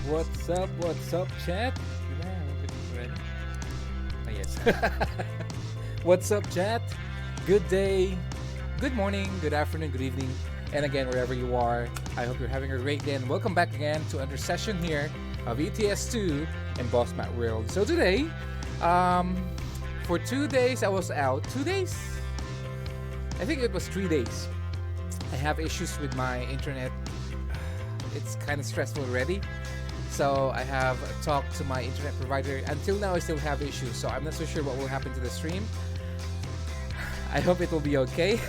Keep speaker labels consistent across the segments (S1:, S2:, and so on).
S1: What's up, chat? Did I open it already? Oh, yes. What's up, chat? Good day, good morning, good afternoon, good evening, and again, wherever you are, I hope you're having a great day, and welcome back again to another session here of ETS2 and Boss Mat World. So today, um, for 2 days, I was out. 2 days? I think it was 3 days. I have issues with my internet. It's kind of stressful already. So I have talked to my internet provider. Until now, I still have issues. So I'm not so sure what will happen to the stream. I hope it will be okay.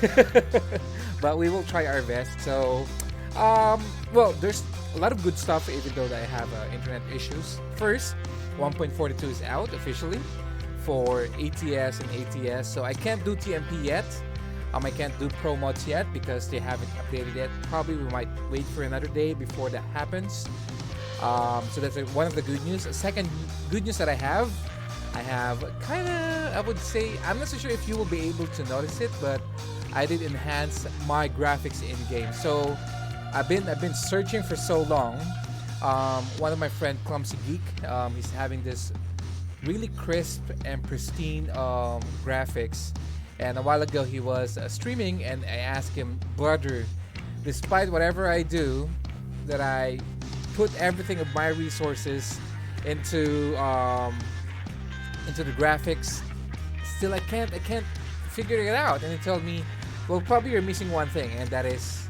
S1: But we will try our best. So, well, there's a lot of good stuff even though I have internet issues. First, 1.42 is out officially for ATS and ATS. So I can't do TMP yet. I can't do pro mods yet because they haven't updated it. Probably we might wait for another day before that happens. So that's one of the good news. Second good news that I have kind of, I would say, I'm not so sure if you will be able to notice it, but I did enhance my graphics in game. So I've been searching for so long. One of my friend, Clumsy Geek, he's having this really crisp and pristine graphics. And a while ago he was streaming, and I asked him, brother, despite whatever I do, that I put everything of my resources into the graphics, still I can't figure it out. And he told me, well, probably you're missing one thing, and that is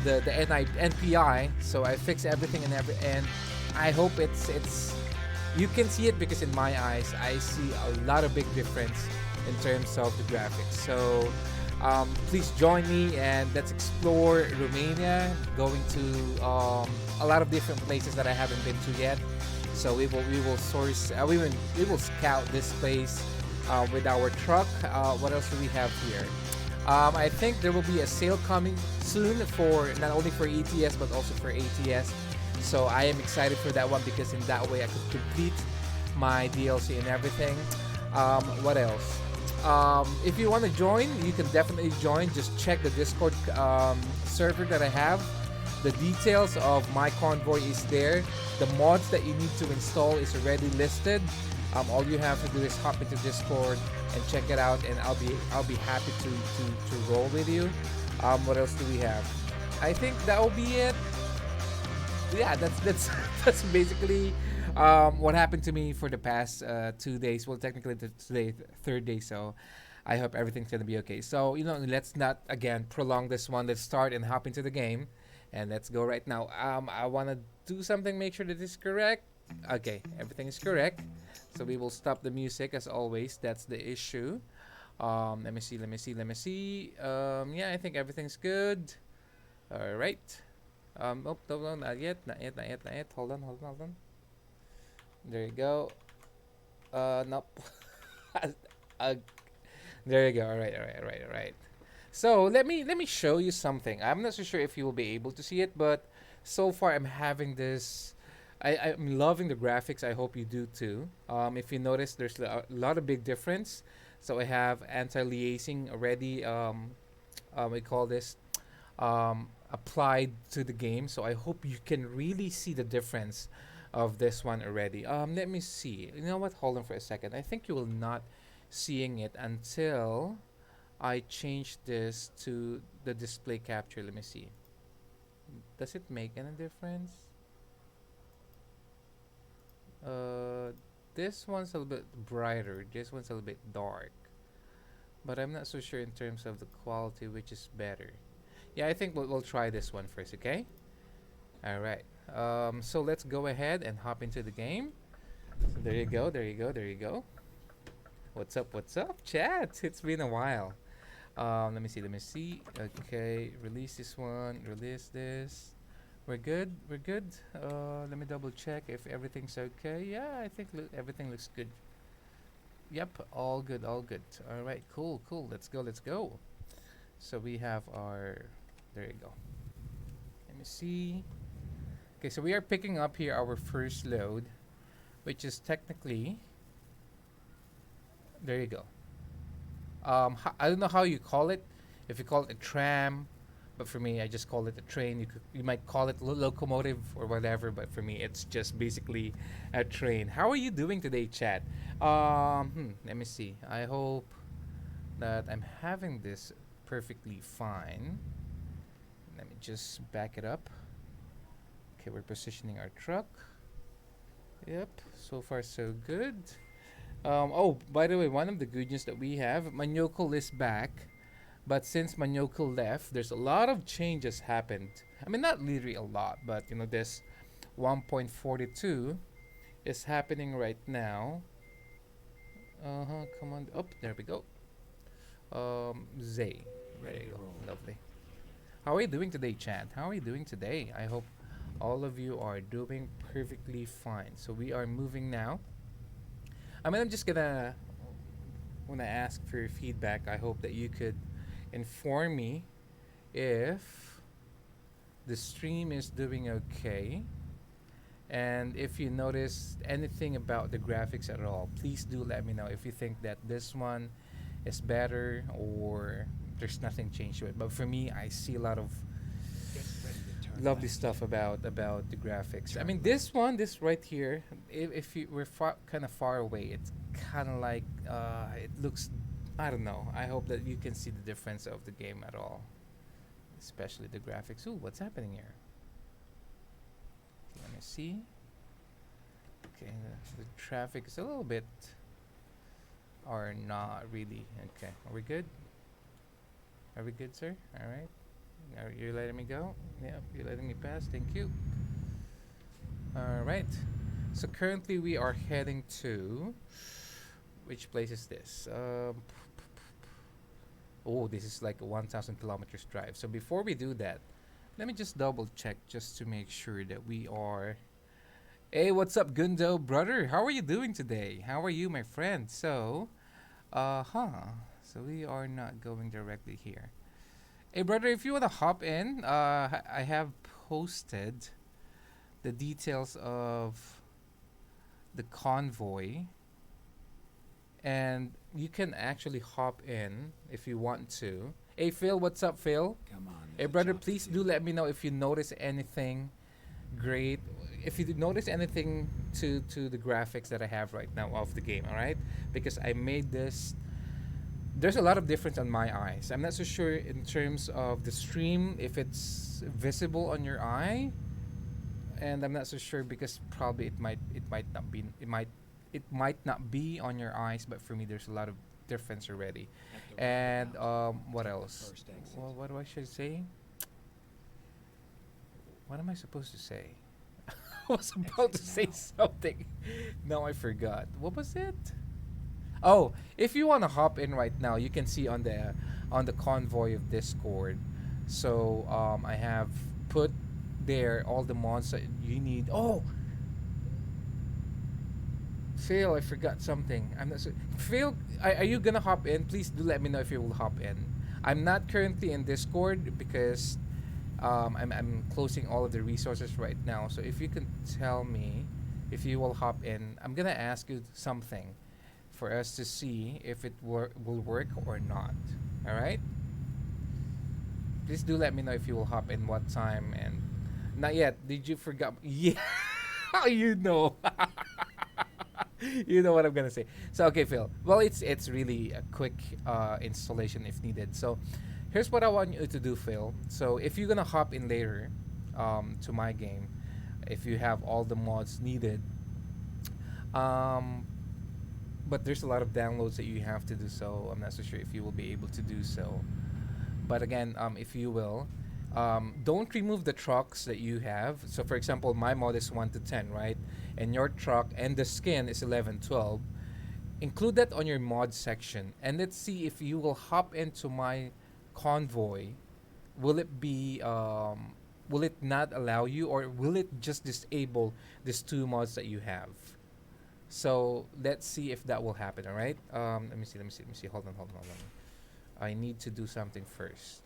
S1: the NPI. So I fixed everything and I hope it's you can see it, because in my eyes I see a lot of big difference in terms of the graphics. So please join me and let's explore Romania, going to a lot of different places that I haven't been to yet. So we will source we will scout this place with our truck. What else do we have here? I think there will be a sale coming soon for not only for ETS but also for ATS. So I am excited for that one, because in that way I could complete my DLC and everything. What else? If you want to join, you can definitely join. Just check the Discord server that I have. The details of my convoy is there. The mods that you need to install is already listed. All you have to do is hop into Discord and check it out, and I'll be happy to roll with you. What else do we have? I think that will be it. Yeah, that's that's basically what happened to me for the past 2 days. Well, technically today, third day. So I hope everything's gonna be okay. So let's not again prolong this one. Let's start and hop into the game, and let's go right now. I wanna do something. Make sure that it's correct. Okay, everything is correct. So we will stop the music as always. That's the issue. Let me see. Yeah, I think everything's good. All right. Oh, no, not yet. Hold on. There you go. Nope. uh, there you go. All right. So let me show you something. I'm not so sure if you will be able to see it, but so far I'm having this. I'm loving the graphics. I hope you do too. If you notice, there's a lot of big difference. So I have anti-aliasing already. We call this applied to the game. So I hope you can really see the difference of this one already. Let me see. You know what? Hold on for a second. I think you will not seeing it until I change this to the display capture. Let me see. Does it make any difference? This one's a little bit brighter. This one's a little bit dark. But I'm not so sure in terms of the quality, which is better. Yeah, I think we'll try this one first, okay? Alright. So let's go ahead and hop into the game. So there you go. What's up, chat? It's been a while. Let me see. Okay, release this one, release this. We're good. Let me double check if everything's okay. Yeah, I think everything looks good. Yep, all good. All right, cool. Let's go. So we have our, there you go. Let me see. Okay, so we are picking up here our first load, which is technically, there you go. I don't know how you call it, if you call it a tram, but for me, I just call it a train. You might call it locomotive or whatever, but for me, it's just basically a train. How are you doing today, chat? Let me see. I hope that I'm having this perfectly fine. Let me just back it up. Okay, we're positioning our truck. Yep, so far so good. Oh, by the way, one of the good news that we have, Manyokol is back. But since Manyokol left, there's a lot of changes happened. I mean, not literally a lot, but this 1.42 is happening right now. Come on. Oh, there we go. Zay. There you go. Lovely. How are you doing today, Chad? How are you doing today? I hope all of you are doing perfectly fine. So we are moving now. I mean, I'm just gonna, when I ask for your feedback, I hope that you could inform me if the stream is doing okay. And if you notice anything about the graphics at all, please do let me know if you think that this one is better or there's nothing changed to it. But for me, I see a lot of lovely stuff about the graphics. I mean, this right here, if you were kind of far away, it's kind of like it looks, I don't know. I hope that you can see the difference of the game at all, especially the graphics. Ooh, what's happening here? Let me see. Okay, the traffic is a little bit, or not really. Okay, are we good? Are we good, sir? All right. Are you letting me go? Yeah, you're letting me pass. Thank you. All right. So currently we are heading to, which place is this? Oh, this is like a 1,000 kilometers drive. So before we do that, let me just double check just to make sure that we are. Hey, what's up, Gundo brother? How are you doing today? How are you, my friend? So, so we are not going directly here. Hey, brother, if you want to hop in, I have posted the details of the convoy, and you can actually hop in if you want to. Hey, Phil, what's up, Phil?
S2: Come on.
S1: Hey, brother, please do let me know if you notice anything great. If you notice anything to the graphics that I have right now of the game, all right? Because I made this. There's a lot of difference on my eyes. I'm not so sure in terms of the stream if it's visible on your eye, and I'm not so sure because probably it might not be on your eyes, but for me there's a lot of difference already. And what else? Well, what do I should say? What am I supposed to say? I was about to say something. Now I forgot. What was it? Oh, if you want to hop in right now, you can see on the convoy of Discord. So I have put there all the mods that you need. Oh, Phil, I forgot something. I'm not sure. Phil, are you gonna hop in? Please do let me know if you will hop in. I'm not currently in Discord because I'm closing all of the resources right now. So if you can tell me if you will hop in, I'm gonna ask you something for us to see if it will work or not. All right? Please do let me know if you will hop in what time and not yet. Did you forget? Yeah, you know. You know what I'm gonna say. So okay, Phil. Well, it's really a quick installation if needed. So here's what I want you to do, Phil. So if you're gonna hop in later to my game, if you have all the mods needed, but there's a lot of downloads that you have to do. So I'm not so sure if you will be able to do so. But again, if you will, don't remove the trucks that you have. So for example, my mod is 1 to 10, right? And your truck and the skin is 11, 12. Include that on your mod section. And let's see if you will hop into my convoy. Will it be, will it not allow you, or will it just disable these two mods that you have? So let's see if that will happen, all right? Let me see. Hold on. I need to do something first.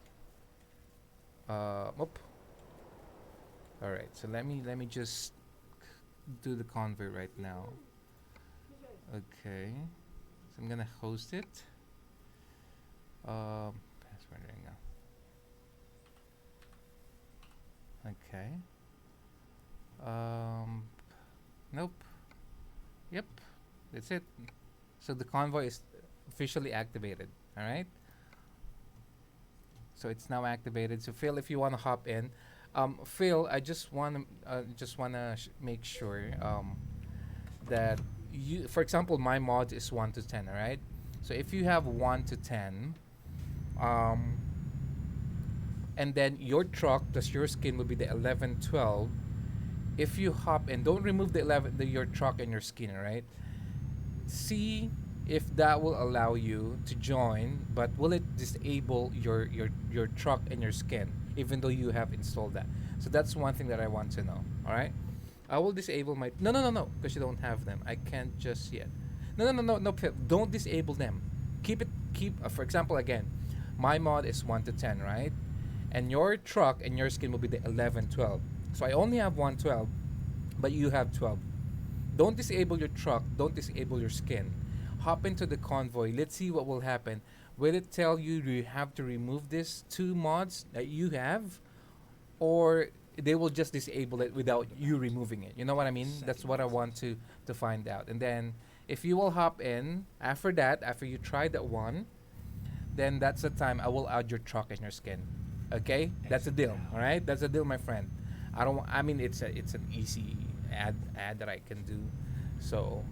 S1: Oop. All right. So let me just do the convoy right now. Okay. So I'm gonna host it. Password right now. Okay. Um, nope. Yep. That's it. So the convoy is officially activated. All right. So it's now activated. So Phil, if you want to hop in, Phil, I just wanna make sure that you, for example, my mod is 1 to 10. All right. So if you have 1 to 10, um, and then your truck plus your skin will be the 11, 12. If you hop in, don't remove the 11, your truck and your skin. All right. See if that will allow you to join, but will it disable your truck and your skin even though you have installed that? So that's one thing that I want to know. All right, I will disable my, no, because you don't have them. I can't just yet. No, Pip, don't disable them. Keep for example, again, my mod is 1 to 10, right? And your truck and your skin will be the 11, 12. So I only have 112, but you have 12. Don't disable your truck. Don't disable your skin. Hop into the convoy. Let's see what will happen. Will it tell you you have to remove these two mods that you have, or they will just disable it without you removing it? You know what I mean? That's what I want to find out. And then if you will hop in after that, after you try that one, then that's the time I will add your truck and your skin. Okay, that's a deal. All right, that's a deal, my friend. I don't. I mean, it's an easy add that I can do. So,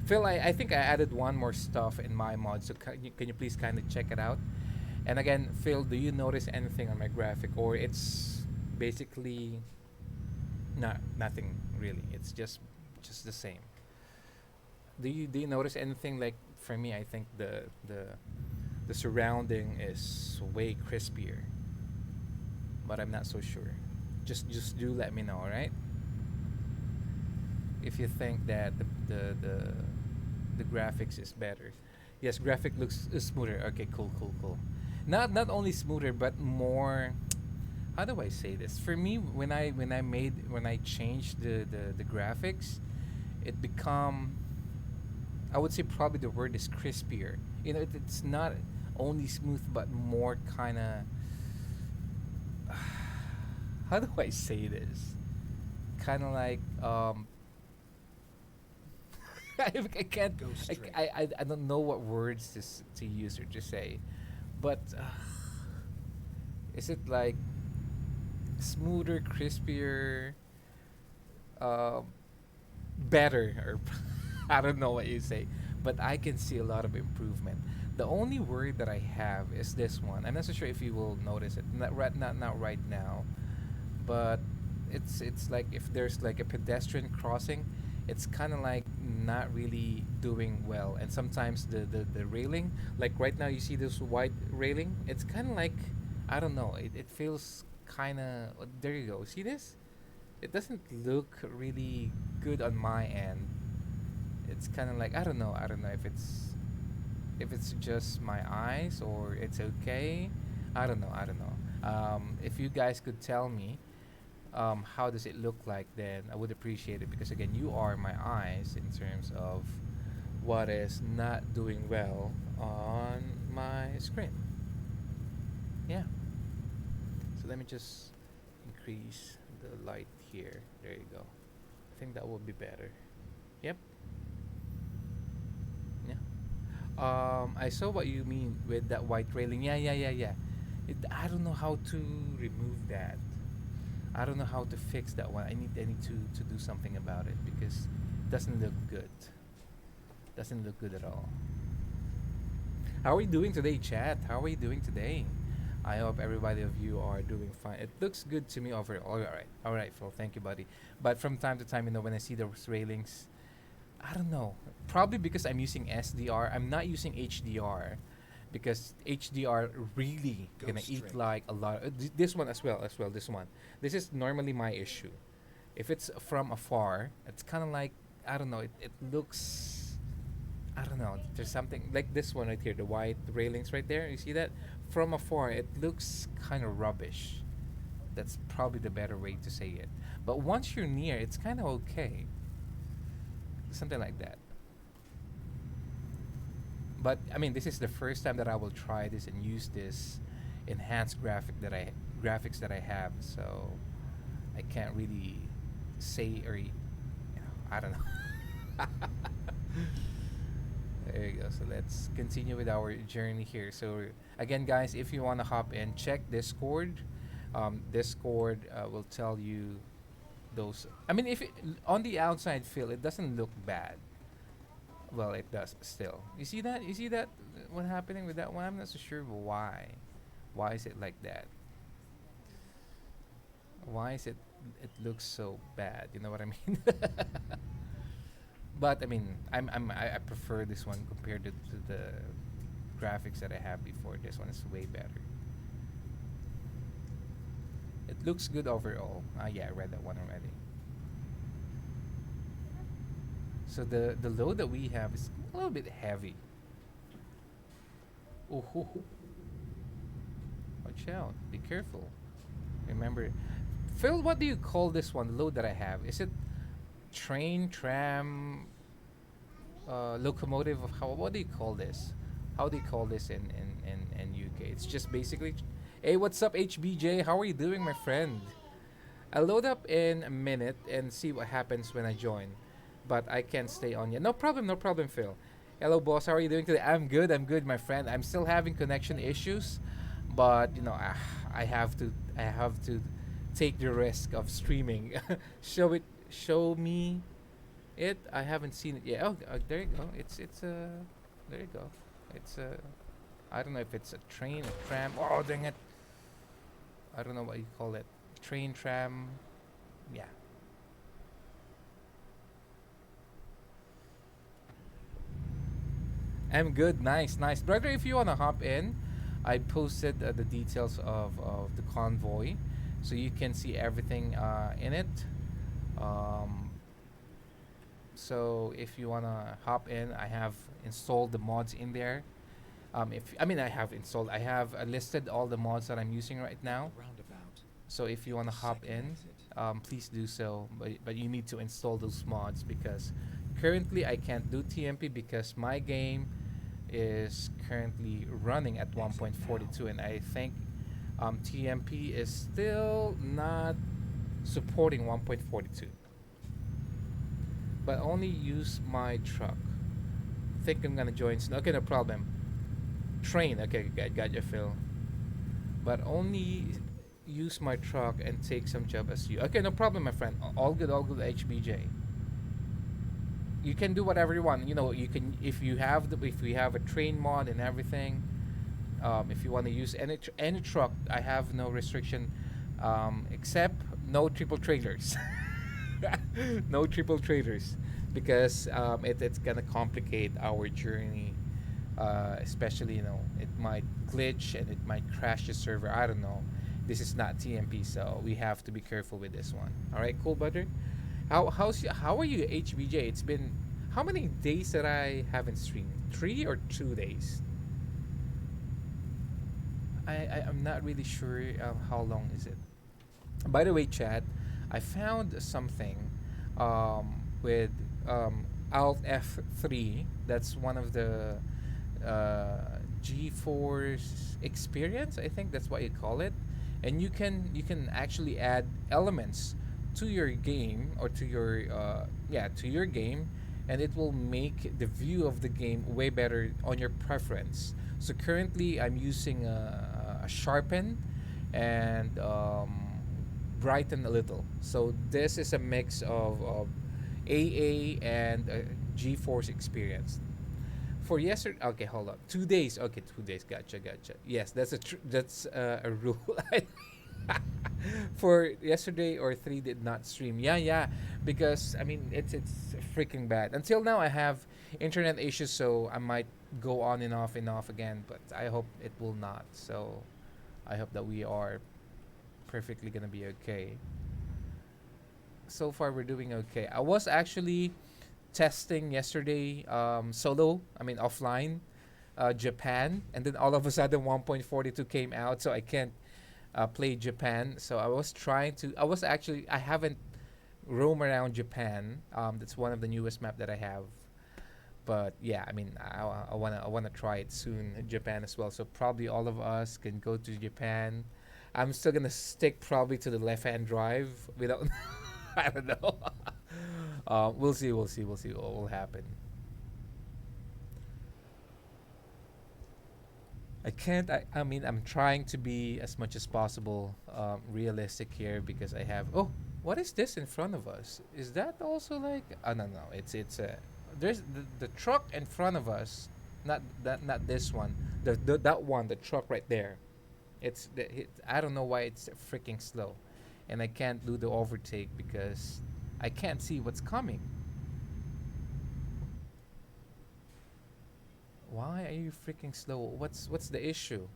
S1: Phil, I think I added one more stuff in my mod. So can you please kind of check it out? And again, Phil, do you notice anything on my graphic, or it's basically not nothing really? It's just the same. Do you notice anything? Like for me, I think the surrounding is way crispier, but I'm not so sure. Just do let me know, all right? If you think that the graphics is better. Yes, graphic looks smoother. Okay, cool. Not only smoother but more, how do I say this? For me, when I changed the graphics, it become, I would say probably the word is crispier. It's not only smooth but more kind of, how do I say this? Kind of like I can't.
S2: Go straight.
S1: I don't know what words to use or to say, but is it like smoother, crispier, uh, better, or I don't know what you say, but I can see a lot of improvement. The only word that I have is this one. I'm not so sure if you will notice it. Not right now, but it's like if there's like a pedestrian crossing, it's kind of like not really doing well. And sometimes the railing, like right now you see this white railing, it's kind of like, I don't know, it feels kind of, there you go, see this, it doesn't look really good on my end. It's kind of like, I don't know if it's just my eyes or it's okay. I don't know. If you guys could tell me how does it look like, then I would appreciate it, because again, you are my eyes in terms of what is not doing well on my screen. Yeah. So let me just increase the light here. There you go. I think that will be better. Yep. Yeah. I saw what you mean with that white railing. Yeah. I don't know how to remove that. I don't know how to fix that one. I need to do something about it because it doesn't look good. Doesn't look good at all. How are we doing today, chat? How are we doing today? I hope everybody of you are doing fine. It looks good to me overall. All right, Phil. Thank you, buddy. But from time to time, when I see those railings, I don't know. Probably because I'm using SDR. I'm not using HDR, because HDR really
S2: Go
S1: gonna eat
S2: straight.
S1: like a lot. This one as well. This one. This is normally my issue. If it's from afar, it's kind of like, I don't know. It looks. I don't know. There's something like this one right here, the white railings right there. You see that? From afar, it looks kind of rubbish. That's probably the better way to say it. But once you're near, it's kind of okay. Something like that. But I mean, this is the first time that I will try this and use this enhanced graphic graphics that I have, so I can't really say or I don't know. There you go. So let's continue with our journey here. So again, guys, if you want to hop in, check Discord. Discord will tell you those. I mean, if on the outside feel, it doesn't look bad. Well, it does still. You see that? You see that? What happening with that one? I'm not so sure why. Why is it like that? Why is it? It looks so bad. You know what I mean? But I mean, I prefer this one compared to the graphics that I have before. This one is way better. It looks good overall. Yeah, I read that one already. So the load that we have is a little bit heavy. Oh, ho, ho. Watch out! Be careful. Remember, Phil. What do you call this one? Load that I have? Is it train, tram, locomotive? Of how? What do you call this? How do you call this in UK? It's just basically. Hey, what's up, HBJ? How are you doing, my friend? I'll load up in a minute and see what happens when I join. But I can't stay on yet. No problem, Phil. Hello, boss. How are you doing today? I'm good, my friend. I'm still having connection issues, but I have to, I have to take the risk of streaming. Show me it. I haven't seen it yet. Oh, there you go. There you go. It's I don't know if it's a train, a tram. Oh, dang it. I don't know what you call it. Train, tram. Yeah. I'm good. Nice. Brother, if you want to hop in, I posted the details of the convoy. So you can see everything in it. Um, so if you want to hop in, I have installed the mods in there. If I mean I have installed, I have listed all the mods that I'm using right now. So if you want to hop in, please do so. But you need to install those mods because currently I can't do TMP because my game is currently running at 1.42, and I think TMP is still not supporting 1.42. But only use my truck. Think I'm gonna join. Okay, no problem. Train. Okay, got you, Phil. But only use my truck and take some job as you. Okay, no problem, my friend. All good, HBJ. You can do whatever you want. You know, you can if we have a train mod and everything. If you want to use any truck, I have no restriction, except no triple trailers. No triple trailers, because it's gonna complicate our journey. Especially, it might glitch and it might crash the server. I don't know. This is not TMP, so we have to be careful with this one. All right, cool, brother. How are you, HBJ? It's been how many days that I haven't streamed? 3 or 2 days? I'm not really sure how long is it. By the way, chat, I found something with Alt F3. That's one of the GeForce experience. I think that's what you call it. And you can actually add elements to your game or to your to your game, and it will make the view of the game way better on your preference. So currently, I'm using a sharpen and brighten a little. So this is a mix of AA and GeForce experience. For yesterday, okay, hold on. 2 days, okay, 2 days. Gotcha. Yes, that's a rule. For yesterday or three did not stream. Yeah, because I mean it's freaking bad. Until now, I have internet issues, so I might go on and off again. But I hope it will not. So I hope that we are perfectly gonna be okay. So far, we're doing okay. I was actually testing yesterday solo. I mean offline, Japan, and then all of a sudden 1.42 came out, so I can't play Japan. So I was actually I haven't roam around Japan. That's one of the newest map that I have. But yeah, I mean, I wanna try it soon in Japan as well. So probably all of us can go to Japan. I'm still gonna stick probably to the left-hand drive without. I don't know. We'll see. We'll see. We'll see what will happen. I can't. I mean, I'm trying to be as much as possible realistic here because I have. Oh, what is this in front of us? Is that also like? Oh no, no. It's there's the truck in front of us. Not this one. The that one, the truck right there. I don't know why it's freaking slow, and I can't do the overtake because I can't see what's coming. Why are you freaking slow? What's the issue?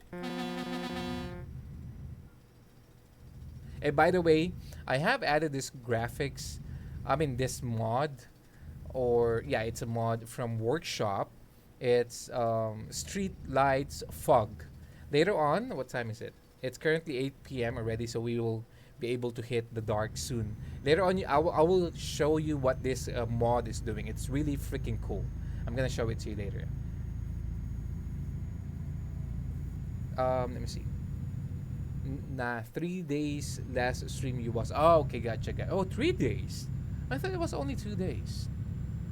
S1: And by the way, I have added this graphics. I mean this mod, or yeah, it's a mod from Workshop. It's street lights fog. Later on, what time is it? It's currently 8 p.m. already, so we will be able to hit the dark soon. Later on, I will show you what this mod is doing. It's really freaking cool. I'm gonna show it to you later. Let me see. Nah, 3 days last stream you was. Oh, okay, gotcha. Oh, 3 days. I thought it was only 2 days.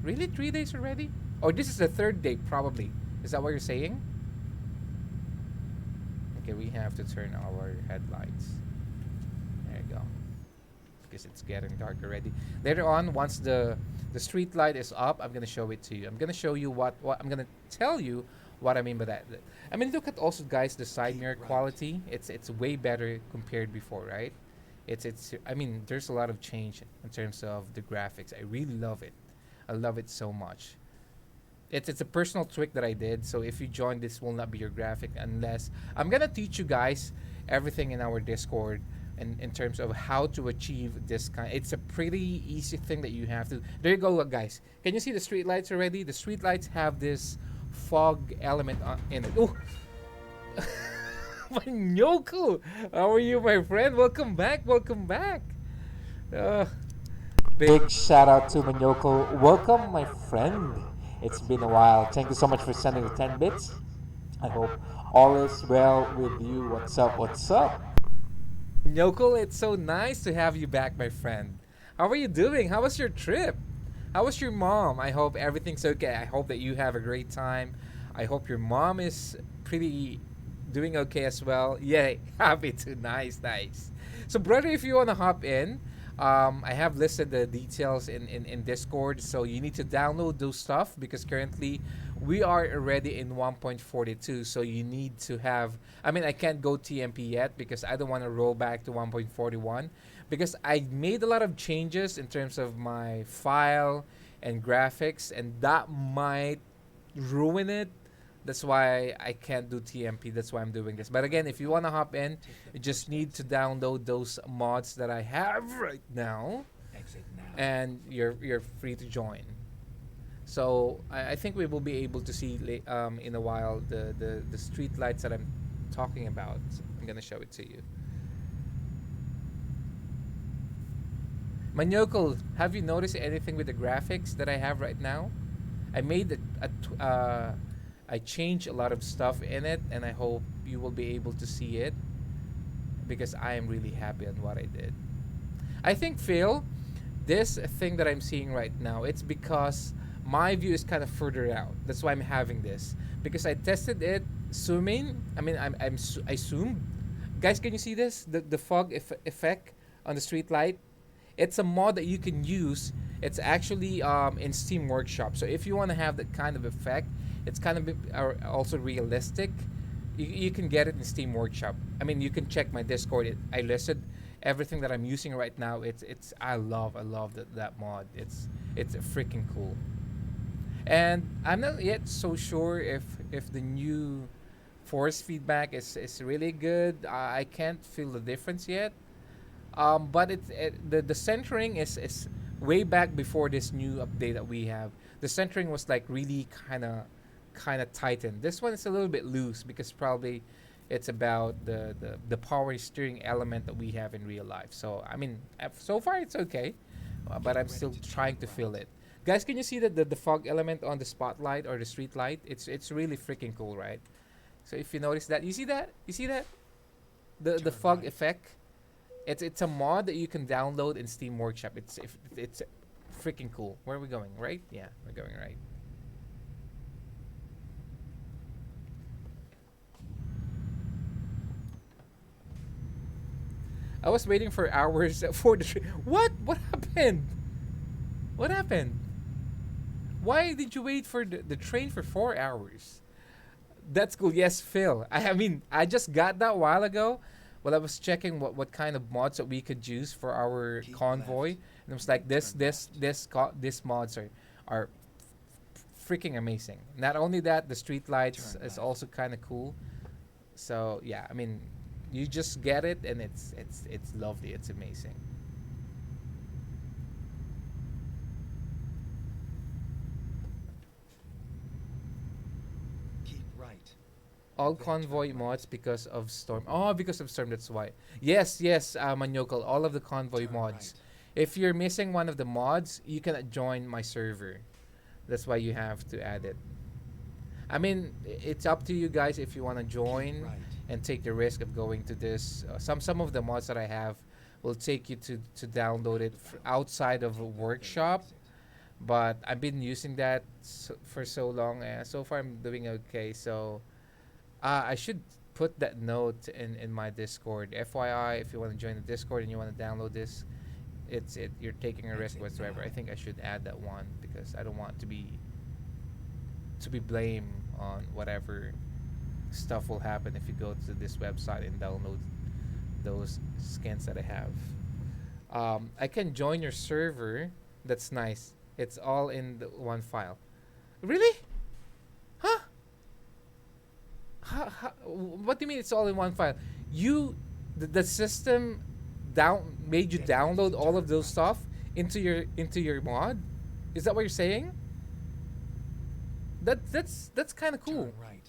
S1: Really, 3 days already? Oh, this is the third day, probably. Is that what you're saying? Okay, we have to turn our headlights. There you go. Because it's getting dark already. Later on, once the street light is up, I'm gonna show it to you. I'm gonna show you what I'm gonna tell you what I mean by that. I mean, look at also, guys, the side mirror quality. It's way better compared before, right? It's. I mean, there's a lot of change in terms of the graphics. I really love it. I love it so much. It's a personal trick that I did. So if you join, this will not be your graphic unless I'm gonna teach you guys everything in our Discord in terms of how to achieve this kind. It's a pretty easy thing that you have to. There you go, guys. Can you see the street lights already? The street lights have this fog element in it. Oh, Manyoko, how are you, my friend? Welcome back. Welcome back. Uh, Big shout out to Manyoko. Welcome, my friend. It's been a while. Thank you so much for sending the 10 bits. I hope all is well with you. What's up? What's up? Manyoko, it's so nice to have you back, my friend. How are you doing? How was your trip? How was your mom? I hope everything's okay. I hope that you have a great time. I hope your mom is pretty doing okay as well. Yay. Happy to. Nice, nice. So, brother, if you want to hop in, I have listed the details in Discord. So you need to download those stuff because currently we are already in 1.42. So you need to have. I mean, I can't go TMP yet because I don't want to roll back to 1.41 because I made a lot of changes in terms of my file and graphics, and that might ruin it. That's why I can't do TMP. That's why I'm doing this. But again, if you want to hop in, you just need to download those mods that I have right now, and you're free to join. So I think we will be able to see in a while the street lights that I'm talking about. I'm gonna show it to you. Manyoko, have you noticed anything with the graphics that I have right now? I made I changed a lot of stuff in it, and I hope you will be able to see it because I am really happy on what I did. I think, Phil, this thing that I'm seeing right now, it's because my view is kind of further out. That's why I'm having this because I tested it zooming. I mean, I zoomed. Guys, can you see this? The fog effect on the street light. It's a mod that you can use. It's actually in Steam Workshop. So if you want to have that kind of effect, it's kind of also realistic. You can get it in Steam Workshop. I mean, you can check my Discord. I listed everything that I'm using right now. I love that mod. It's freaking cool. And I'm not yet so sure if the new force feedback is really good. I can't feel the difference yet. But the centering is way back before this new update that we have. The centering was like really kind of tightened. This one is a little bit loose because probably it's about the power steering element that we have in real life. So I mean, so far it's okay, but I'm still trying to feel it. Guys, can you see the fog element on the spotlight or the street light? It's really freaking cool, right? So if you notice that, you see that? You see that? the fog effect. It's a mod that you can download in Steam Workshop. It's freaking cool. Where are we going? Right? Yeah, we're going right. I was waiting for hours for the train. What? What happened? What happened? Why did you wait for the train for 4 hours? That's cool. Yes, Phil. I mean, I just got that a while ago. Well, I was checking what kind of mods that we could use for our convoy, and it was like this mods are freaking amazing. Not only that, the street lights is also kind of cool. So yeah, I mean, you just get it, and it's lovely. It's amazing.
S2: Keep right.
S1: All convoy mods because of storm. Oh, because of storm. That's why. Yes, yes, Manyokal. All of the convoy
S2: Turn
S1: mods.
S2: right.
S1: If you're missing one of the mods, you cannot join my server. That's why you have to add it. I mean, it's up to you guys if you want to
S2: Keep
S1: join
S2: right.
S1: and take the risk of going to this. Some of the mods that I have will take you to download it outside of a workshop. But I've been using that for so long, and so far I'm doing okay. So I should put that note in my Discord. FYI, if you want to join the Discord and you want to download this, you're taking a risk whatsoever. I think I should add that one because I don't want to be blamed on whatever stuff will happen if you go to this website and download those skins that I have. I can join your server. That's nice. It's all in the one file. Really? Huh? What do you mean it's all in one file? The system made you download all of those stuff into your mod? Is that what you're saying? That's kind of cool.
S2: Turn right.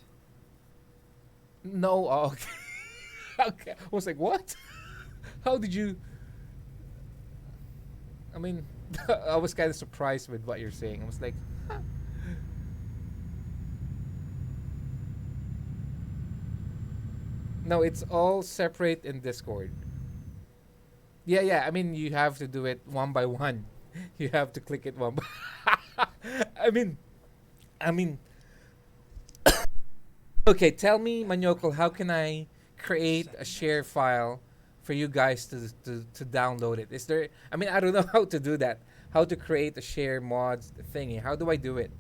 S1: No, oh, okay. Okay. I was like, what? How did you? I mean, I was kind of surprised with what you're saying. I was like, huh. No, it's all separate in Discord. Yeah, yeah. I mean, you have to do it one by one. You have to click it one by. I mean, I mean. Okay, tell me, Manyokol, how can I create a share file for you guys to download it? Is there? I mean, I don't know how to do that. How to create a share mods thingy? How do I do it?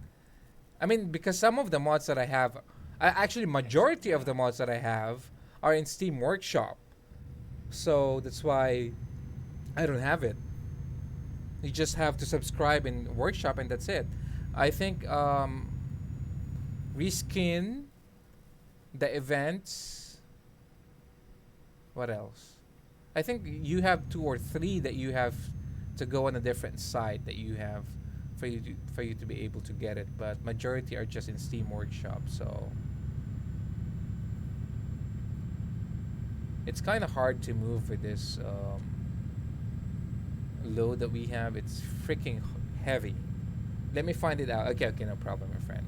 S1: I mean, because some of the mods that I have, actually, majority of the mods that I have are in Steam Workshop. So that's why I don't have it. You just have to subscribe in Workshop and that's it. I think reskin the events. What else? I think you have two or three that you have to go on a different site that you have for you to be able to get it. But majority are just in Steam Workshop. So it's kind of hard to move with this load that we have. It's freaking heavy. Let me find it out. Okay, okay, no problem, my friend.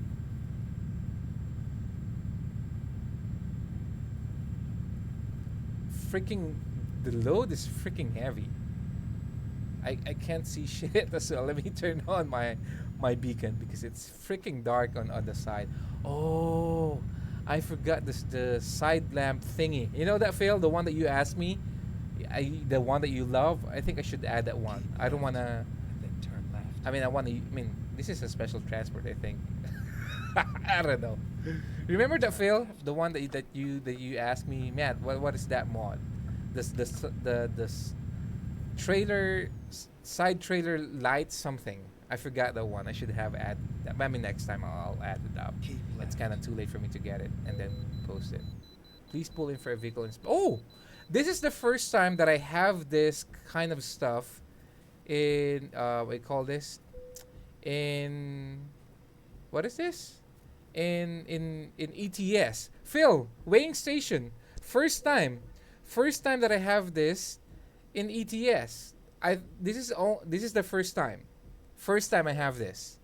S1: Freaking, the load is freaking heavy. I can't see shit as well. Let me turn on my beacon because it's freaking dark on the side. Oh, I forgot the side lamp thingy. You know that, Phil? The one that you asked me? The one that you love? I think I should add that one. I don't want to...
S2: And then turn left.
S1: I mean, this is a special transport, I think. I don't know. Remember that, Phil? The one that you asked me, man, what is that mod? This trailer side trailer light something. I forgot that one. I should have added that. I mean, next time I'll add it up.
S2: Keep
S1: It's
S2: left.
S1: kind of too late for me to get it and then post it. Please pull in for a vehicle. Oh, this is the first time that I have this kind of stuff in what do you call this? In what is this? In ETS. Phil, weighing station. First time that I have this in ETS. This is the first time. First time I have this.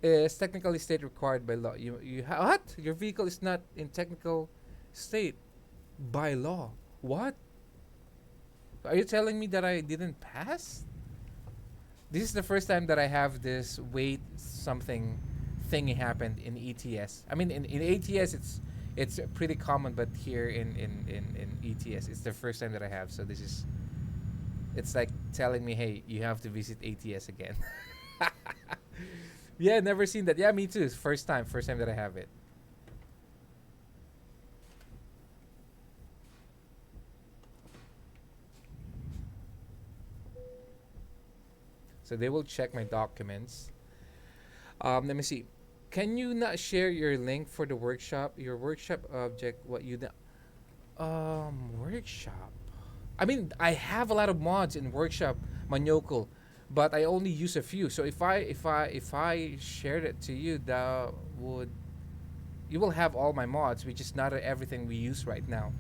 S1: It's technically state required by law. What? Your vehicle is not in technical state. by law. What? Are you telling me that I didn't pass? This is the first time that I have this weight something thingy happened in ETS. I mean, in ATS it's pretty common, but here in ETS it's the first time that I have. So this is it's like telling me, hey, you have to visit ATS again. Yeah, never seen that. Yeah, me too. It's first time that I have it. So they will check my documents. Let me see. Can you not share your link for the workshop? Your workshop object, what you workshop. I mean, I have a lot of mods in workshop Manyokul, but I only use a few. So if I shared it to you, that would you will have all my mods, which is not everything we use right now.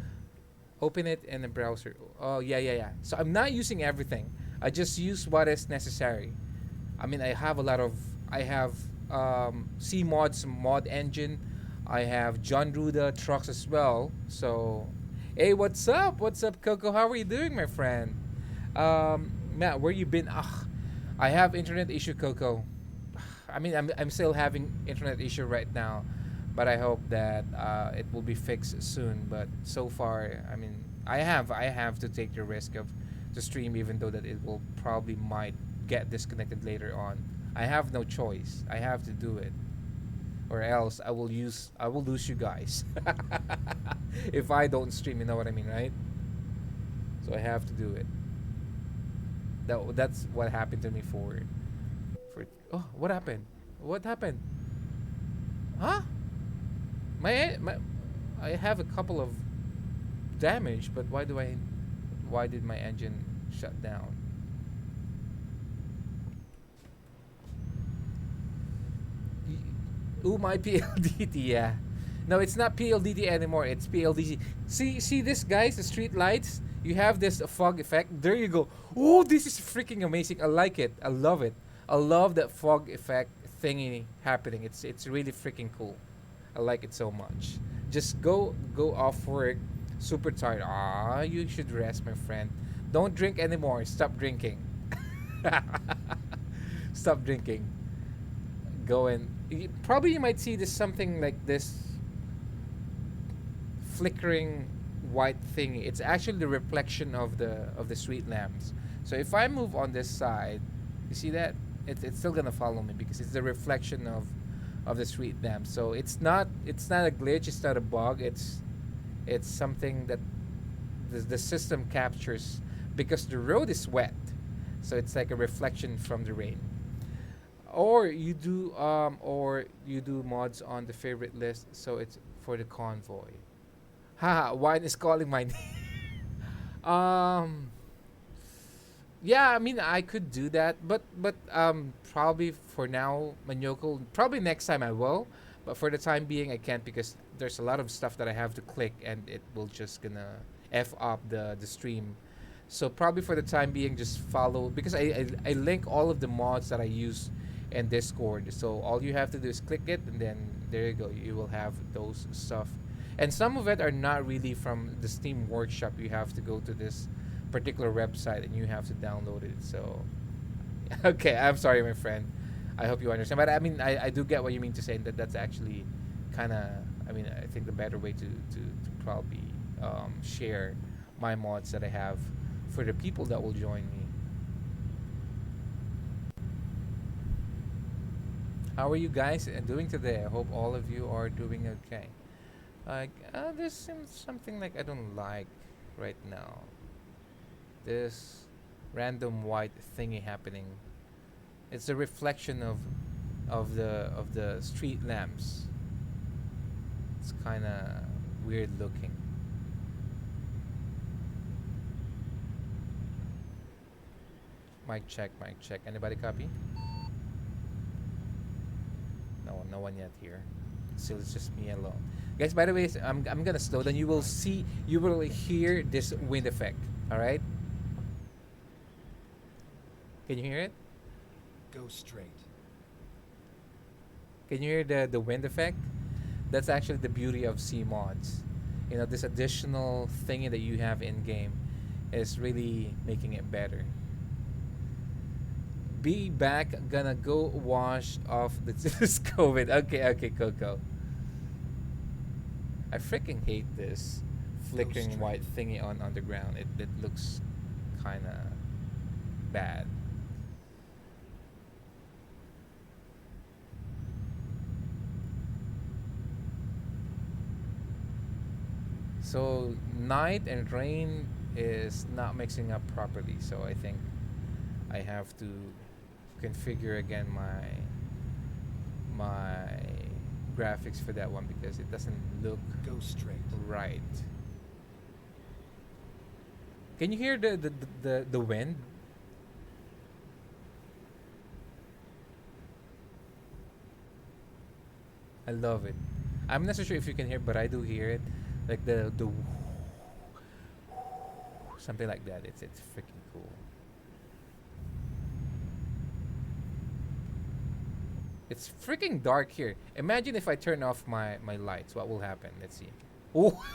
S1: Open it in the browser. Oh yeah, yeah, yeah. So I'm not using everything. I just use what is necessary. I mean, I have C mods mod engine. I have John Ruda trucks as well. So, hey, what's up? What's up, Coco? How are you doing, my friend? Matt, where you been? Ugh, I have internet issue, Coco. I mean, I'm still having internet issue right now, but I hope that it will be fixed soon. But so far, I mean, I have to take the risk of the stream, even though that it will probably might get disconnected later on. I have no choice. I have to do it, or else I will lose you guys if I don't stream. You know what I mean, right? So I have to do it. That's what happened to me for. Oh, what happened? What happened? Huh? My I have a couple of damage, but why did my engine shut down? Ooh, my PLDT, yeah. No, it's not PLDT anymore. It's PLDC. See this, guys. The street lights. You have this fog effect. There you go. Oh, this is freaking amazing. I like it. I love it. I love that fog effect thingy happening. It's really freaking cool. I like it so much. Just go off work, super tired. Ah, you should rest, my friend. Don't drink anymore. Stop drinking. Stop drinking. Go and probably you might see this something like this flickering white thing. It's actually the reflection of the street lamps. So if I move on this side, you see that it's still gonna follow me because it's the reflection of the street lamp. So it's not a glitch. It's not a bug. It's something that the system captures because the road is wet. So it's like a reflection from the rain. Or you do mods on the favorite list, so it's for the convoy. Haha, wine is calling my name. um yeah, I mean I could do that, but probably for now, Manyoko, probably next time I will, but for the time being I can't because there's a lot of stuff that I have to click and it will just gonna f up the stream. So probably for the time being, just follow because I link all of the mods that I use in Discord. So all you have to do is click it, and then there you go. You will have those stuff, and some of it are not really from the Steam Workshop. You have to go to this particular website and you have to download it. So okay, I'm sorry, my friend. I hope you understand. But I mean, I do get what you mean to say that that's actually kind of. I mean, I think the better way to probably share my mods that I have for the people that will join me. How are you guys doing today? I hope all of you are doing okay. Like, there's something like I don't like right now. This random white thingy happening. It's a reflection of the street lamps. It's kind of weird looking. Mic check, mic check. Anybody copy? No, no one yet here. So it's just me alone. Guys, by the way, I'm gonna slow down. You will hear this wind effect. All right? Can you hear it?
S2: Go straight.
S1: Can you hear the wind effect? That's actually the beauty of C mods. This additional thingy that you have in game is really making it better. Be back, gonna go wash off the this COVID. Okay, Coco. I freaking hate this flickering white thingy on underground. It looks kind of bad. So night and rain is not mixing up properly. So I think I have to configure again my graphics for that one because it doesn't look
S2: Go straight.
S1: right. Can you hear the wind? I love it. I'm not so sure if you can hear, but I do hear it, like the something like that. It's freaking cool. It's freaking dark here. Imagine if I turn off my lights. What will happen? Let's see. Oh,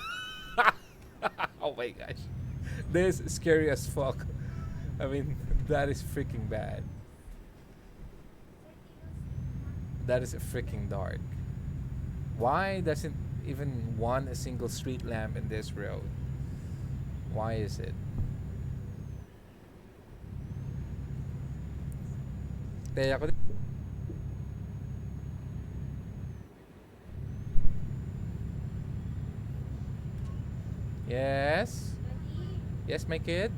S1: oh my gosh, this is scary as fuck. I mean, that is freaking bad. That is freaking dark. Why doesn't even one a single street lamp in this road? Why is it? Kaya ako Yes. Yes, my kid.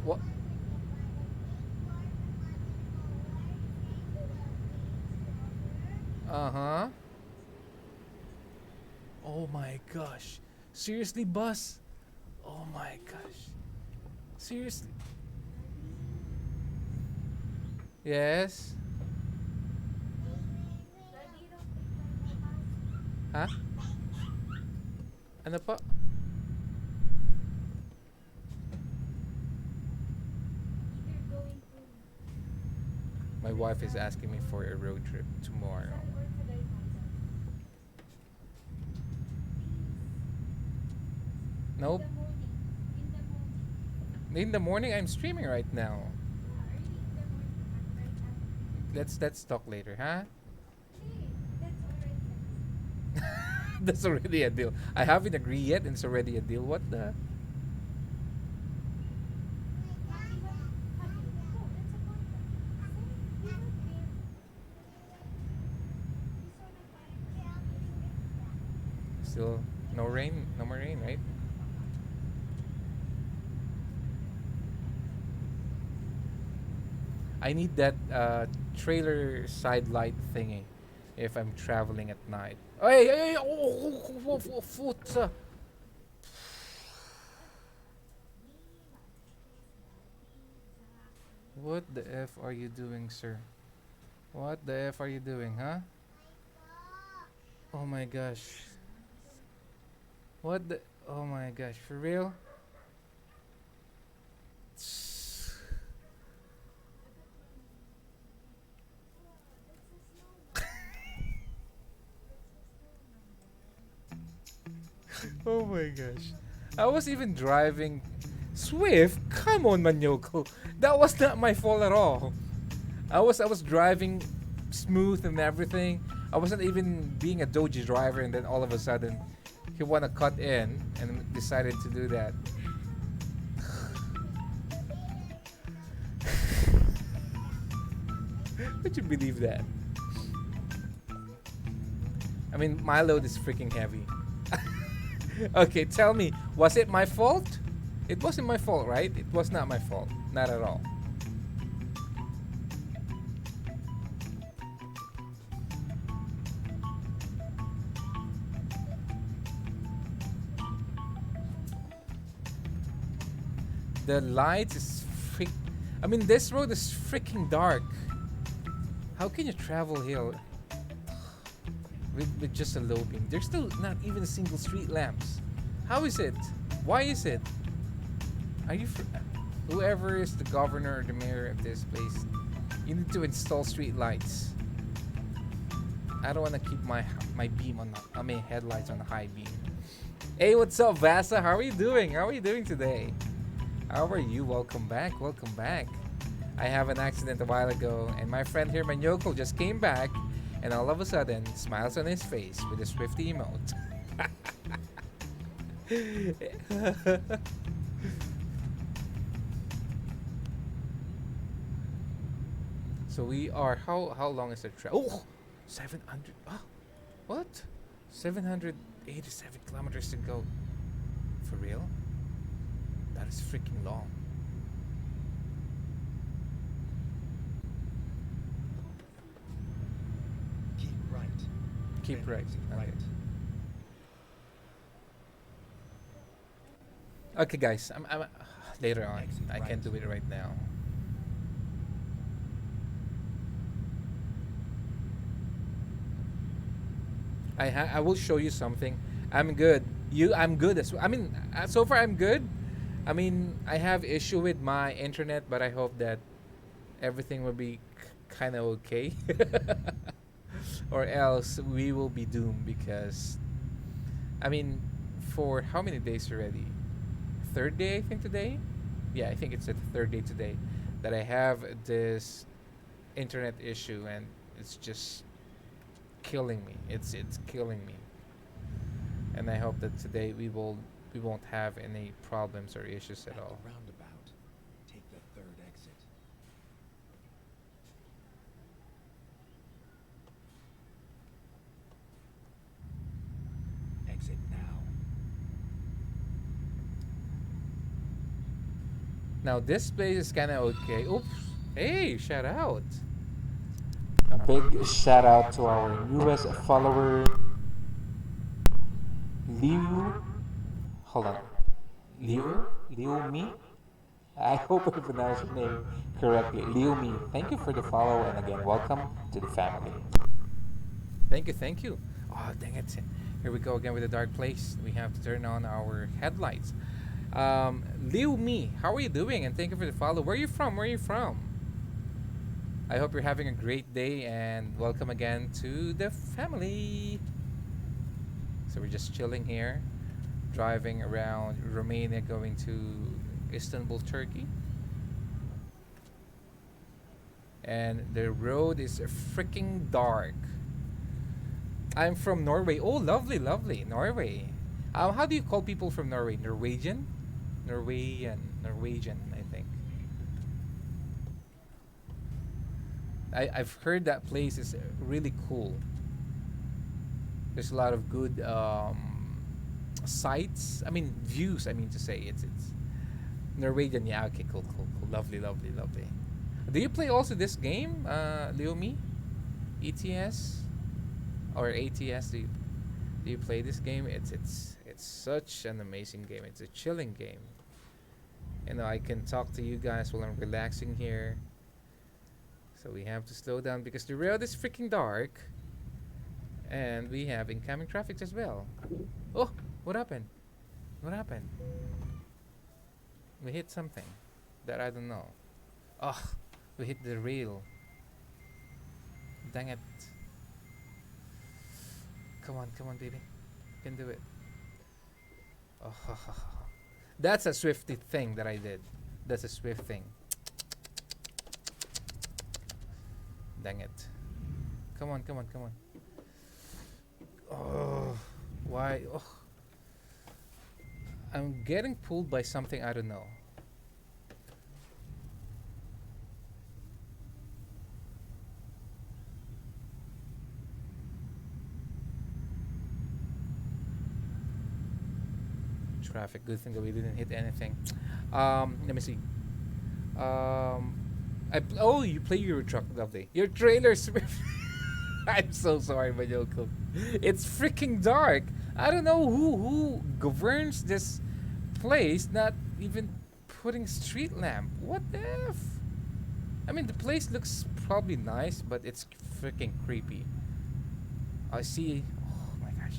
S1: What? Uh-huh. Oh my gosh. Seriously, bus? Oh my gosh. Seriously? Yes. Huh? Ano pa? My wife is asking me for a road trip tomorrow. Nope. In the morning, I'm streaming right now. Let's talk later, huh? That's already a deal. I haven't agreed yet, and it's already a deal. What the? Still no rain, no more rain, right? I need that trailer side light thingy if I'm traveling at night. Hey, foot. What the F are you doing, sir? What the F are you doing, huh? Oh my gosh. What the? Oh my gosh, for real? Oh my gosh. I was even driving Swift. Come on, Manyoko. That was not my fault at all. I was driving smooth and everything. I wasn't even being a doji driver, and then all of a sudden he wanna cut in and decided to do that. Would you believe that? I mean, my load is freaking heavy. Okay, tell me, was it my fault? It wasn't my fault, right? It was not my fault. Not at all. The lights is freak. I mean, this road is freaking dark. How can you travel here with just a low beam? There's still not even a single street lamps. How is it? Why is it? Are you whoever is the governor or the mayor of this place, you need to install street lights. I don't want to keep my beam on my headlights on the high beam. Hey, what's up, Vasa? How are you doing? How are you doing today? How are you? Welcome back. Welcome back. I have an accident a while ago, and my friend here, Manyoko, just came back, and all of a sudden, smiles on his face with a Swifty emote. So we are. How long is the trip? Oh, 700. Oh, what? 787 kilometers to go. For real? That is freaking long.
S2: Keep right.
S1: Keep
S2: Then
S1: right.
S2: exit
S1: Okay.
S2: right.
S1: Okay, guys. I'm later on.
S2: Exit
S1: I
S2: right.
S1: can't do it right now. I will show you something. I'm good. I'm good as well. I mean, so far I'm good. I mean, I have issue with my internet, but I hope that everything will be kind of okay. Or else we will be doomed because I mean, for how many days already? Third day, I think today. Yeah, I think it's the third day today that I have this internet issue, and it's just killing me. It's killing me. And I hope that today we won't have any problems or issues at
S2: At
S1: all.
S2: the roundabout, take the third exit. Exit now.
S1: Now this place is kind of okay. Oops. Hey, shout out. A big shout out to our newest follower, Liu. Hold on. Liu Mi. I hope I pronounced your name correctly. Liu Mi. Thank you for the follow, and again, welcome to the family. Thank you, thank you. Oh, dang it. Here we go again with the dark place. We have to turn on our headlights. Liu Mi, how are you doing? And thank you for the follow. Where are you from? Where are you from? I hope you're having a great day, and welcome again to the family. So we're just chilling here, driving around Romania, going to Istanbul, Turkey. And the road is freaking dark. I'm from Norway. Oh, lovely, lovely. Norway. How do you call people from Norway? Norwegian? Norwegian, I think. I've heard that place is really cool. There's a lot of good sights. I mean, views. I mean to say, it's Norwegian. Yeah. Okay. Cool. Cool. Cool. Lovely. Lovely. Lovely. Do you play also this game, Leomi? ETS or ATS? Do you play this game? It's such an amazing game. It's a chilling game. You know, I can talk to you guys while I'm relaxing here. So we have to slow down because the road is freaking dark. And we have incoming traffic as well. Oh, what happened? What happened? We hit something that I don't know. Oh, we hit the rail. Dang it. Come on, baby. You can do it. Oh, that's a Swifty thing that I did. That's a Swift thing. Dang it. Come on. Oh, why? Oh. I'm getting pulled by something I don't know. Traffic. Good thing that we didn't hit anything. Let me see. Oh, you play Euro Truck, lovely. Your trailer Swift. I'm so sorry, Mayoko. It's freaking dark. I don't know who governs this place, not even putting street lamp. What the F? I mean, the place looks probably nice, but it's freaking creepy. I see. Oh my gosh.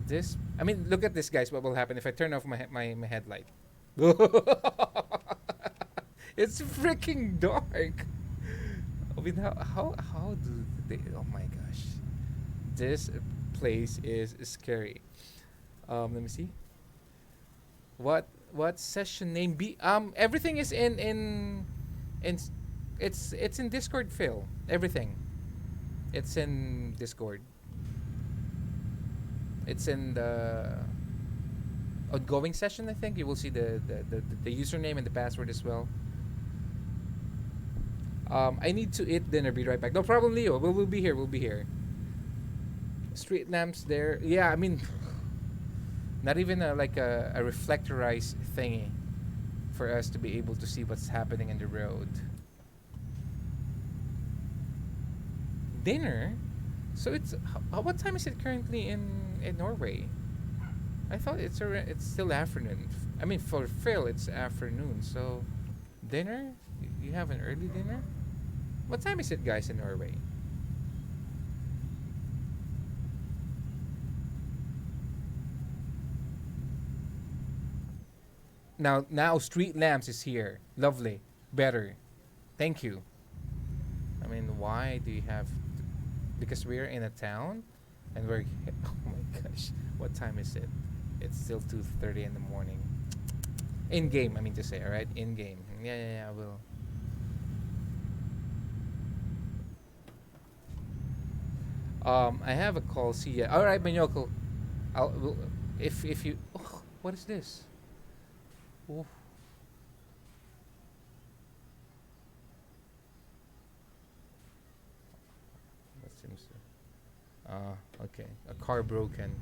S1: This. I mean, look at this, guys. What will happen if I turn off my headlight? It's freaking dark. I mean, how do they? Oh my gosh, this place is scary. Let me see. What session name be? Everything is in it's in Discord, Phil. Everything. It's in Discord. It's in the outgoing session. I think you will see the username and the password as well. I need to eat dinner. Be right back. No problem, Leo. We'll be here. We'll be here. Street lamps there. Yeah, I mean, not even a reflectorized thingy for us to be able to see what's happening in the road. Dinner. So it's what time is it currently in Norway? I thought it's still afternoon. I mean, for Phil, it's afternoon. So dinner. You have an early dinner. What time is it, guys, in Norway? Now street lamps is here. Lovely. Better. Thank you. I mean, why do you have because we're in a town and we're oh my gosh. What time is it? It's still 2:30 in the morning. In game, I mean to say, all right? In game. Yeah, I will. I have a call. See ya. All right, Manyoko. If you. Oh, what is this? Oh, that seems. Okay. A car broken.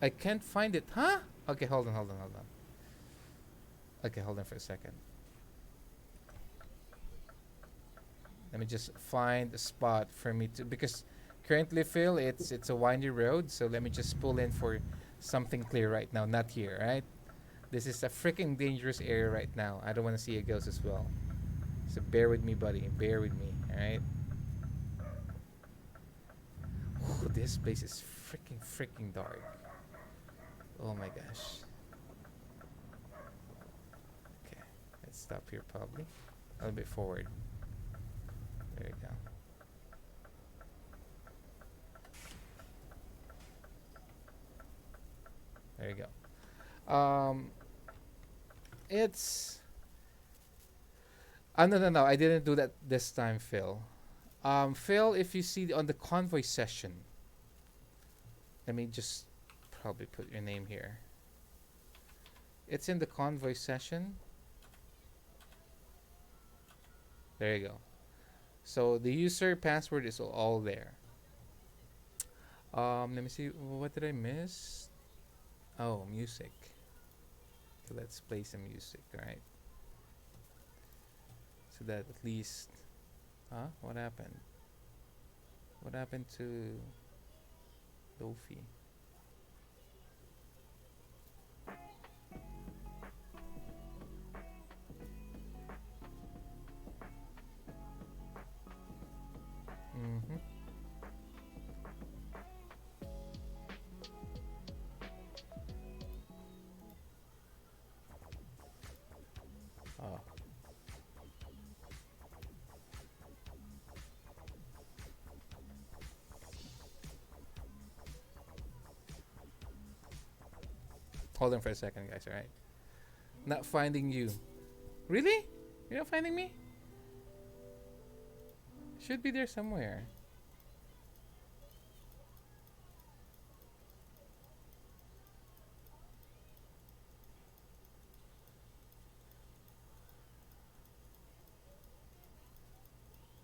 S1: I can't find it. Huh? Okay, hold on. Okay, hold on for a second. Let me just find a spot for me to because currently, Phil, it's a windy road. So let me just pull in for something clear right now. Not here, right? This is a freaking dangerous area right now. I don't want to see a ghost as well. So bear with me, buddy. Bear with me. All right. Ooh, this place is freaking dark. Oh my gosh. Okay, let's stop here probably. A little bit forward. There you go. There you go. It's. No. I didn't do that this time, Phil. Phil, if you see on the convoy session, let me just probably put your name here. It's in the convoy session. There you go. So the user password is all there. Let me see. What did I miss? Oh, music. So let's play some music, right? So that at least. Huh? What happened? What happened to Lofi? Mm-hmm. Oh. Hold on for a second, guys, alright? Not finding you. Really? You're not finding me? Should be there somewhere.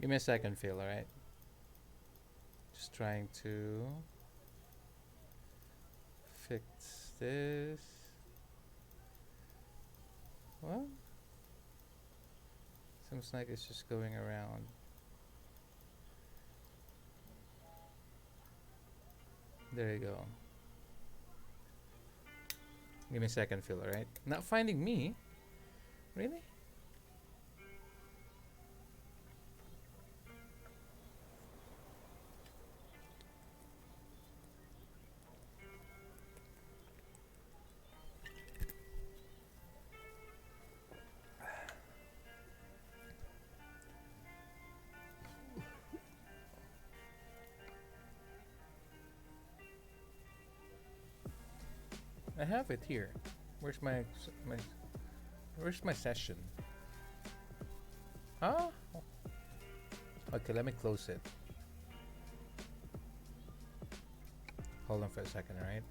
S1: Give me a second, Phil, alright? Just trying to fix this. Well, seems like it's just going around. There you go. Give me a second, Phil, alright? Not finding me? Really? I have it here. Where's my where's my session? Huh? Okay, let me close it. Hold on for a second, alright?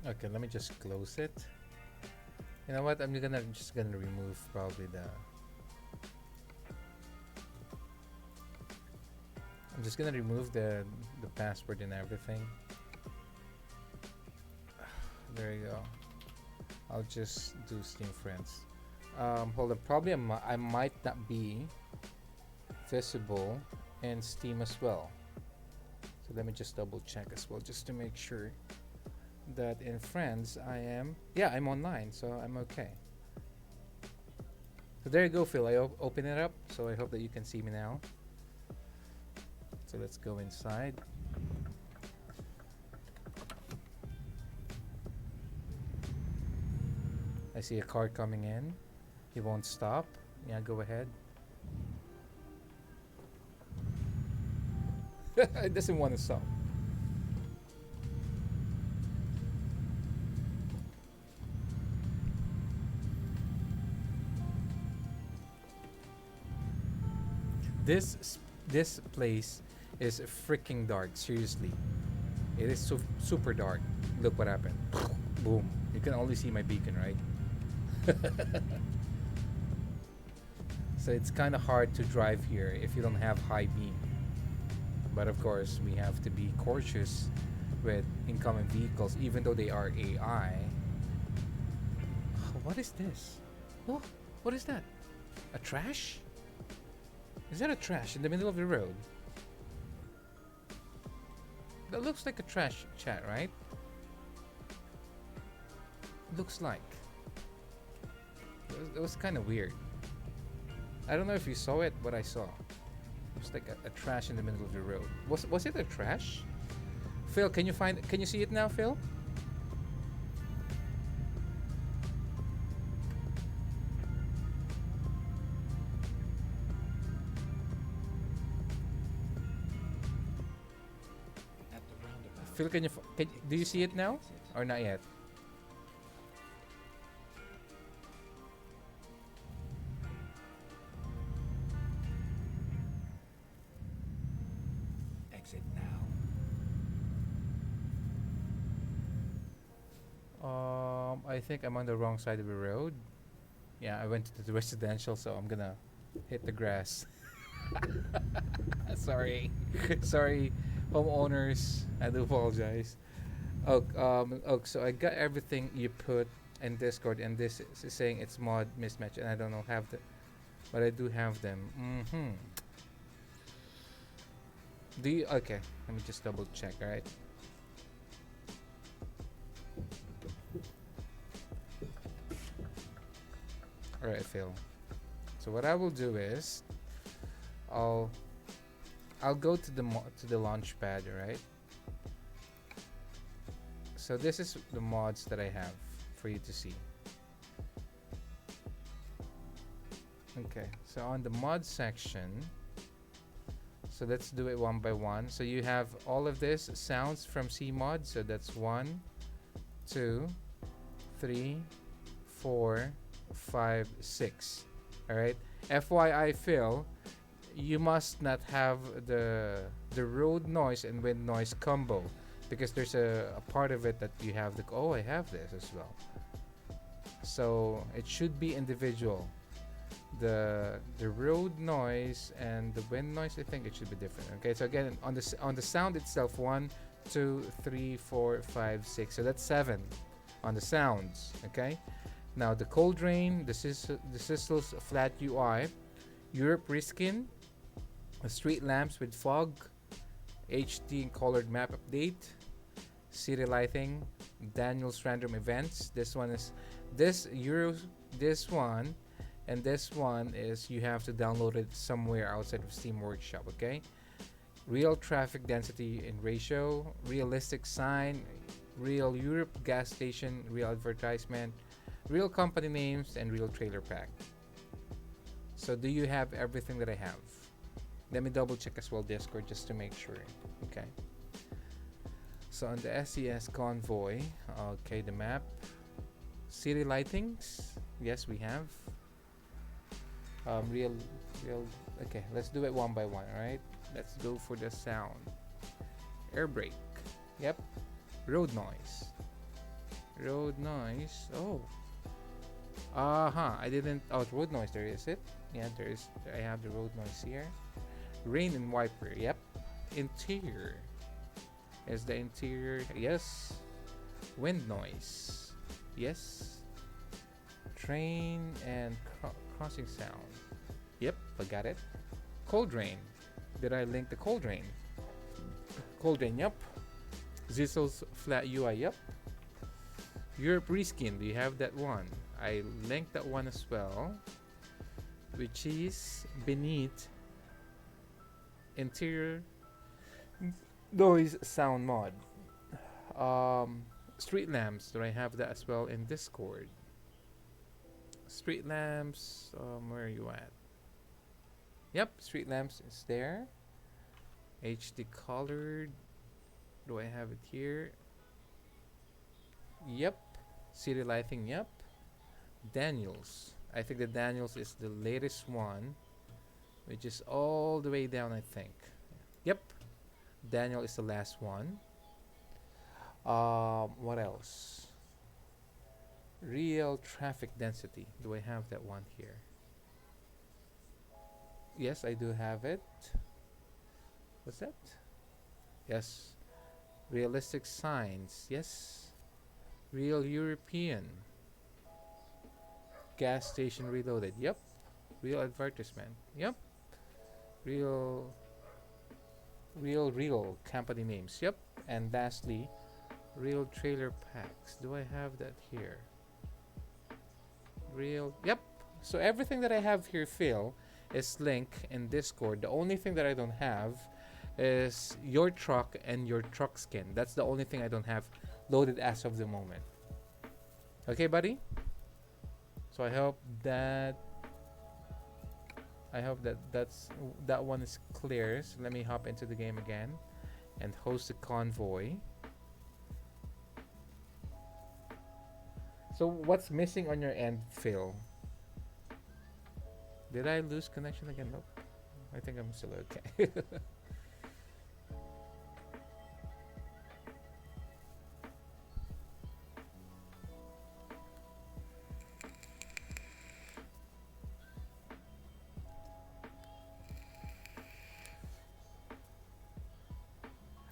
S1: Okay, let me just close it. You know what? I'm just gonna remove probably the. I'm just gonna remove the password and everything. There you go. I'll just do Steam Friends. Hold on. Probably I might not be visible in Steam as well. So let me just double check as well, just to make sure that in Friends I am. Yeah, I'm online, so I'm okay. So there you go, Phil. I open it up, so I hope that you can see me now. So let's go inside. I see a car coming in. He won't stop. Yeah, go ahead. It doesn't want to stop. This place is freaking dark. Seriously, it is super dark. Look what happened. Boom. You can only see my beacon, right? So it's kind of hard to drive here if you don't have high beam. But of course, we have to be cautious with incoming vehicles, even though they are AI. Oh, what is this? Oh, what is that? A trash? Is that a trash in the middle of the road? That looks like a trash, chat, right? Looks like. It was kind of weird. I don't know if you saw it, but I saw. It was like a trash in the middle of the road. Was it a trash? Phil, can you see it now, Phil?
S2: At the roundabout.
S1: Phil, do you see it now or not yet?
S2: Exit now.
S1: I think I'm on the wrong side of the road. Yeah, I went to the residential, so I'm gonna hit the grass. Sorry, sorry, homeowners. I do apologize. So I got everything you put in Discord, and this is saying it's mod mismatch, and I don't know have the, but I do have them. Do you? Okay, let me just double check. All right. All right, Phil. So what I will do is, I'll go to the launch pad, right? So this is the mods that I have for you to see. Okay, so on the mod section, so let's do it one by one. So you have all of this sounds from CMod. So that's 1, 2, 3, 4, 5, 6. All right. FYI, Phil, you must not have the road noise and wind noise combo, because there's a part of it that you have the. Oh, I have this as well. So it should be individual. The road noise and the wind noise, I think it should be different. Okay, so again, on the sound itself, 1, 2, 3, 4, 5, 6. So that's 7 on the sounds. Okay, now the cold rain, the Sizzle's flat UI, Europe reskin, street lamps with fog, HD and colored map update, city lighting, Daniel's random events. This one is this one. And this one is you have to download it somewhere outside of Steam Workshop, okay? Real traffic density and ratio, realistic sign, real Europe gas station, real advertisement, Real company names and real trailer pack. So do you have everything that I have? Let me double check as well Discord just to make sure. Okay. So on the SCS Convoy, okay, the map. City lightings, yes we have. Real, okay, let's do it one by one, alright? Let's go for the sound. Air brake, yep. Road noise. Road noise, oh. I didn't, road noise, there is it. Yeah, I have the road noise here. Rain and wiper, yep. Interior, is the interior, yes. Wind noise, yes. Train and crossing sound, yep, I got it. Cold drain, did I link the cold drain? Cold drain, yep. Zissel's flat UI, yep. Europe reskin, do you have that one? I linked that one as well, which is beneath interior noise sound mod. Street lamps, do I have that as well in Discord? Street lamps, where are you at? Yep, street lamps is there. HD colored, do I have it here? Yep. City lighting, yep. Daniels, I think the Daniels is the latest one, which is all the way down, I think. Yep, Daniel is the last one. What else? Real traffic density, do I have that one here? Yes, I do have it. What's that? Yes. Realistic signs, yes. Real European. Gas station reloaded, yep. Real advertisement, yep. Real company names, yep. And lastly, real trailer packs, do I have that here? Real, yep. So everything that I have here, Phil, is linked in Discord. The only thing that I don't have is your truck and your truck skin. That's the only thing I don't have loaded as of the moment. Okay, buddy? So I hope that that one is clear. So let me hop into the game again and host a convoy. So what's missing on your end, Phil? Did I lose connection again? Nope. I think I'm still okay.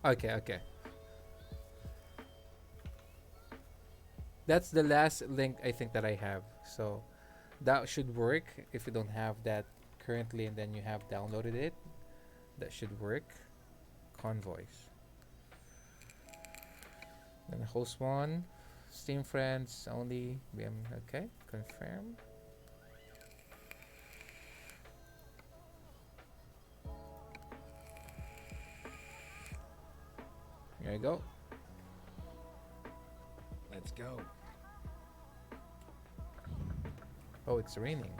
S1: Okay. That's the last link I think that I have. So that should work if you don't have that currently and then you have downloaded it. That should work. Convoys. Then host one. Steam friends only. Okay. Confirm. Here you go.
S2: Let's go.
S1: Oh, it's raining.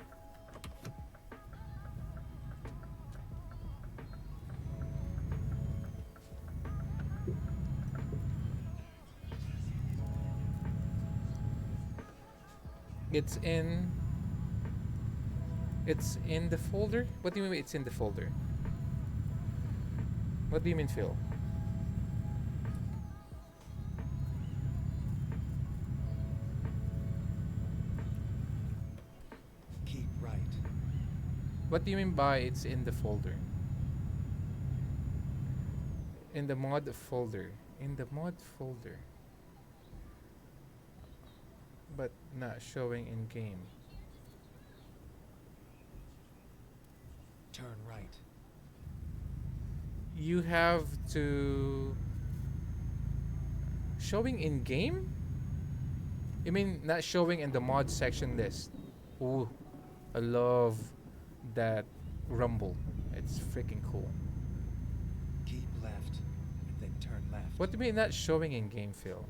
S1: It's in the folder? What do you mean it's in the folder? What do you mean, Phil?
S2: Keep right.
S1: What do you mean by it's in the folder? In the mod folder. In the mod folder. But not showing in game.
S2: Turn right.
S1: You have to showing in game? You mean not showing in the mod section list? Ooh, I love that rumble. It's freaking cool.
S2: Keep left, and then turn left.
S1: What do you mean not showing in game, Phil?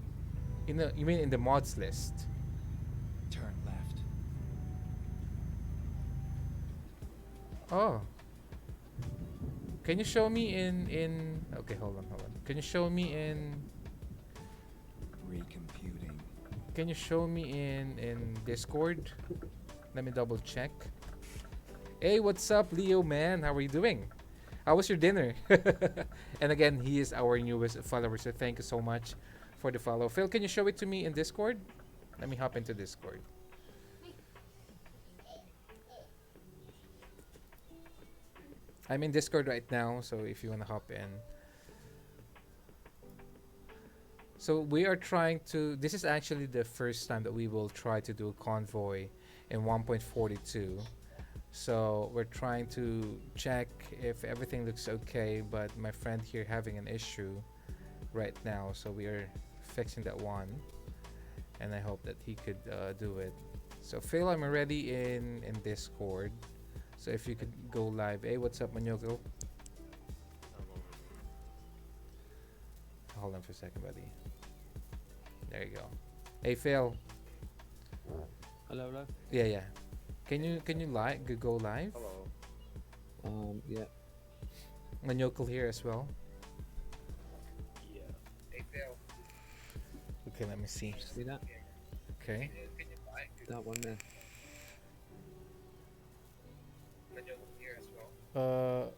S1: You mean in the mods list?
S2: Turn
S1: Oh, can you show me in? Okay, hold on, hold on. Can you show me in?
S2: Recomputing.
S1: Can you show me in Discord? Let me double check. Hey, what's up, Leo man? How are you doing? How was your dinner? And again, he is our newest follower, so thank you so much for the follow. Phil, can you show it to me in Discord? Let me hop into Discord. I'm in Discord right now, so if you want to hop in. So we are trying to, this is actually the first time that we will try to do a convoy in 1.42. So we're trying to check if everything looks okay, but my friend here having an issue right now, so we are fixing that one, and I hope that he could do it. So Phil, I'm already in Discord, so if you could go live. Hey, what's up, Manyoko? Hold on for a second, buddy. There you go. Hey, Phil.
S3: Hello, hello.
S1: Yeah, yeah. Can you go live?
S3: Hello. Yeah.
S1: Manyoko here as well.
S3: Yeah.
S1: Hey, Phil. Okay, let me see.
S3: See that?
S1: Okay.
S3: That one there.
S1: Manyoko here as well.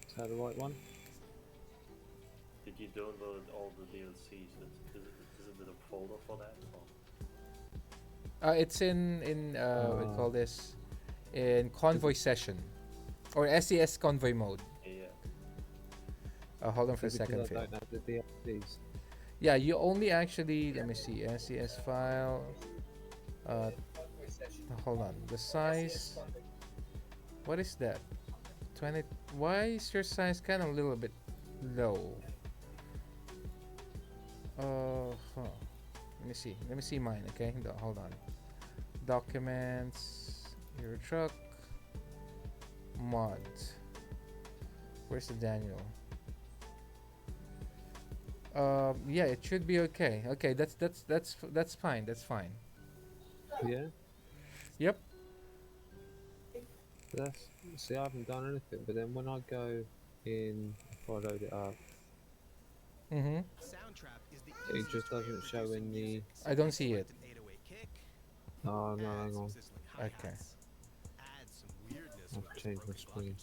S3: Is that the right one?
S4: Did you download all the DLCs? Is it a folder for that? Or?
S1: It's in what do you call this? In Convoy session, or SCS Convoy mode.
S4: Yeah.
S1: Hold on for a
S3: Because
S1: second,
S3: I
S1: Phil.
S3: don't have the DLCs.
S1: Yeah, you only actually, let me see, SCS file. Hold on, the size. What is that? 20. Why is your size kind of a little bit low? Let me see. Let me see mine. Okay, hold on. Documents. Your truck. Mod. Where's the Daniel? Yeah, it should be okay. Okay, that's fine. That's fine.
S3: Yeah.
S1: Yep.
S3: See, I haven't done anything, but then when I go in, if I load it up,
S1: Mm-hmm.
S3: it just doesn't show in the.
S1: I don't see it.
S3: Oh no, hang on.
S1: Okay.
S3: I've changed my screen.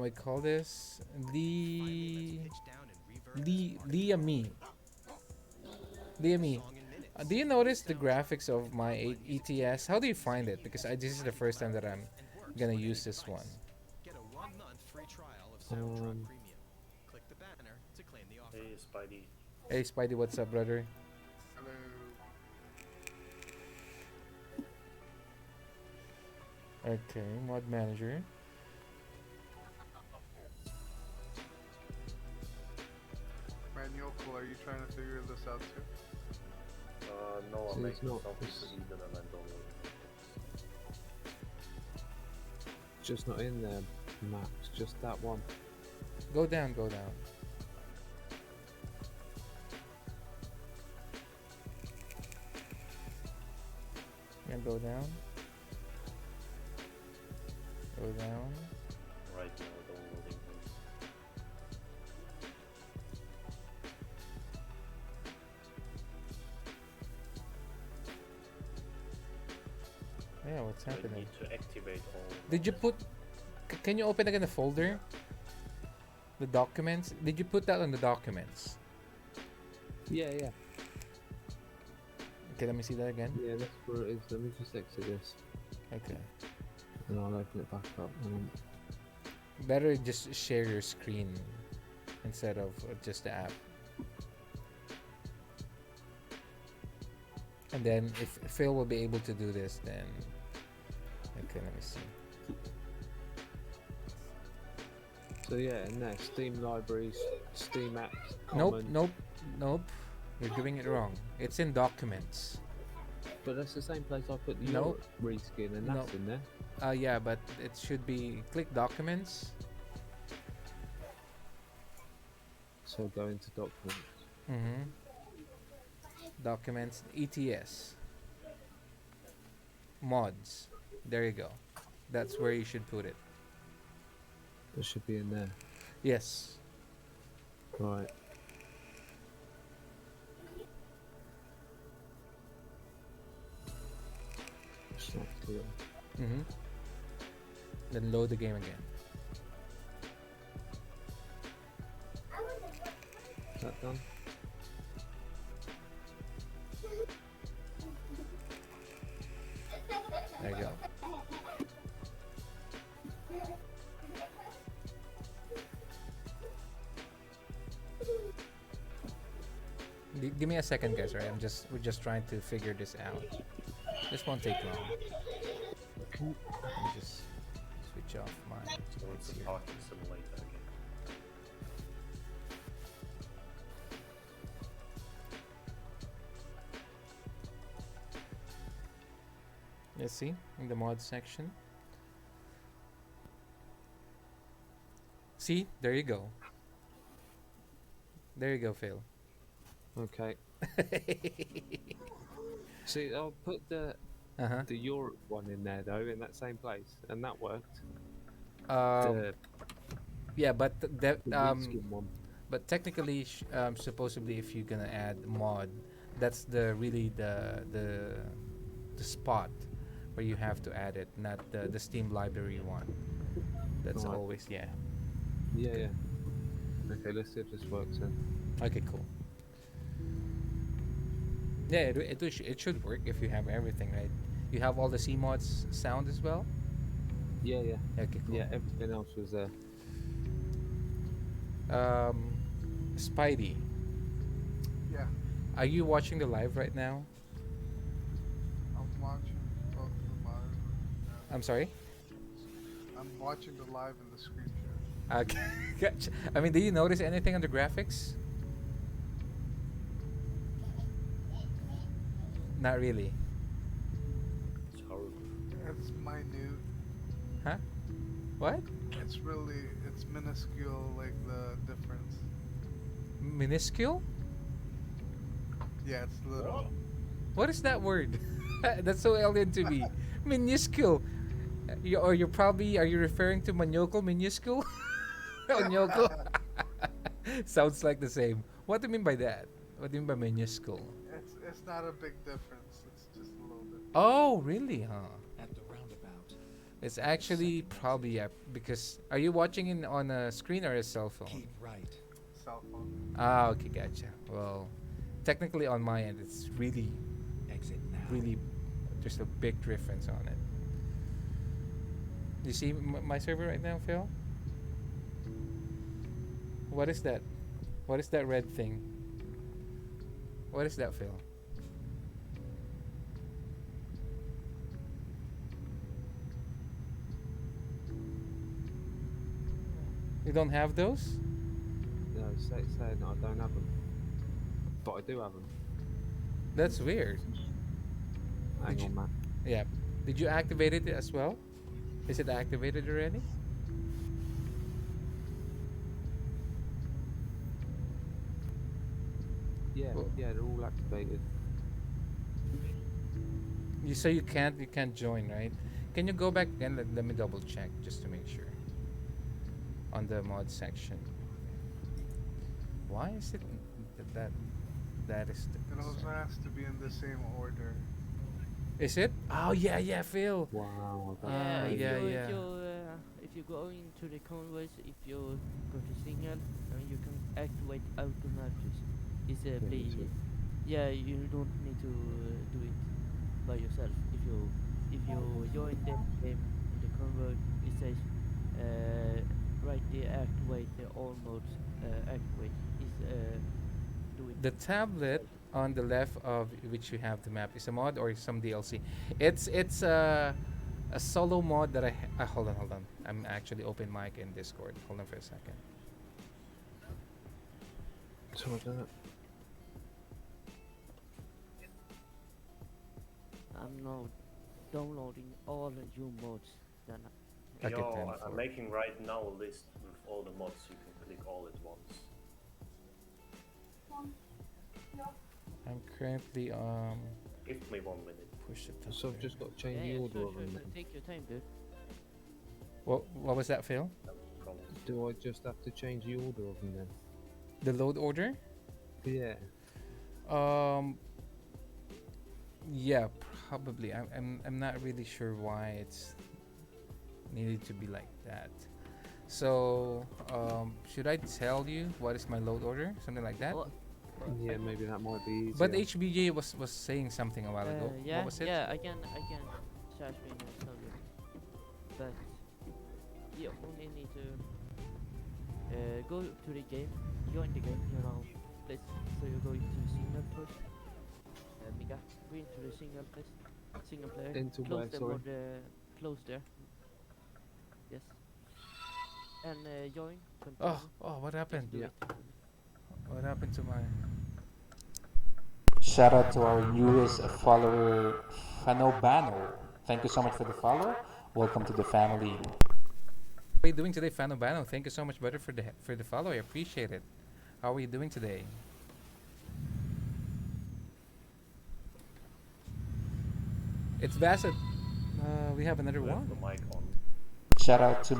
S1: We call this Liami. Liami. Do you notice the graphics of my ETS? How do you find it? Because this is the first time that I'm gonna use this one.
S4: Hey, Spidey.
S1: Hey, Spidey, what's up, brother? Okay, mod manager.
S5: Manyoko, are you trying to figure this out too?
S4: No, I'm
S3: See,
S4: making
S3: it's not-
S4: something
S3: it's-
S4: to eat and then I download it.
S3: Just not in there, Max. Just that one.
S1: Go down, go down. Yeah, go down. Go down.
S4: Right now, downloading things.
S1: Yeah, what's
S4: I
S1: happening?
S4: need to activate all.
S1: Did you put? Can you open again the folder? The documents. Did you put that on the documents?
S3: Yeah, yeah.
S1: Okay, let me see that again.
S3: Yeah, that's where it is. Let me just exit this,
S1: Okay.
S3: and I'll open it back up.
S1: Better just share your screen instead of just the app. And then if Phil will be able to do this, then okay, let me see.
S3: So yeah, and there, Steam libraries, Steam apps.
S1: Nope,
S3: Commons.
S1: nope, nope. You're doing it wrong. It's in documents.
S3: But that's the same place I put the
S1: Nope.
S3: Europe reskin, and that's
S1: Nope.
S3: in there.
S1: Yeah, but it should be click documents.
S3: So go into documents.
S1: Mm-hmm. Documents, ETS, mods. There you go. That's where you should put it.
S3: It should be in there.
S1: Yes.
S3: Right. It's not clear.
S1: Mm-hmm. Then load the game again.
S3: Is that done?
S1: There you go. Give me a second, guys. Right, we're just trying to figure this out. This won't take long. Let me just switch off my.
S4: So it's a
S1: here.
S4: parking simulator again.
S1: Let's see in the mod section. See, there you go. There you go, Phil.
S3: Okay. See, I'll put the
S1: Uh-huh.
S3: Europe one in there though, in that same place, and that worked.
S1: Um, yeah, but
S3: The reskin one.
S1: but technically, supposedly, if you're gonna add mod, that's the really the spot where you have to add it, not the Steam library one. That's
S3: Right.
S1: always yeah.
S3: Yeah, yeah. Okay, let's see if this works then.
S1: Okay, cool. Yeah, it should work if you have everything, right? You have all the C mods sound as well.
S3: Yeah, yeah.
S1: Okay, cool.
S3: Yeah, everything else was there.
S1: Spidey,
S5: Yeah,
S1: are you watching the live right now?
S5: I'm watching both the live.
S1: I'm sorry.
S5: I'm watching the live and the screen share.
S1: Okay, gotcha. I mean, do you notice anything on the graphics? Not really.
S4: It's horrible.
S5: It's minute.
S1: Huh? What?
S5: It's minuscule, like the difference.
S1: Minuscule?
S5: Yeah, it's little.
S1: What is that word? That's so alien to me. Minuscule. Are you referring to maniokal minuscule? Onyoko? Sounds like the same. What do you mean by that? What do you mean by minuscule?
S5: It's not a big difference. It's just a little bit.
S1: Oh, really, huh?
S2: At the roundabout.
S1: It's actually probably because are you watching in on a screen or a cell phone?
S2: Keep right.
S5: Cell phone.
S1: Ah, okay, gotcha. Well, technically on my end, it's really,
S2: Exit now.
S1: really, there's a big difference on it. You see my server right now, Phil? What is that? What is that red thing? What is that, Phil? You don't have those?
S3: No, saying that I don't have them, but I do have them.
S1: That's weird.
S3: Hang
S1: Did
S3: on, man.
S1: Yeah. Did you activate it as well? Is it activated already?
S3: Yeah,
S1: Well-
S3: yeah, they're all activated.
S1: You say you can't join, right? Can you go back again? Let me double check just to make sure. On the mod section. Why is it that is the
S5: It also
S1: concern.
S5: has to be in the same order.
S1: Is it? Oh yeah, Phil.
S3: Wow.
S1: Ah,
S6: if
S1: yeah,
S6: you,
S1: yeah.
S6: If you go into the convoys, if you go to single, you can activate automatically. It's a
S3: Yeah,
S6: play.
S3: me too.
S6: Yeah, you don't need to do it by yourself. If you join the game in the convoy, it says right there activate the all modes activate. Is do it.
S1: The tablet on the left of which you have the map is a mod or some DLC. It's a solo mod that hold on. I'm actually open mic in Discord. Hold on for a second.
S3: So I don't.
S6: I'm now downloading all the new mods. Then
S1: Okay,
S4: Yo,
S1: 10
S4: I'm
S1: for-
S4: making right now a list with all the mods you can click all at once.
S1: I'm currently
S4: Give me 1 minute.
S1: push it.
S3: So I've just got to change
S6: Yeah,
S3: the
S6: yeah,
S3: order
S6: sure,
S3: of
S6: sure,
S3: them
S6: sure.
S3: then.
S6: Take your time, dude.
S1: What was that, Phil?
S4: Promise.
S3: Do I just have to change the order of them then?
S1: The load order?
S3: Yeah.
S1: Um. Yeah, probably. I'm not really sure why it's needed to be like that. So, should I tell you what is my load order? Something like that?
S6: Well,
S3: Yeah, maybe that might be easier.
S1: But HBJ was saying something a while ago.
S6: yeah,
S1: What was it?
S6: yeah, I can share screen and show you. But you only need to go to the game, join the game, you know, place. So you go into single first. Mika, go into the single place, single player.
S3: Into
S6: close
S3: where,
S6: the
S3: sorry?
S6: mod, close there. Yes. And join. Continue.
S1: Oh, what
S6: Just
S1: happened?
S6: do
S3: Yeah.
S6: it.
S1: What happened to my?
S7: Shout out to our newest follower, Fanobano. Thank you so much for the follow. Welcome to the family.
S1: How are you doing today, Fanobano? Thank you so much, brother, for the follow. I appreciate it. How are you doing today? It's Bassett. We have another
S4: Do I have
S1: one.
S4: the mic on?
S7: Shout out to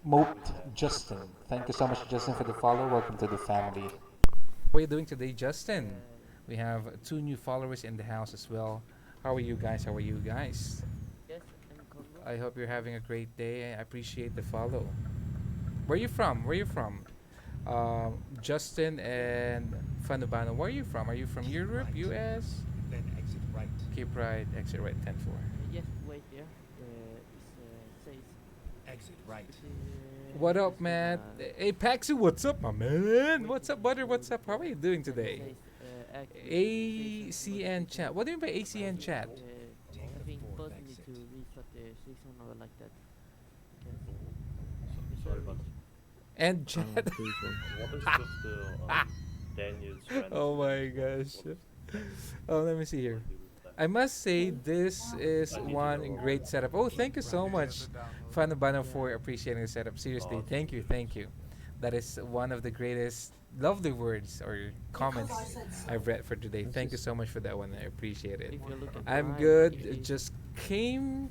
S7: Moped Justin. Thank you so much, Justin, for the follow. Welcome to the family.
S1: How are you doing today, Justin?
S6: Uh,
S1: We have 2 new followers in the house as well. How are you guys? How are you guys?
S6: yes, and convo.
S1: I hope you're having a great day. I appreciate the follow. Where are you from? Where are you from? Justin and Fanubano. Where are you from? Are you from
S2: Keep
S1: Europe,
S2: right.
S1: US?
S2: Then exit right.
S1: Keep right, exit right, 10-4.
S6: Yes, wait there. Says.
S2: Exit right.
S1: What up, man? Hey, Paxu, what's up, my man? What's up, butter? What's up? How are you doing today? ACN chat. What do you mean by ACN chat?
S6: I think both need to reach what the 600 or like that. Yes.
S4: Sorry about that.
S1: And chat.
S4: What is with the Daniel's random?
S1: Oh my gosh. Oh, let me see here. I must say this is one great setup. Oh, thank you so much, Fanabano, for appreciating the setup. Seriously, thank you, thank you. That is one of the greatest lovely words or comments I've read for today. Thank you so much for that one. I appreciate it.
S6: If you're looking
S1: I'm
S6: behind,
S1: good.
S6: if you-
S1: Just came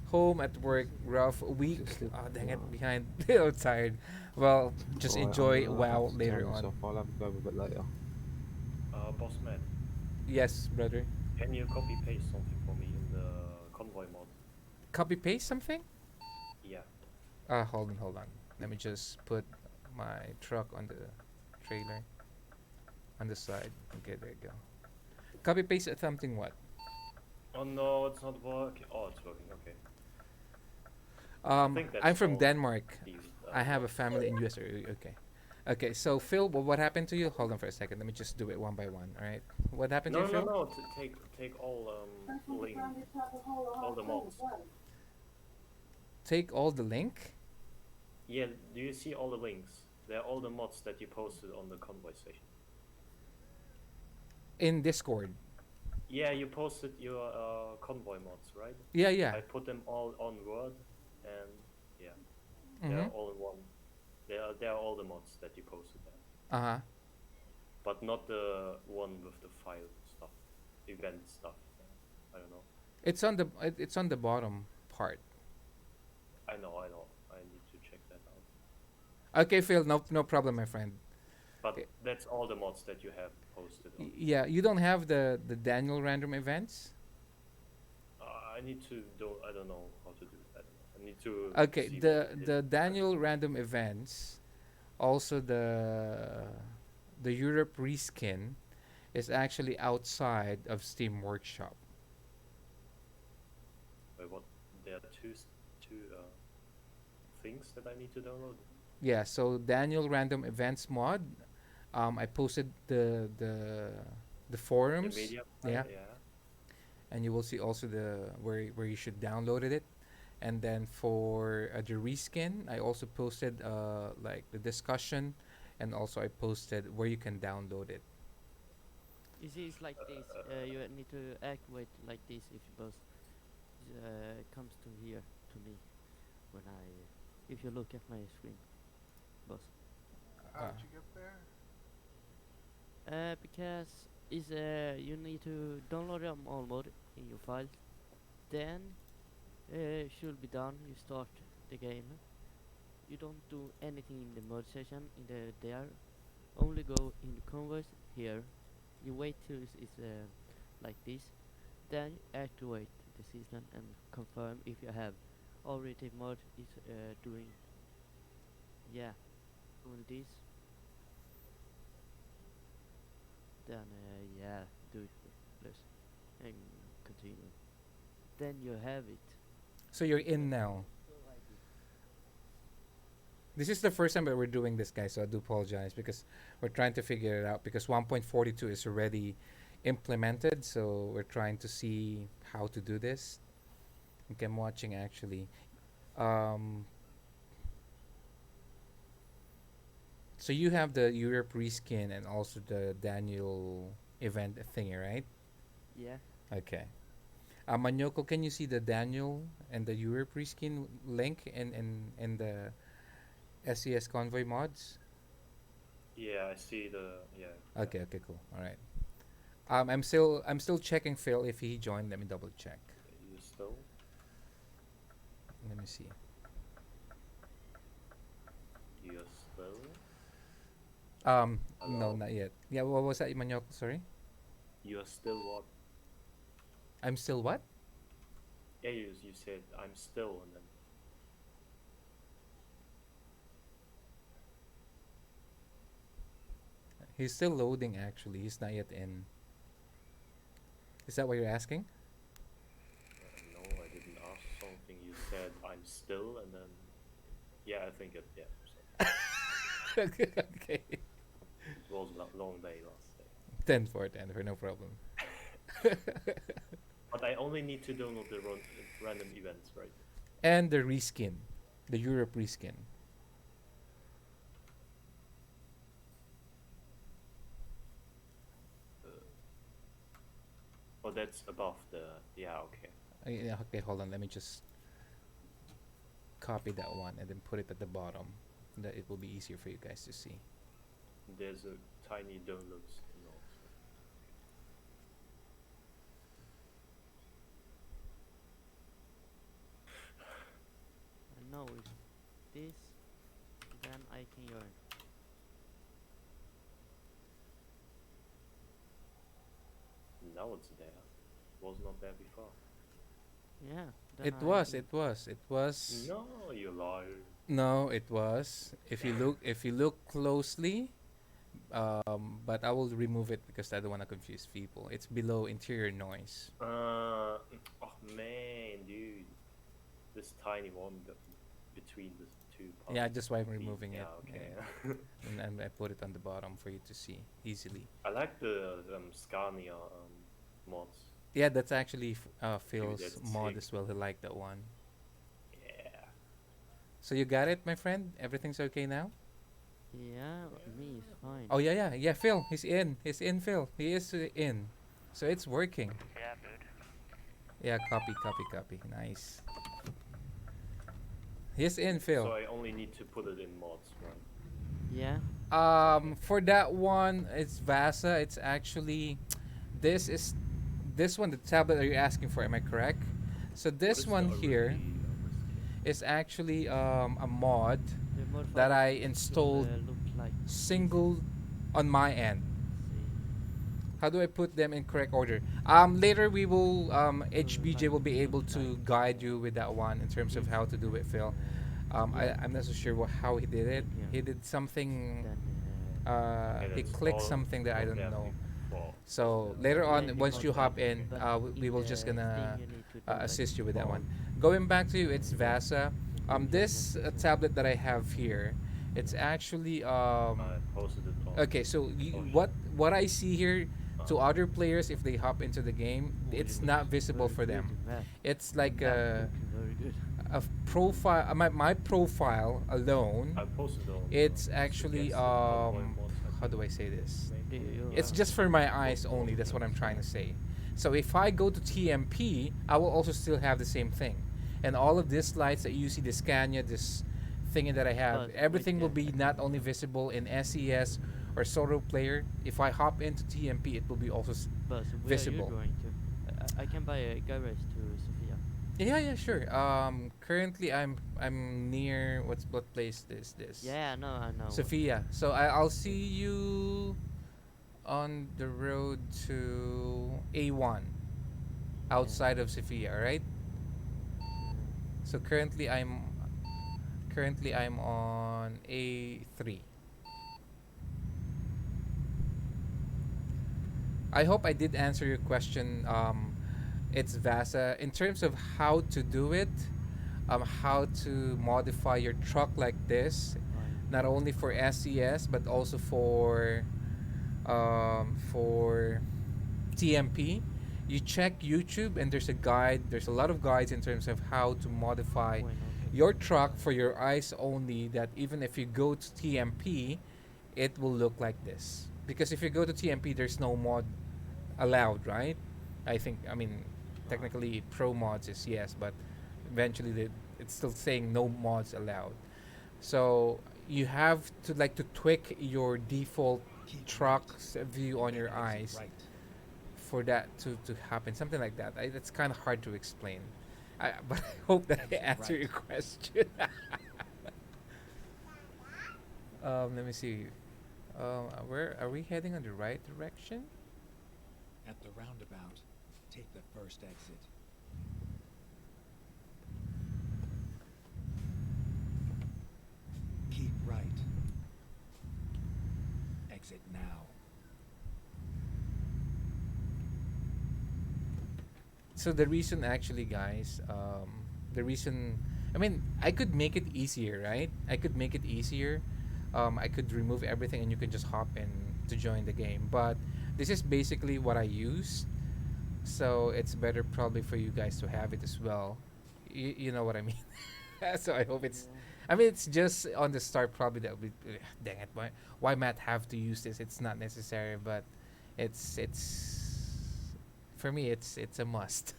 S1: home at work. Rough week.
S3: Just a-
S1: Oh, dang it, behind. Little tired. Well, just
S3: Alright,
S1: enjoy
S3: I'll
S1: WoW
S3: have to
S1: later
S3: turn this
S1: on.
S3: off. I'll have a go a bit later.
S4: Boss man,
S1: Yes, brother.
S4: can you copy paste something for me in the convoy mod?
S1: Copy paste something?
S4: Yeah.
S1: Hold on. Let me just put my truck on the trailer. On the side. Okay, there you go. Copy paste something what?
S4: Oh no, it's not working. Oh, it's working. Okay. think
S1: I'm
S4: that's
S1: from
S4: all
S1: Denmark.
S4: These,
S1: I have a family in US. Okay. Okay, so Phil, what happened to you? Hold on for a second. Let me just do it one by one. All right. What happened
S4: No,
S1: to you,
S4: no,
S1: Phil?
S4: no. Take all link, all the mods.
S1: Take all the link.
S4: Yeah. Do you see all the links? They're all the mods that you posted on the convoy station.
S1: In Discord.
S4: Yeah, you posted your convoy mods, right?
S1: Yeah, yeah.
S4: I put them all on Word, and yeah,
S1: Mm-hmm.
S4: they're all in one. They are all the mods that you posted there,
S1: Uh-huh.
S4: but not the one with the file stuff, event stuff. I don't know.
S1: It's on the bottom part.
S4: I know. I need to check that out.
S1: Okay, Phil, no problem, my friend.
S4: But
S1: Okay.
S4: that's all the mods that you have posted. On.
S1: Yeah, you don't have the Daniel random events?
S4: I need to do. I don't know how to do it. I don't know. I need to.
S1: Okay,
S4: see
S1: the
S4: what it
S1: the
S4: is.
S1: Daniel random events, also the Europe reskin is actually outside of Steam Workshop.
S4: Wait, what? There are two things that I need to download.
S1: Yeah, so Daniel random events mod, I posted the forums,
S4: The media.
S1: yeah.
S4: Yeah.
S1: and you will see also the where you should download it. And then for the reskin, I also posted like the discussion, and also I posted where you can download it.
S6: You see, it's like this. You need to activate like this if you both comes to here to me when if you look at my screen, boss.
S5: How'd you get there?
S6: Because is you need to download them all mode in your file. Then should be done. You start the game. You don't do anything in the mode session in the there. Only go in the convoys here. You wait till it's like this. Then activate the system and confirm if you have already mod is doing doing this. Then do it plus and continue. Then you have it.
S1: So you're in now. This is the first time that we're doing this, guys, so I do apologize because we're trying to figure it out because 1.42 is already implemented, so we're trying to see how to do this. Okay, I'm watching actually. So you have the Europe reskin and also the Daniel event thingy, right?
S6: Yeah.
S1: Okay. Manyoko, can you see the Daniel and the Europe reskin link in the SCS Convoy mods?
S4: Yeah, I see the
S1: Okay, cool. All right. I'm still checking Phil if he joined. Let me double check.
S4: You still?
S1: Let me see.
S4: You're still?
S1: No,
S4: Hello?
S1: not yet. Yeah, what was that, Manyoko? Sorry.
S4: You're still what?
S1: I'm still what?
S4: Yeah, you said I'm still, and then
S1: He's still loading actually. He's not yet in. Is that what you're asking?
S4: no, I didn't ask something. You said I'm still, and then yeah, I think it. Yeah, so
S1: Okay.
S4: it was a long day last day.
S1: 10 for no problem.
S4: But I only need to download the random events, right?
S1: And the reskin, the Europe reskin.
S4: Oh, that's above the. Yeah, okay.
S1: Yeah, okay, hold on. Let me just copy that one and then put it at the bottom. That it will be easier for you guys to see.
S4: There's a tiny downloads note.
S6: And now with this, then I can join.
S4: Now it's there. Was not there before.
S6: Yeah. Then
S1: It
S6: I
S1: was,
S6: can-
S1: it was, it was.
S4: No, you liar.
S1: No, it was. If you look closely, but I will remove it because I don't want to confuse people. It's below interior noise.
S4: Oh man, dude, this tiny one between the two parts.
S1: Yeah, that's why I'm removing
S4: yeah,
S1: it.
S4: Okay.
S1: Yeah. And I put it on the bottom for you to see easily.
S4: I like the Scania mods.
S1: Yeah, that's actually Phil's
S4: that's
S1: mod
S4: sick.
S1: as well. He liked that one.
S4: Yeah.
S1: So you got it, my friend? Everything's okay now?
S6: Yeah, me is fine.
S1: Oh yeah. Phil, he's in. He's in, Phil. He is in. So it's working.
S8: Yeah, dude.
S1: Yeah, copy. Nice. He's in, Phil.
S4: So I only need to put it in mods, right?
S6: Yeah.
S1: For that one, it's Vasa. It's actually this one, the tablet that you're asking for. Am I correct? So
S4: What
S1: this
S4: is the
S1: one here
S4: already,
S1: is actually a mod
S6: The mod
S1: that
S6: file
S1: I
S6: should,
S1: installed
S6: look like
S1: single on my end.
S6: see.
S1: How do I put them in correct order? Later we will HBJ will be able to guide you with that one in terms of how to do it, Phil. I'm not so sure how he did it. He did something.
S6: Then
S4: Okay,
S1: He
S4: that's
S1: clicked
S4: all
S1: something that I
S4: what
S1: don't
S4: we have
S1: know.
S4: before.
S1: So later
S6: yeah,
S1: on,
S6: the
S1: once
S6: mod
S1: you
S6: file,
S1: hop in,
S6: but
S1: we will
S6: in
S1: just
S6: the
S1: gonna
S6: Steam you need to do like
S1: assist you with that
S6: all
S1: one. Going back to you, it's
S6: Mhm.
S1: Vasa.
S6: Mhm.
S1: This tablet that I have here, it's actually
S4: I posted it on.
S1: okay. So what I see here to other players, if they hop into the game, it's not visible for them. It's like
S6: very good.
S1: a profile. My profile alone.
S4: I posted on.
S1: It's actually
S4: SCS Convoy mods,
S1: how do I say this?
S4: maybe.
S1: It's just for my eyes only. That's what I'm trying to say. So if I go to TMP, I will also still have the same thing. And all of these lights that you see, the Scania, this thingy that I have,
S6: But
S1: everything will
S6: with
S1: be not only visible in SES or solo player, if I hop into TMP, it will be also
S6: But where are you
S1: visible.
S6: going to? I can buy a garage to Sofia.
S1: Yeah, yeah, sure. Currently I'm near what place is this?
S6: Yeah, I know.
S1: Sophia. So I'll see you on the road to A1 outside of Sophia, right? So currently I'm on A3. I hope I did answer your question. It's Vasa. In terms of how to do it, how to modify your truck like this, not only for SCS but also for TMP. You check YouTube and there's a guide. There's a lot of guides in terms of how to modify
S6: Why not?
S1: your truck for your eyes only. That even if you go to TMP, it will look like this. Because if you go to TMP, there's no mod allowed, right? I mean, technically pro mods is yes, but eventually it's still saying no mods allowed. So you have to like to tweak your default
S2: Keep
S1: truck's view on
S2: then
S1: your
S2: exit
S1: eyes
S2: right.
S1: for that to happen. Something like that. It's kind of hard to explain. But I hope that I
S2: Exit
S1: answer
S2: right.
S1: your question. Let me see. Where are we heading on the right direction?
S2: At the roundabout, take the first exit. Keep right. Exit now.
S1: So the reason actually, guys, the reason, I mean, I could make it easier, right? I could make it easier. I could remove everything and you can just hop in to join the game. But this is basically what I use. So it's better probably for you guys to have it as well. You know what I mean? So I hope it's. I mean, it's just on the start probably that would be. Dang it! Why Matt have to use this? It's not necessary, but it's for me. It's a must.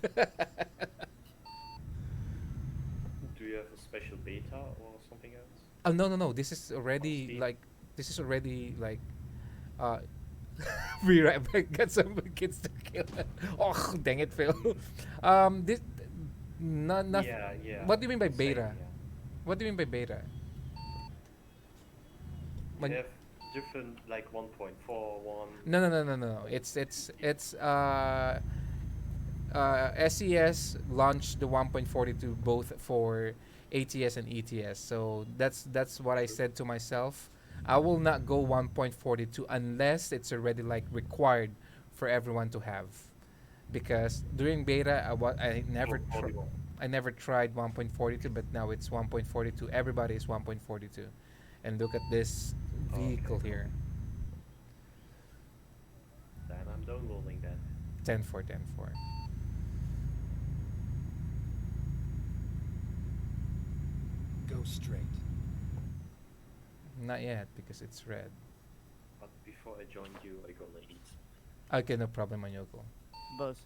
S4: Do you have a special beta or something else?
S1: Oh no! This is already
S4: Steam?
S1: like this is already like uh be right back. Got some kids to kill. Oh dang it, Phil. This not.
S4: Yeah, yeah.
S1: What do you mean by
S4: Same,
S1: beta?
S4: yeah.
S1: What do you mean by beta?
S4: You
S1: Mag-
S4: have different like 1.4, 1.
S1: no. It's SCS launched the 1.42 both for ATS and ETS. So that's what I said to myself. I will not go 1.42 unless it's already like required for everyone to have. Because during beta, I never tried 1.42, but now it's 1.42. Everybody is 1.42, and look at this vehicle
S4: Okay.
S1: here,
S4: Then I'm downloading that.
S1: 10.4.
S2: Go straight.
S1: Not yet because it's red.
S4: But before I joined you, I gonna eat.
S1: Okay, no problem, Manyoko.
S6: Boss,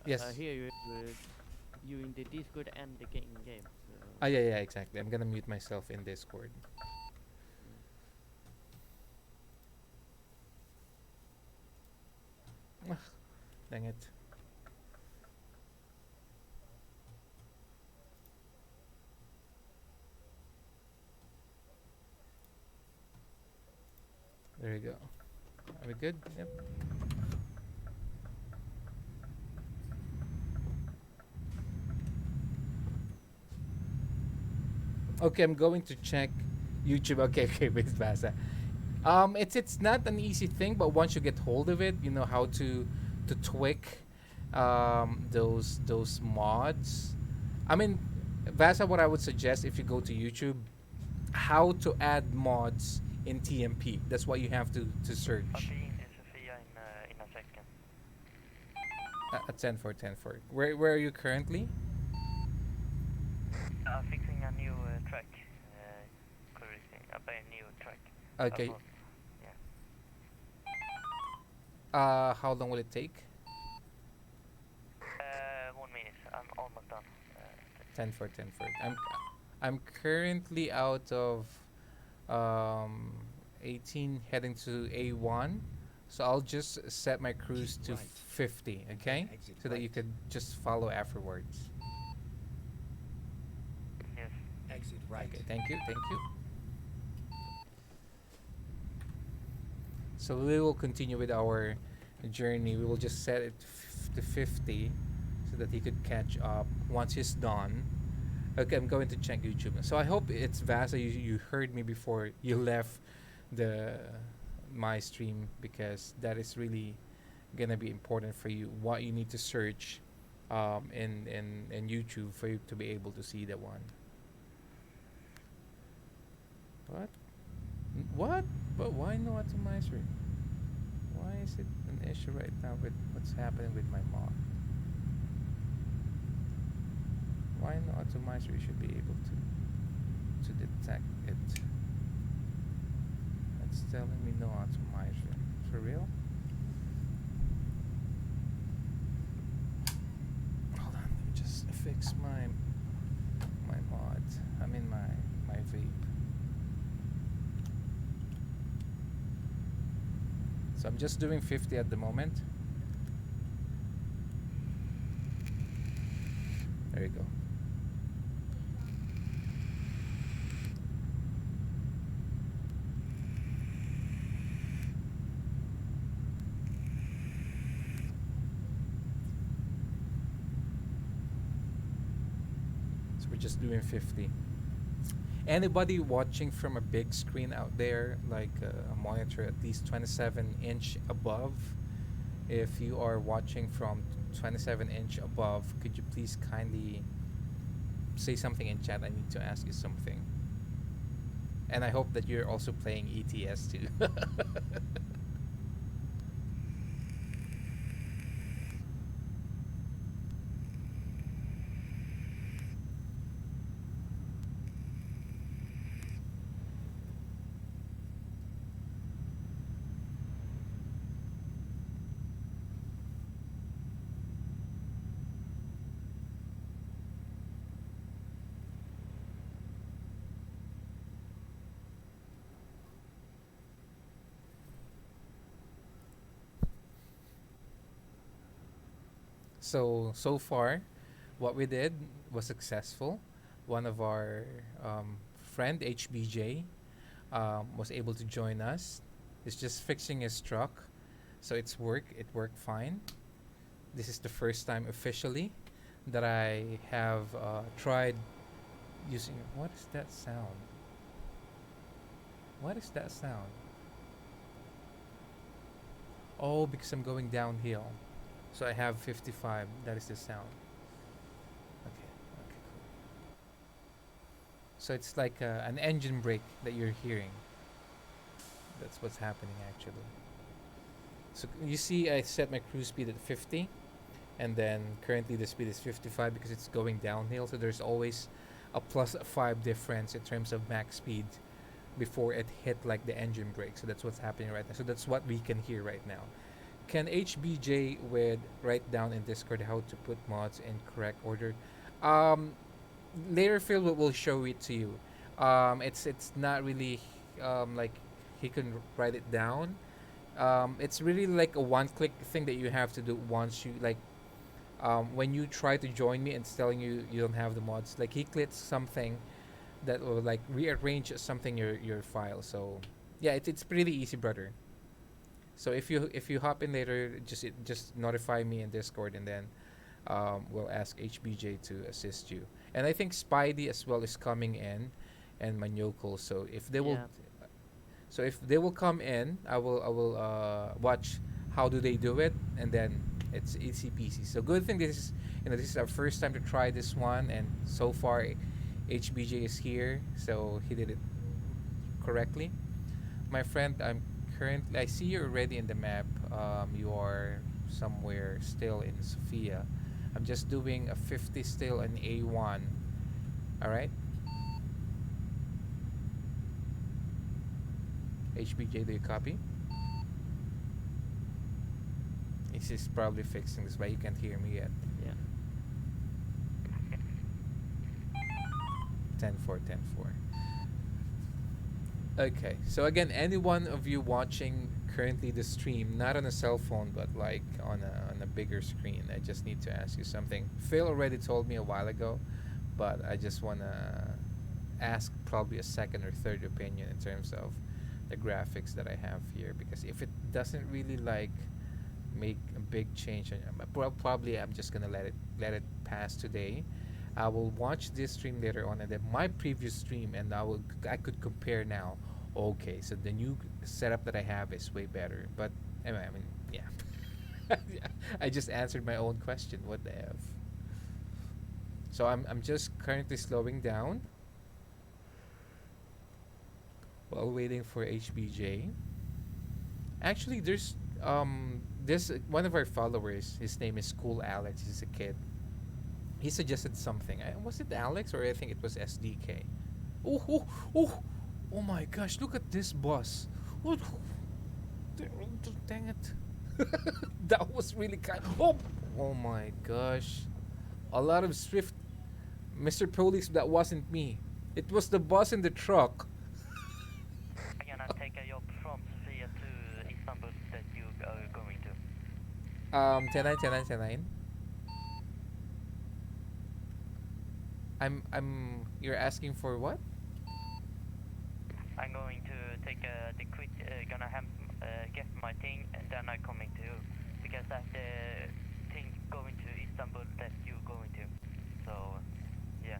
S1: Yes.
S6: I hear you in the Discord and the game. So
S1: Ah, yeah, exactly. I'm gonna mute myself in Discord. Ah, dang it. There you go. Are we good? Yep. Okay, I'm going to check YouTube. Okay, wait, Vasa. It's not an easy thing, but once you get hold of it, you know how to tweak those mods. I mean, Vasa, what I would suggest if you go to YouTube, how to add mods in TMP. That's what you have to search.
S6: Sophia in a second.
S1: At 10.4. Where are you currently?
S6: Fixing a new track. Correcting. I buy a new track.
S1: Okay.
S6: Yeah.
S1: How long will it take?
S6: 1 minute. I'm almost done.
S1: 10.4. I'm currently out of 18 heading to A1. So I'll just set my cruise
S2: Keep
S1: to
S2: right,
S1: 50, okay?
S2: exit
S1: So that you
S2: right.
S1: could just follow afterwards.
S2: Exit right.
S1: Okay, thank you, thank you. So we will continue with our journey. We will just set it to 50 so that he could catch up once he's done. Okay, I'm going to check YouTube. So I hope it's Vasa. You heard me before you left the my stream, because that is really gonna be important for you. What you need to search in YouTube for you to be able to see that one. What? What? But why no atomizer? Why is it an issue right now with what's happening with my mod? Why no atomizer? You should be able to detect it. It's telling me no atomizer. For real? Hold on, let me just fix my mod. I mean my vape. So I'm just doing 50 at the moment. There you go. So we're just doing 50. Anybody watching from a big screen out there, like a monitor at least 27-inch above, if you are watching from 27-inch above, could you please kindly say something in chat? I need to ask you something. And I hope that you're also playing ETS too. So far, what we did was successful. One of our friend HBJ was able to join us. He's just fixing his truck, so it worked fine. This is the first time officially that I have tried using. What is that sound? What is that sound? Oh, because I'm going downhill. So I have 55. That is the sound. Okay, okay, cool. So it's like an engine brake that you're hearing. That's what's happening actually. So you see, I set my cruise speed at 50, and then currently the speed is 55 because it's going downhill. So there's always a +5 difference in terms of max speed before it hit like the engine brake. So that's what's happening right now. So that's what we can hear right now. Can HBJ with write down in Discord how to put mods in correct order? Um, Later Phil will show it to you. It's not really like he can write it down. It's really like a one-click thing that you have to do once you like when you try to join me and it's telling you you don't have the mods. Like he clicks something that will like rearrange something your file. So yeah, it's pretty easy, brother. So if you hop in later, just notify me in Discord, and then we'll ask HBJ to assist you. And I think Spidey as well is coming in, and Manyoko. So if they will,
S6: Yeah.
S1: so if they will come in, I will watch how do they do it, and then it's easy peasy. So good thing this is this is our first time to try this one, and so far HBJ is here, so he did it correctly. My friend, I see you already in the map. You are somewhere still in Sofia. I'm just doing a 50 still in A1. All right. HBJ, do you copy? He's probably fixing this, but you can't hear me yet.
S6: Yeah.
S1: 10-4, 10-4. Okay, so again, any one of you watching currently the stream, not on a cell phone, but like on a bigger screen, I just need to ask you something. Phil already told me a while ago, but I just wanna ask probably a second or third opinion in terms of the graphics that I have here, because if it doesn't really like make a big change, probably I'm just gonna let it pass today. I will watch this stream later on, and then my previous stream, and I could compare now. Okay, so the new setup that I have is way better. But anyway, I mean, yeah, I just answered my own question. What the f? So I'm just currently slowing down while waiting for HBJ. Actually, there's this one of our followers. His name is Cool Alex. He's a kid. He suggested something. Was it Alex or I think it was SDK? Oh, oh, oh, oh my gosh! Look at this bus. Oh, dang it! That was really kind. Oh, oh my gosh! A lot of Swift, Mr. Police. That wasn't me. It was the bus in the truck.
S8: I'm gonna take a job from Sofia to Istanbul that you are going to.
S1: 10-9. You're asking for what?
S8: I'm going to take the quick, gonna get my thing, and then I'm coming to you because that's the thing going to Istanbul that you're going to. So, yeah.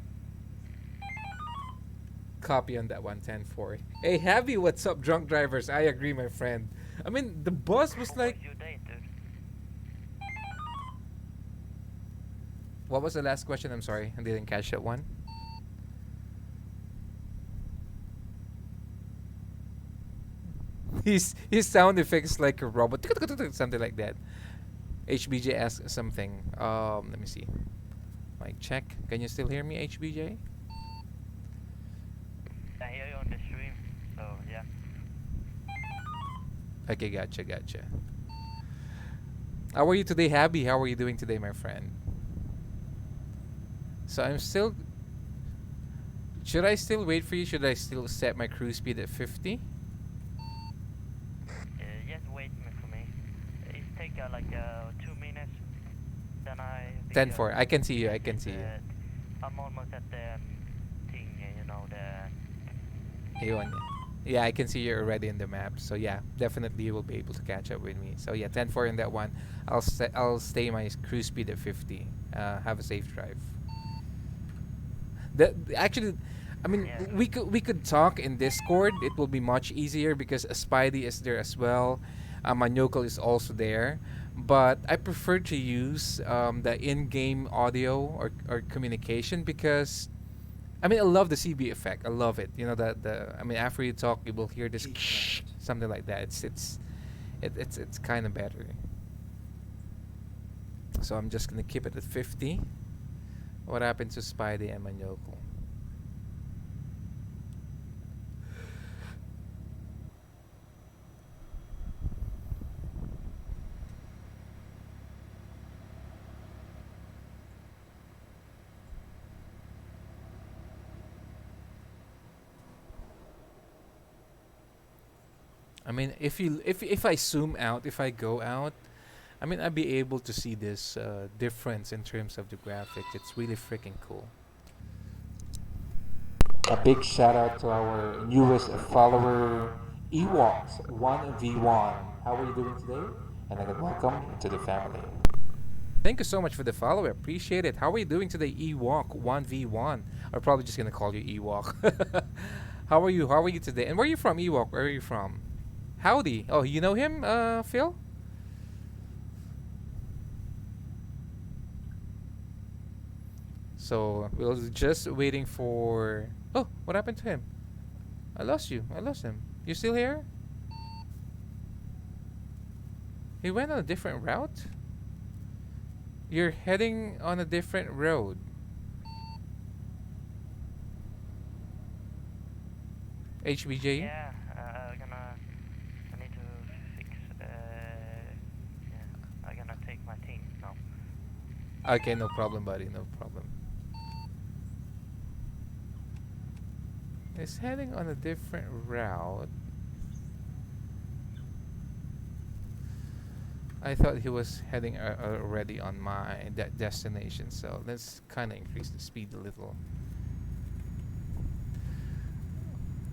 S1: Copy on that one, 10-4. Hey, Heavy, what's up, drunk drivers? I agree, my friend. I mean, the bus was
S8: How
S1: like.
S8: was your day, dude?
S1: What was the last question? I'm sorry, I didn't catch that one. His sound effects like a robot, something like that. HBJ asked something. Let me see. Mic check. Can you still hear me, HBJ?
S8: I hear you on the stream, so yeah.
S1: Okay, gotcha. How are you today, Happy? How are you doing today, my friend? So I'm still. Should I still wait for you? Should I still set my cruise speed at 50?
S8: Just wait for me. It take like 2 minutes. Then I.
S1: 10-4. I can see you. I can see you.
S8: I'm almost at the thing, you know, the.
S1: Ayun. Yeah, I can see you're already in the map. So yeah, definitely you will be able to catch up with me. So yeah, 10-4 in that one. I'll stay my cruise speed at 50. Have a safe drive. Actually, I mean,
S8: Yeah.
S1: we could talk in Discord. It will be much easier because Spidey is there as well. Manyokal is also there, but I prefer to use the in-game audio or communication because I mean I love the CB effect. I love it. You know the I mean after you talk, you will hear this
S2: Keep left.
S1: something like that. It's kind of better. So I'm just gonna keep it at 50. What happened to Spidey and Manyoko? I mean, if I zoom out, if I go out, I mean, I'd be able to see this difference in terms of the graphics. It's really freaking cool.
S7: A big shout out to our newest follower, Ewoks 1v1. How are you doing today? And again, welcome to the family.
S1: Thank you so much for the follow. I appreciate it. How are you doing today, Ewok 1v1? I'm probably just gonna call you Ewok. How are you? How are you today? And where are you from, Ewok? Where are you from? Howdy. Oh, you know him, Phil? So we're just waiting for. Oh, what happened to him? I lost you. I lost him. You still here? He went on a different route? You're heading on a different road. HBJ?
S8: Yeah, I need to fix, yeah, I'm gonna take my thing now.
S1: Okay, no problem, buddy. No problem. is heading on a different route. I thought he was heading already on my destination, so let's kind of increase the speed a little.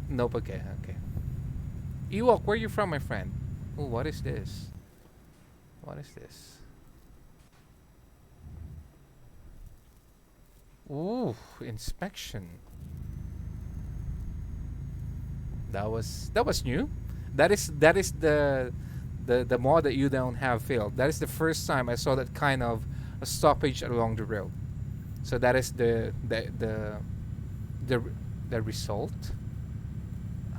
S1: Nope, okay, okay. Ewok, where are you from, my friend? Oh, what is this? What is this? Ooh, inspection. That was new. That is the mod that you don't have failed. That is the first time I saw that kind of a stoppage along the road. So that is the the result.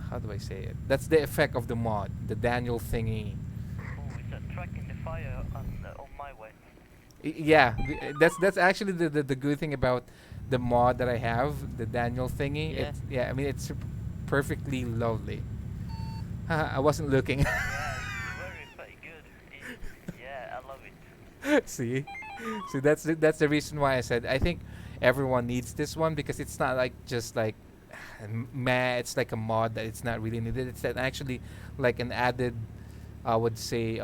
S1: How do I say it? That's the effect of the mod, the Daniel thingy.
S8: Oh, it's a truck in the fire on my way.
S1: Yeah, that's actually the good thing about the mod that I have, the Daniel thingy.
S6: Yeah.
S1: Yeah, I mean it's perfectly lovely. I wasn't looking.
S8: Yeah, it's very good. Yeah, I love it.
S1: See, see that's the reason why I said I think everyone needs this one because it's not like just like meh. It's like a mod that it's not really needed. It's actually like an added, I would say,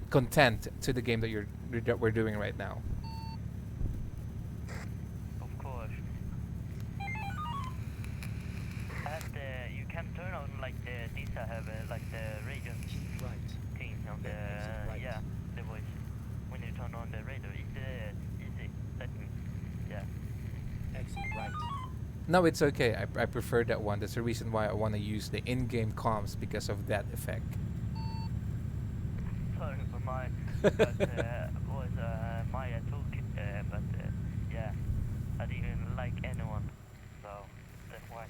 S1: content to the game that we're doing right now.
S8: Of course. And you can turn on like these I have like the radio
S2: Keep right.
S8: thing on the
S2: Exit right.
S8: yeah the voice when you turn on the radio. It's easy. Let me
S2: Exit right.
S1: No, it's okay. I prefer that one. That's the reason why I want to use the in-game comms because of that effect.
S8: sorry for my but was my toolkit but yeah I didn't like anyone so that's why.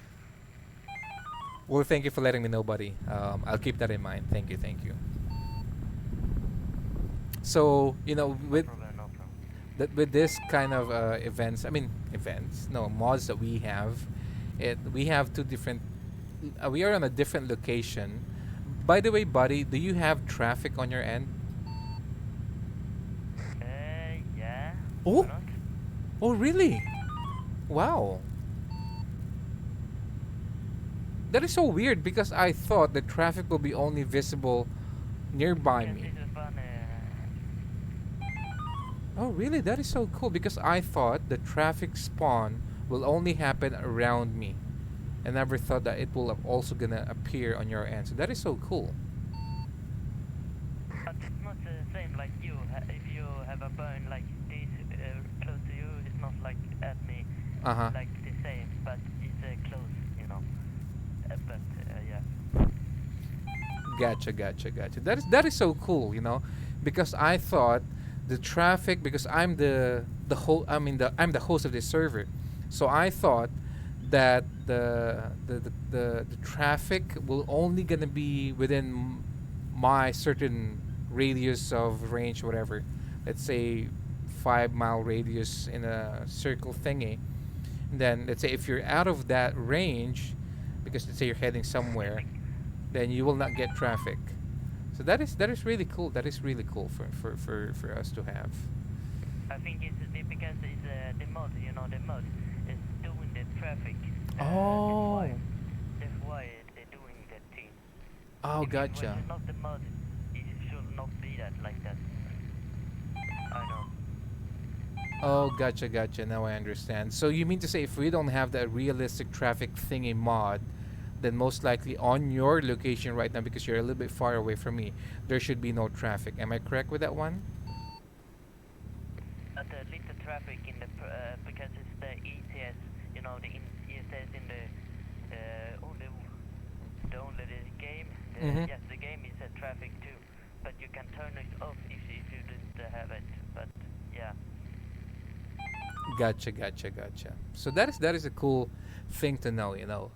S1: Well, thank you for letting me know, buddy. I'll keep that in mind. Thank you, thank you. So with
S8: No problem, no problem.
S1: that with this kind of events, I mean events, no mods that we have two different. We are on a different location. By the way, buddy, do you have traffic on your end?
S8: Yeah.
S1: Oh.
S8: Why not?
S1: Oh, really? Wow. That is so weird because I thought the traffic will be only visible nearby
S8: Yes,
S1: me.
S8: this is fun.
S1: Oh, really? That is so cool because I thought the traffic spawn will only happen around me. I never thought that it will also gonna appear on your end. So that is so cool.
S8: But it's not the same like you. If you have a burn like this close to you, it's not like at me
S1: Uh-huh.
S8: like the same, but it's close, you know. But yeah.
S1: Gotcha. That is so cool, because I thought the traffic because I'm the whole I'm the host of this server, so I thought that the traffic will only gonna be within my certain radius of range, whatever. Let's say 5 mile radius in a circle thingy. Then let's say if you're out of that range, because let's say you're heading somewhere, then you will not get traffic. So that is really cool. That is really cool for us to have.
S8: I think it's because it's the mod, the mod is doing the traffic.
S1: Oh.
S8: That's why they're doing that thing.
S1: Oh,
S8: If it
S1: gotcha.
S8: was not the mod, it should not be that like that. I know.
S1: Oh, gotcha. Now I understand. So you mean to say if we don't have that realistic traffic thingy mod, then most likely on your location right now, because you're a little bit far away from me, there should be no traffic. Am I correct with that one?
S8: At the little traffic in the because it's the ETS, ETS in only the game.
S1: Mhm.
S8: Yes, the game is a traffic too, but you can turn it off if you didn't have it. But yeah,
S1: Gotcha. So that is a cool thing to know.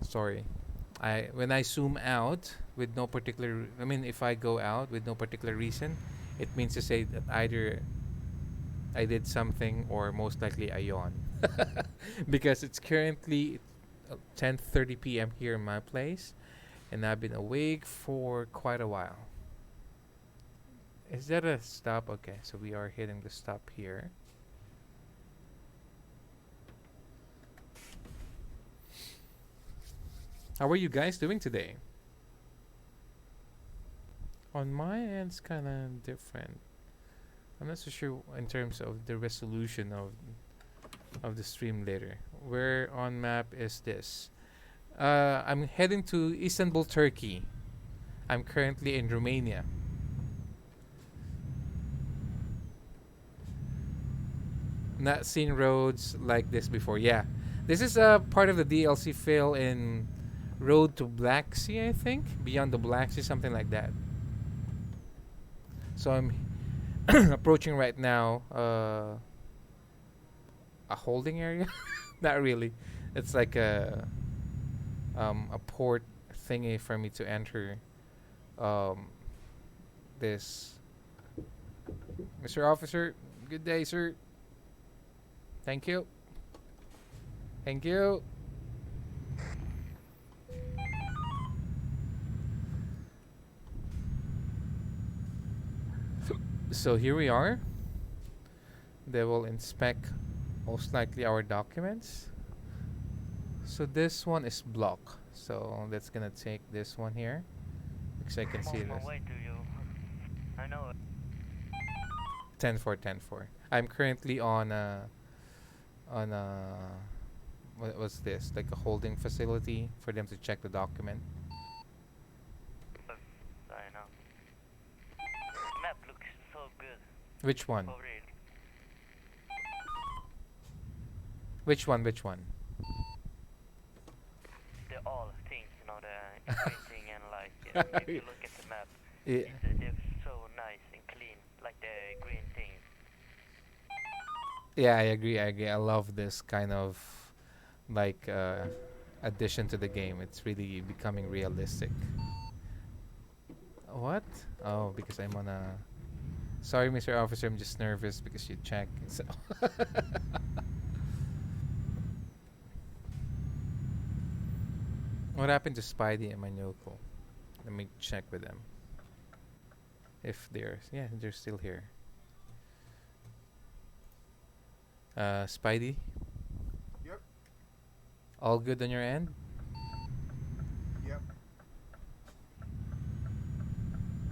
S1: Sorry. When I zoom out with no particular, I mean, if I go out with no particular reason, it means to say that either I did something or most likely I yawn. Because it's currently 10:30 p.m. here in my place, and I've been awake for quite a while. Is that a stop? Okay, so we are hitting the stop here. How are you guys doing today? On my end, it's kind of different. I'm not so sure in terms of the resolution of the stream later. Where on map is this? I'm heading to Istanbul, Turkey. I'm currently in Romania. Not seen roads like this before. Yeah, this is a part of the DLC fail in Road to Black Sea, I think. Beyond the Black Sea, something like that. So I'm approaching right now a holding area. Not really. It's like a port thingy for me to enter this. Mr. Officer, good day, sir. Thank you. Thank you. So here we are. They will inspect most likely our documents. So this one is block. So that's gonna take this one here. Because I can see
S8: On my
S1: this.
S8: way to you. I know it.
S1: 10-4, 10-4. I'm currently on a what was this? Like a holding facility for them to check the document.
S8: I know. Map looks so good.
S1: Which one?
S8: For real.
S1: Which one? Which one?
S8: The all things, you know, the printing and like, if you look at the map,
S1: Yeah.
S8: they're so nice and clean, like the green things.
S1: Yeah, I agree. I agree. I love this kind of like addition to the game. It's really becoming realistic. What? Oh, because I'm on a. Sorry, Mr. Officer. I'm just nervous because you check. So what happened to Spidey and Manyoko? Let me check with them. If they're they're still here. Spidey,
S5: Yep.
S1: all good on your end?
S5: Yep.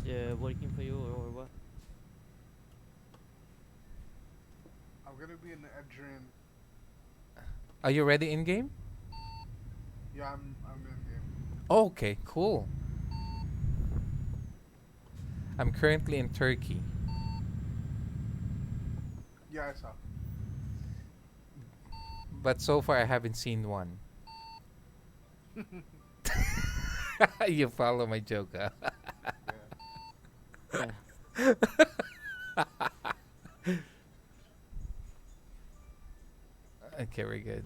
S6: Yeah, working for you or what?
S5: I'm gonna be in the Adrian.
S1: Are you ready in game?
S5: Yeah, I'm in game.
S1: Okay, cool. I'm currently in Turkey.
S5: Yeah, I saw.
S1: But so far I haven't seen one. You follow my joke, huh?
S5: Yeah.
S6: Yeah.
S1: Okay, we're good.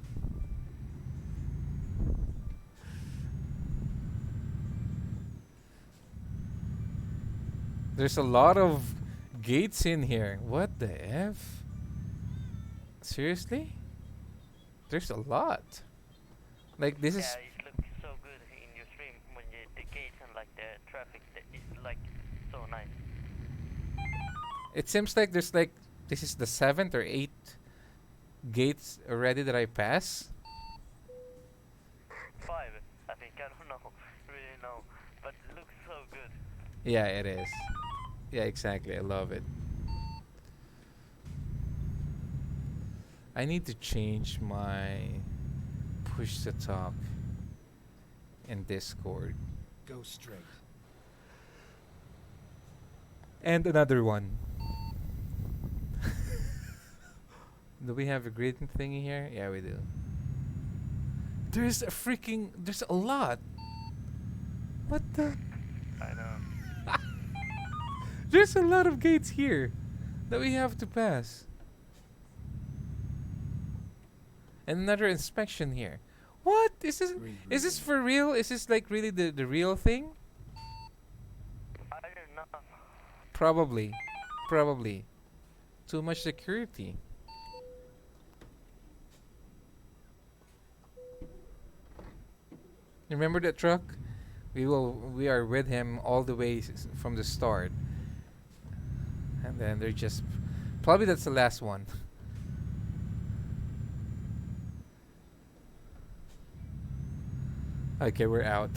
S1: There's a lot of gates in here. What the F? Seriously? There's a lot. Like this is
S8: Yeah, it looks so good in your stream when the gates and like the traffic is like so nice.
S1: it seems like there's like this is the 7th or 8th gates already that I pass.
S8: 5, I think. I don't know, really know, but it looks so good.
S1: Yeah, it is. Yeah, exactly. I love it. I need to change my push to talk in Discord.
S2: Go straight.
S1: And another one. Do we have a greeting thingy here? Yeah, we do. There's a lot. What the?
S8: I know.
S1: There's a lot of gates here that we have to pass. And another inspection here. What? Is this for real? Is this like really the real thing?
S8: I don't know.
S1: Probably. Probably. Too much security. Remember that truck? We are with him all the way from the start. And then they're just probably that's the last one. Okay, we're out.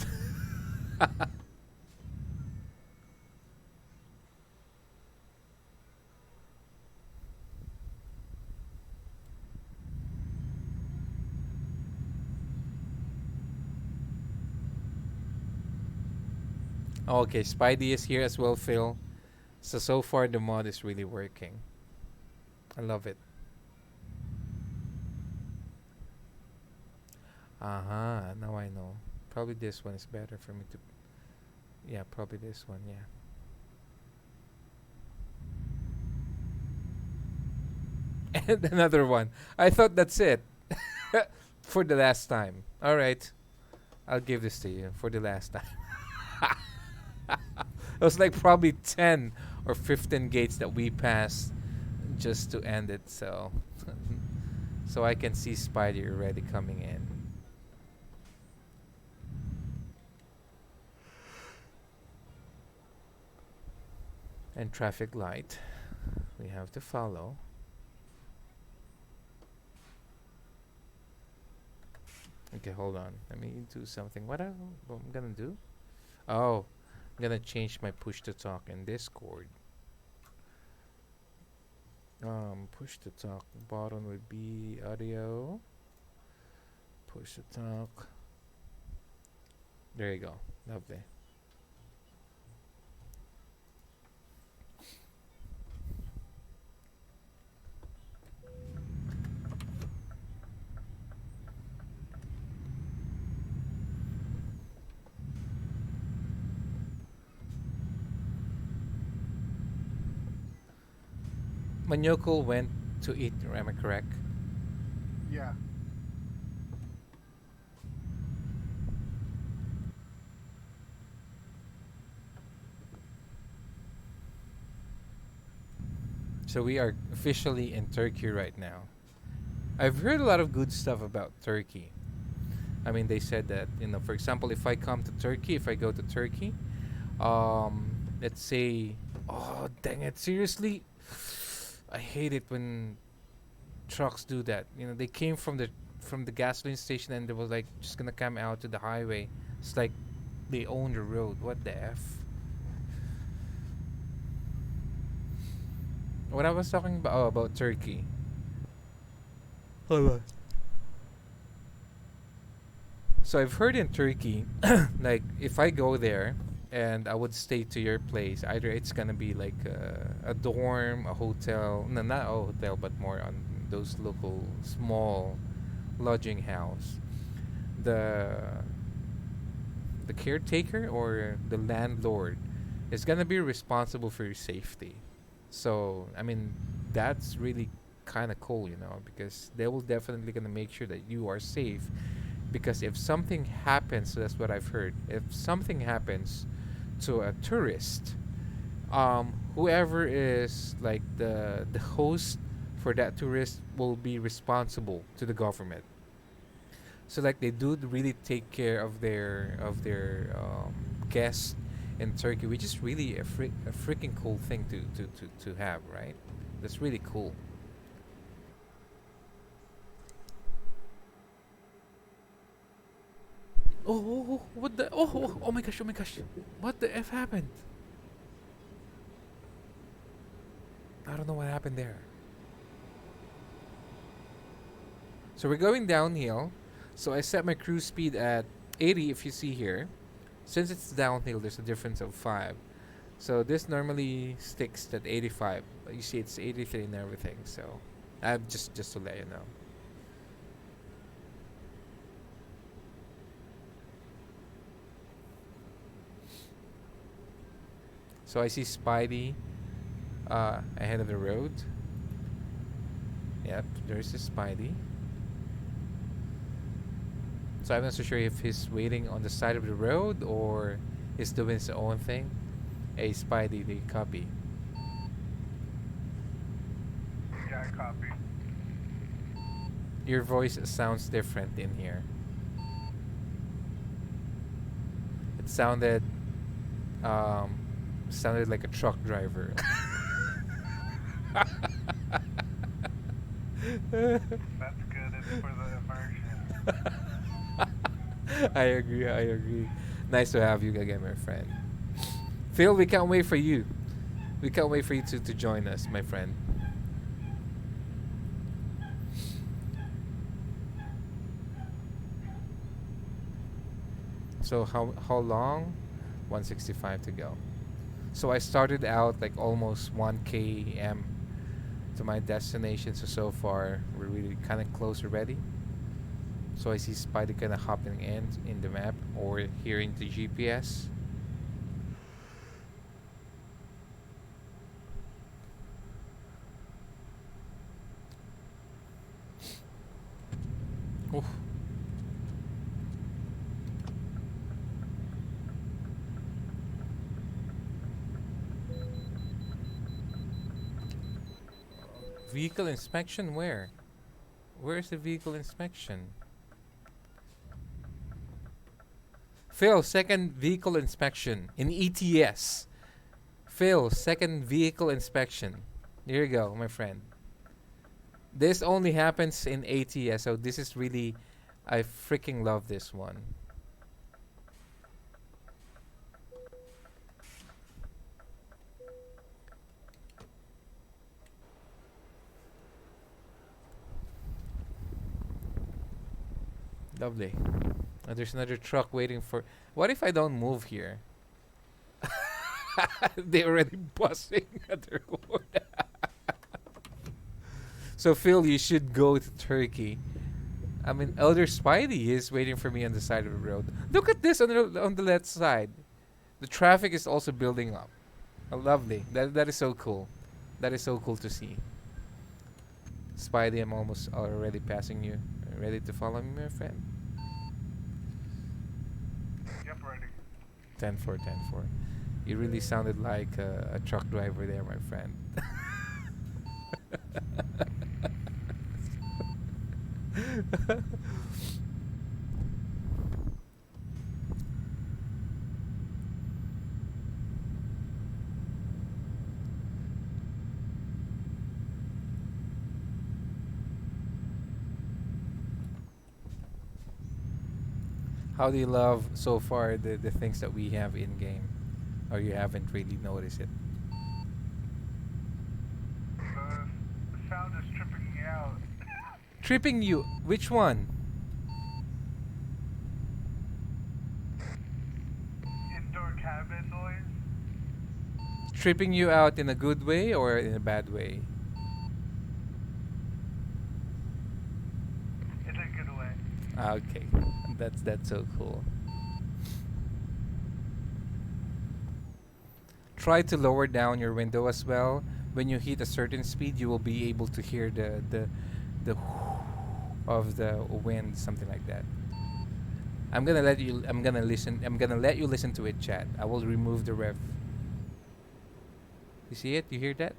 S1: Okay, Spidey is here as well, Phil. So far the mod is really working. I love it. Now I know. Probably this one is better for me to. Yeah, probably this one. Yeah. And another one. I thought that's it. For the last time. All right. I'll give this to you for the last time. It was like probably 10 or 15 gates that we passed just to end it. So so I can see Spidey already coming in. And traffic light. We have to follow. Okay, hold on. Let me do something. What I'm gonna do? Oh, I'm gonna change my push to talk in Discord. Push to talk button would be audio. Push to talk. There you go. Lovely. Manyoko went to eat, am I correct?
S5: Yeah.
S1: So we are officially in Turkey right now. I've heard a lot of good stuff about Turkey. I mean, they said that, for example, if I come to Turkey, if I go to Turkey, let's say, oh, dang it, seriously? I hate it when trucks do that. They came from the gasoline station and they was like just gonna come out to the highway. It's like they own the road. What the F? What I was talking about, about Turkey. Hold on. So I've heard in Turkey, like if I go there and I would stay to your place, either it's gonna be like a dorm, a hotel, no, not a hotel, but more on those local small lodging house. The the caretaker or the landlord is gonna be responsible for your safety. So I mean, that's really kind of cool, because they will definitely gonna make sure that you are safe. Because if something happens, so that's what I've heard. If something happens to a tourist, whoever is like the host for that tourist will be responsible to the government. So like they do really take care of their guests in Turkey, which is really a freaking cool thing to have, right? That's really cool. Oh, what the? Oh my gosh, oh my gosh. What the F happened? I don't know what happened there. So we're going downhill. So I set my cruise speed at 80 if you see here. Since it's downhill, there's a difference of 5. So this normally sticks at 85. But you see it's 83 and everything. So just to let you know. So I see Spidey ahead of the road. Yep, there's the Spidey. So I'm not so sure if he's waiting on the side of the road or he's doing his own thing. Hey, Spidey, do you copy?
S5: Yeah, I copy.
S1: Your voice sounds different in here. It sounded like a truck driver.
S5: That's good. It's for the immersion.
S1: I agree. I agree. Nice to have you again, my friend. Phil, we can't wait for you. We can't wait for you to join us, my friend. So how long? 165 to go. So I started out like almost 1 km to my destination. So far we're really kind of close already. So I see Spider kind of hopping in the map or hearing the GPS. Oof. Vehicle inspection where? Where's the vehicle inspection? Phil, second vehicle inspection in ETS. Phil, second vehicle inspection. There you go, my friend. This only happens in ATS, so this is really, I freaking love this one. Lovely. There's another truck waiting for. What if I don't move here? They're already bussing at the road. So Phil, you should go to Turkey. I mean, Elder Spidey is waiting for me on the side of the road. Look at this on the left side. The traffic is also building up. Lovely. That is so cool. That is so cool to see. Spidey, I'm almost already passing you. Ready to follow me, my friend?
S5: Yep, ready.
S1: 10-4, 10-4. You really sounded like a truck driver there, my friend. How do you love so far the things that we have in game? Or you haven't really noticed it?
S5: The sound is tripping me out.
S1: Tripping you? Which one?
S5: Indoor cabin noise.
S1: Tripping you out in a good way or in a bad way?
S5: In a good way.
S1: Okay, that's so cool. Try to lower down your window as well. When you hit a certain speed, you will be able to hear the of the wind, something like that. I'm gonna let you listen to it, chat. I will remove the rev. You see it? You hear that?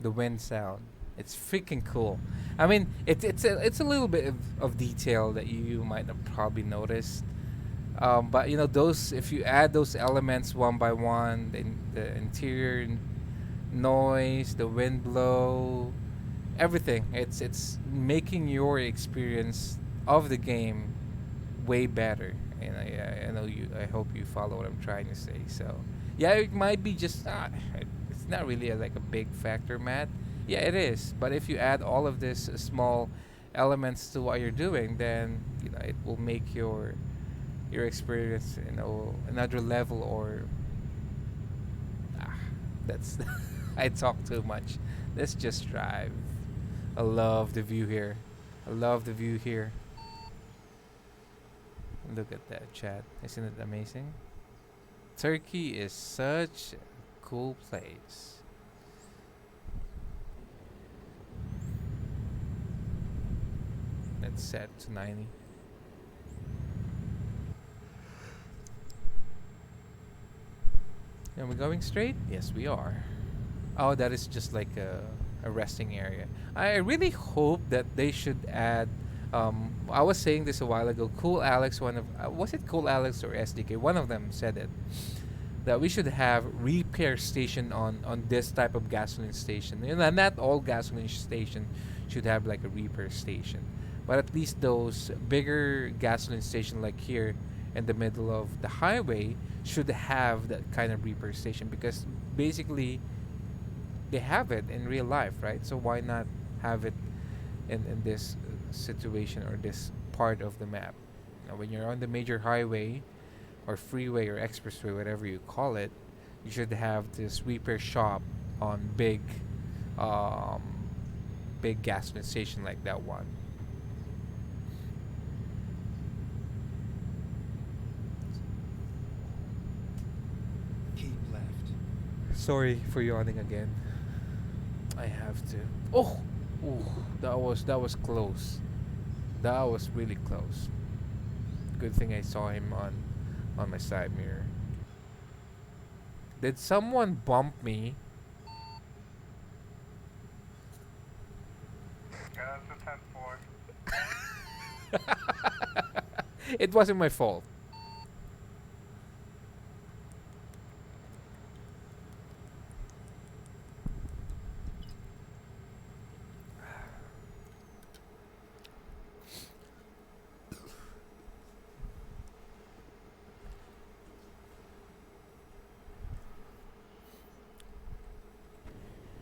S1: The wind sound. It's freaking cool. I mean, it's a little bit of detail that you might have probably noticed. But you know, those, if you add those elements one by one, the interior noise, the wind blow, everything, it's making your experience of the game way better. And I know you. I hope you follow what I'm trying to say. So yeah, it might be just it's not really like a big factor, Matt. Yeah, it is. But if you add all of this small elements to what you're doing, then you know it will make your experience, you know, another level. Or that's I talk too much. Let's just drive. I love the view here. I love the view here. Look at that, chat. Isn't it amazing? Turkey is such a cool place. Let's set to 90. Are we going straight? Yes, we are. Oh, that is just like a resting area. I really hope that they should add. I was saying this a while ago. Cool Alex, one of was it Cool Alex or SDK? One of them said it, that we should have repair station on this type of gasoline station. You know, not all gasoline station should have like a repair station. But at least those bigger gasoline station like here in the middle of the highway should have that kind of repair station, because basically they have it in real life, right? So why not have it in this situation or this part of the map? Now, when you're on the major highway or freeway or expressway, whatever you call it, you should have this repair shop on um, big gasoline station like that one.
S2: Keep left.
S1: Sorry for yawning again. I have to. Oh, ooh, that was close. That was really close. Good thing I saw him on my side mirror. Did someone bump me?
S5: Yeah, it's a 10-4.
S1: It wasn't my fault.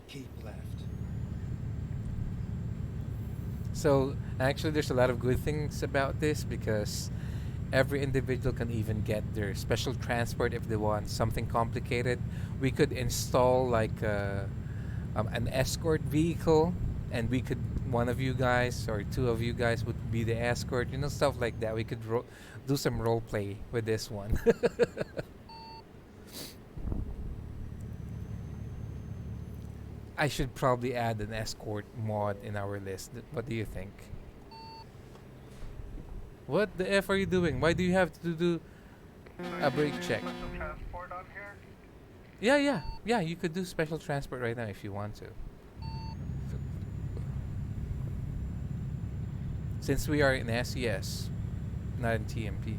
S2: Keep left.
S1: So actually, there's a lot of good things about this, because every individual can even get their special transport if they want something complicated. We could install like an escort vehicle, and we could, one of you guys or two of you guys would be the escort, stuff like that. We could do some role play with this one. I should probably add an escort mod in our list. What do you think? What the F are you doing? Why do you have to do a brake check?
S5: Special transport on here?
S1: Yeah, you could do special transport right now if you want to. Since we are in SCS, not in TMP.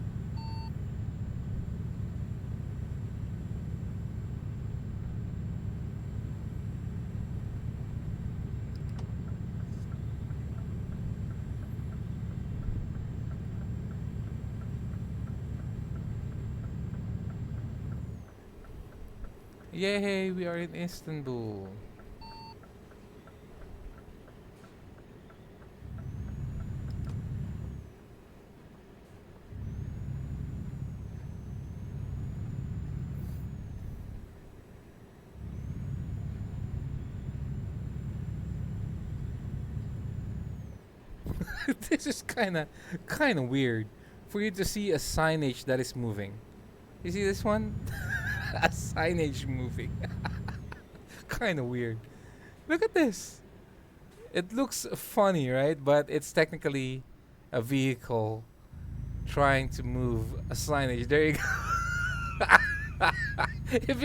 S1: Yay, we are in Istanbul. This is kind of weird for you to see a signage that is moving. You see this one? A signage moving. Kind of weird. Look at this. It looks funny, right? But it's technically a vehicle trying to move a signage. There you go. If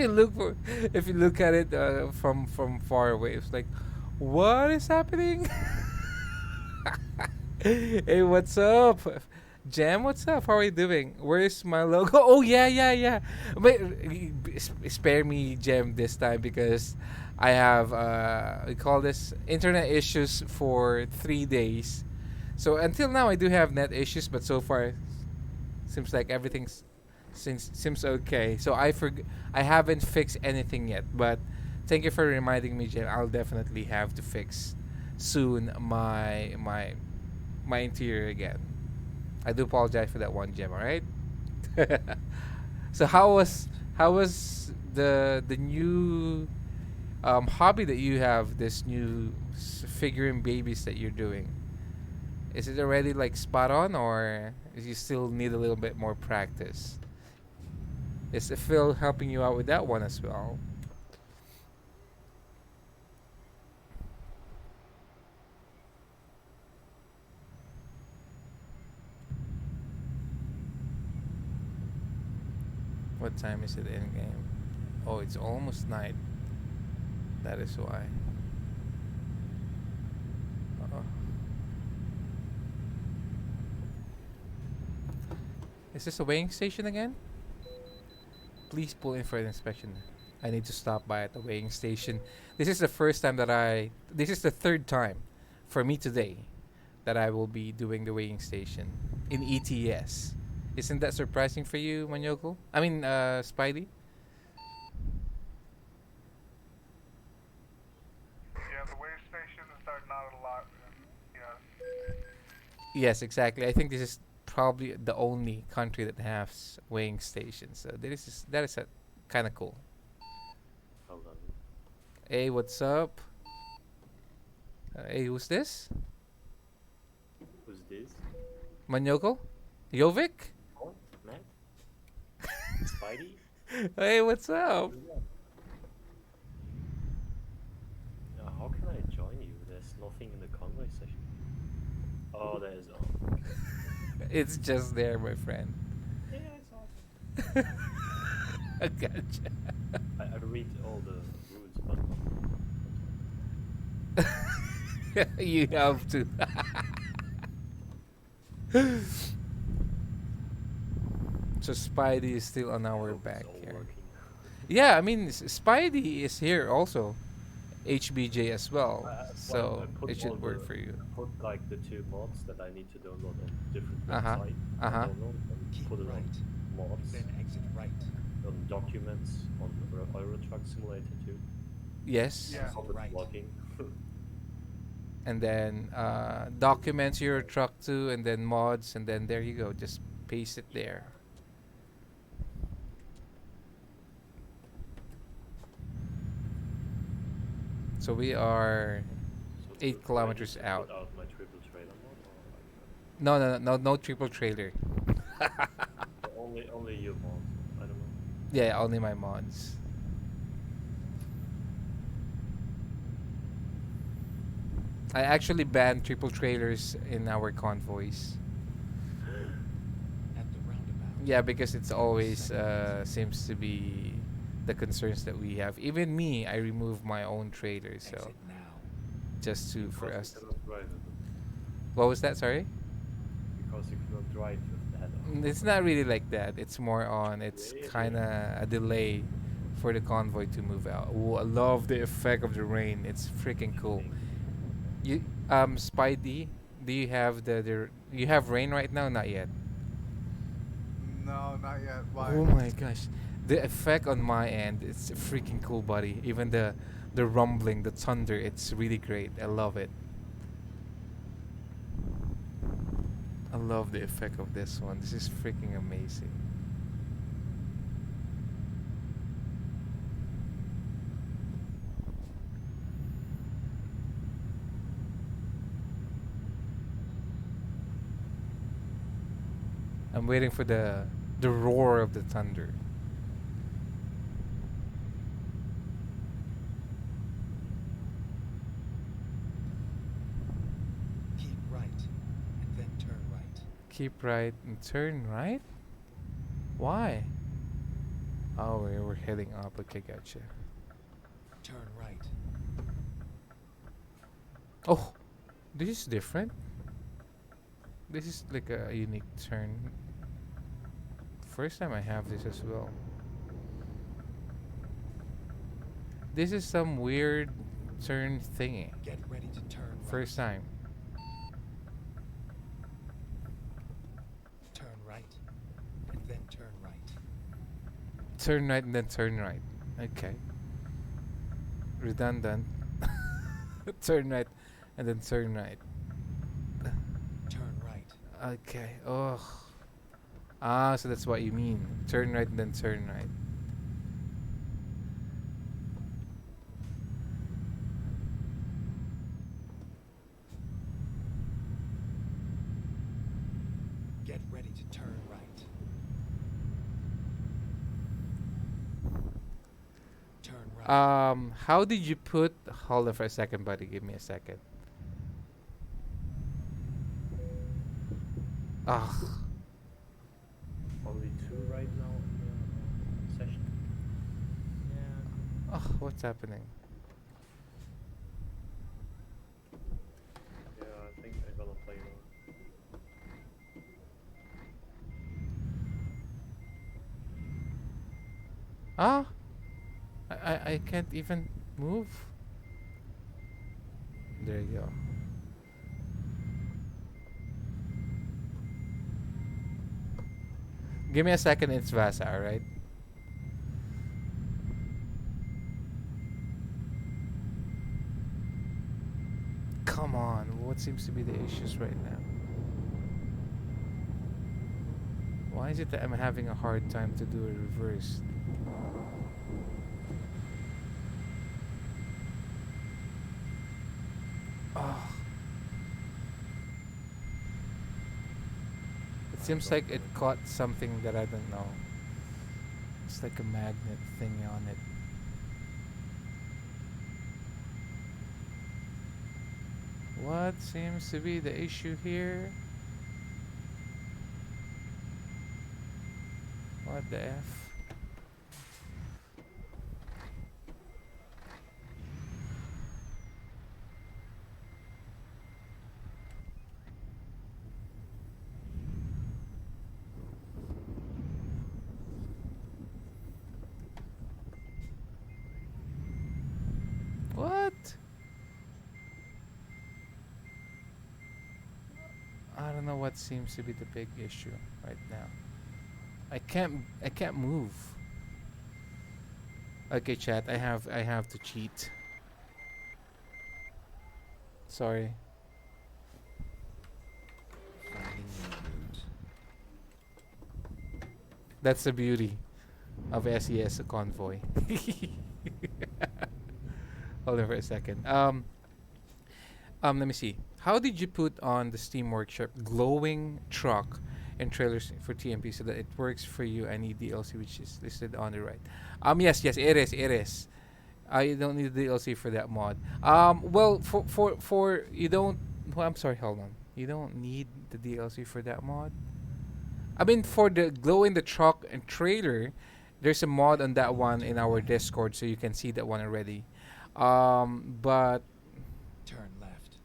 S1: you look at it from far away, it's like, what is happening? Hey, what's up? Jam, what's up? How are you doing? Where's my logo? Oh, yeah. Wait, spare me, Jam, this time, because I have, we call this internet issues for 3 days. So until now, I do have net issues, but so far, seems like everything's seems okay. So I haven't fixed anything yet, but thank you for reminding me, Jam. I'll definitely have to fix soon my interior again. I do apologize for that one, Gem. All right. So how was the new hobby that you have? This new figuring babies that you're doing. Is it already like spot on, or is you still need a little bit more practice? Is Phil helping you out with that one as well? What time is it in game? Oh, it's almost night. That is why. Uh-oh. Is this a weighing station again? Please pull in for an inspection. I need to stop by at the weighing station. This is the third time for me today that I will be doing the weighing station in ETS. Isn't that surprising for you, Manyoko? I mean, Spidey?
S5: Yeah, the way stations are starting out a lot. And, yeah.
S1: Yes, exactly. I think this is probably the only country that has weighing stations. So that is kind of cool.
S4: Hold on.
S1: Hey, what's up? Hey, who's this?
S4: Who's this?
S1: Manyoko? Jovic?
S4: Oh, Matt? Spidey?
S1: Hey, what's up?
S4: How can I join you? There's nothing in the convoy session. Oh, there's. Oh.
S1: It's just there, my friend.
S4: Yeah, it's awesome.
S1: I gotcha.
S4: I read all the rules, but
S1: You have to. So Spidey is still on
S4: I
S1: our
S4: hope it's
S1: back
S4: all
S1: here.
S4: working.
S1: Yeah, I mean Spidey is here also. HBJ as well.
S4: I
S1: So
S4: put
S1: it
S4: all
S1: should work
S4: the-
S1: for you.
S4: Put like the 2 mods that I need to download on different
S1: Uh-huh,
S4: websites.
S1: uh-huh.
S4: Download and
S2: Keep
S4: put it
S2: right,
S4: on mods,
S2: then exit right.
S4: on documents, on Euro Truck Simulator too.
S1: Yes.
S5: Yeah.
S4: Hope it's
S2: Right.
S4: working.
S1: And then documents your truck too, and then mods, and then there you go. Just paste it there. So we are
S4: So
S1: 8
S4: do I need
S1: kilometers
S4: to
S1: out.
S4: Put out my triple trailer mod or
S1: No triple trailer.
S4: only your mods. I don't know.
S1: Yeah, only my mods. I actually banned triple trailers in our convoys.
S2: At the roundabout.
S1: Yeah, because it's always seems to be the concerns that we have. Even me, I remove my own trailer, so
S2: Exit now.
S1: just to for
S4: Because
S1: us.
S4: you cannot drive it.
S1: What was that? Sorry.
S4: Because you cannot drive with the head on.
S1: It's not really like that. It's more on. It's
S4: Really?
S1: kind of a delay for the convoy to move out. Ooh, I love the effect of the rain. It's freaking cool. You Spidey, do you have you have rain right now? Not yet.
S5: No, not yet. Why?
S1: Oh my gosh, the effect on my end, it's freaking cool, buddy. Even the rumbling, the thunder, it's really great. I love it. I love the effect of this one. This is freaking amazing. I'm waiting for the roar of the thunder.
S2: Keep right, and then turn right.
S1: Keep right and turn right? Why? Oh, we're heading up. Okay, gotcha.
S2: Turn right.
S1: Oh, this is different. This is like a unique turn. First time I have this as well. This is some weird turn thingy.
S2: Get ready to turn right.
S1: First time.
S2: Turn right, and then turn right.
S1: Turn right and then turn right. Okay. Redundant. Turn right and then turn right.
S2: Turn right.
S1: Okay. Oh. Ah, so that's what you mean. Turn right and then turn right.
S2: Get ready to turn right. Turn right.
S1: How did you put? Hold on for a second, buddy. Give me a second. Ah.
S4: Only 2 right now in the session.
S6: Yeah.
S1: Oh, what's happening?
S4: Yeah, I think I'm gonna play now.
S1: Ah, I can't even move. There you go. Give me a second. It's Vasa, all right? Come on. What seems to be the issues right now? Why is it that I'm having a hard time to do a reverse? Oh. It seems like it caught something that I don't know. It's like a magnet thing on it. What seems to be the issue here? What the F? What? I don't know what seems to be the big issue right now. I can't move. Okay, chat, I have to cheat. Sorry.
S2: Finding your route.
S1: That's the beauty of SCS Convoy. Hold on for a second. Let me see. How did you put on the Steam Workshop glowing truck and trailers for TMP so that it works for you? I need DLC, which is listed on the right. Yes, it is. I don't need the DLC for that mod. Well, for you don't. Well, I'm sorry. Hold on. You don't need the DLC for that mod. I mean, for the glow in the truck and trailer, there's a mod on that one in our Discord, so you can see that one already. But
S2: Turn left.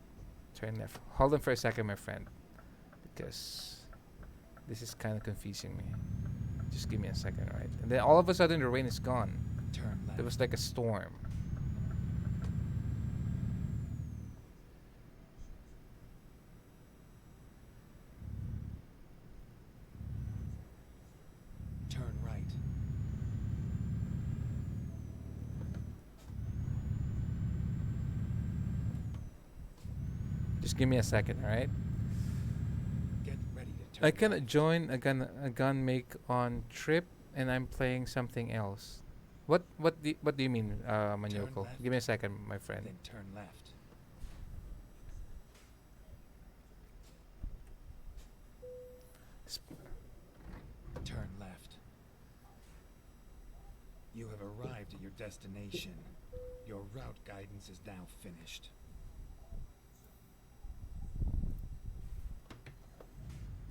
S1: turn left. Hold on for a second, my friend, because this is kind of confusing me. Just give me a second, right? And then all of a sudden, the rain is gone.
S2: Turn left.
S1: There was like a storm.
S2: Turn right.
S1: Just give me a second, all right?
S2: Get ready to turn.
S1: I cannot join a gun make on trip, and I'm playing something else. What do you mean, Manyoko?
S2: left.
S1: Give me a second, my friend.
S2: Then turn left. Turn left. You have arrived at your destination. Your route guidance is now finished.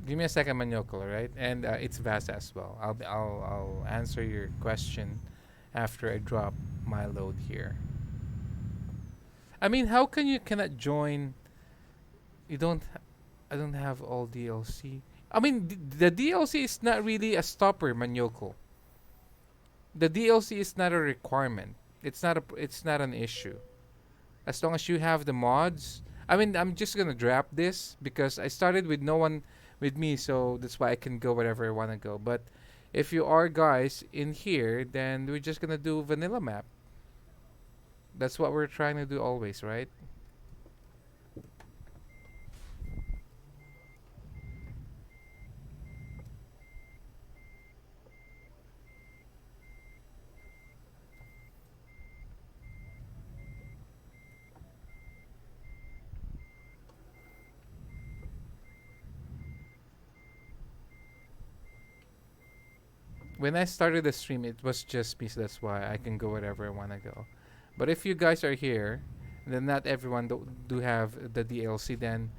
S1: Give me a second, Manyoko, all right? And it's Vasa as well. I'll answer your question after I drop my load here. I mean, how can you cannot join? You don't. I don't have all DLC. I mean, the DLC is not really a stopper, Manyoko. The DLC is not a requirement. It's not an issue. As long as you have the mods. I mean, I'm just gonna drop this because I started with no one with me, so that's why I can go wherever I wanna go. But if you are guys in here, then we're just gonna do vanilla map. That's what we're trying to do always, right? When I started the stream, it was just me, so that's why I can go wherever I want to go. But if you guys are here, then not everyone do have the DLC, then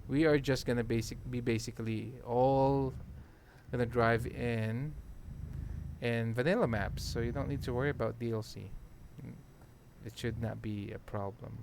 S1: we are just gonna be basically all gonna drive in vanilla maps, so you don't need to worry about DLC. It should not be a problem.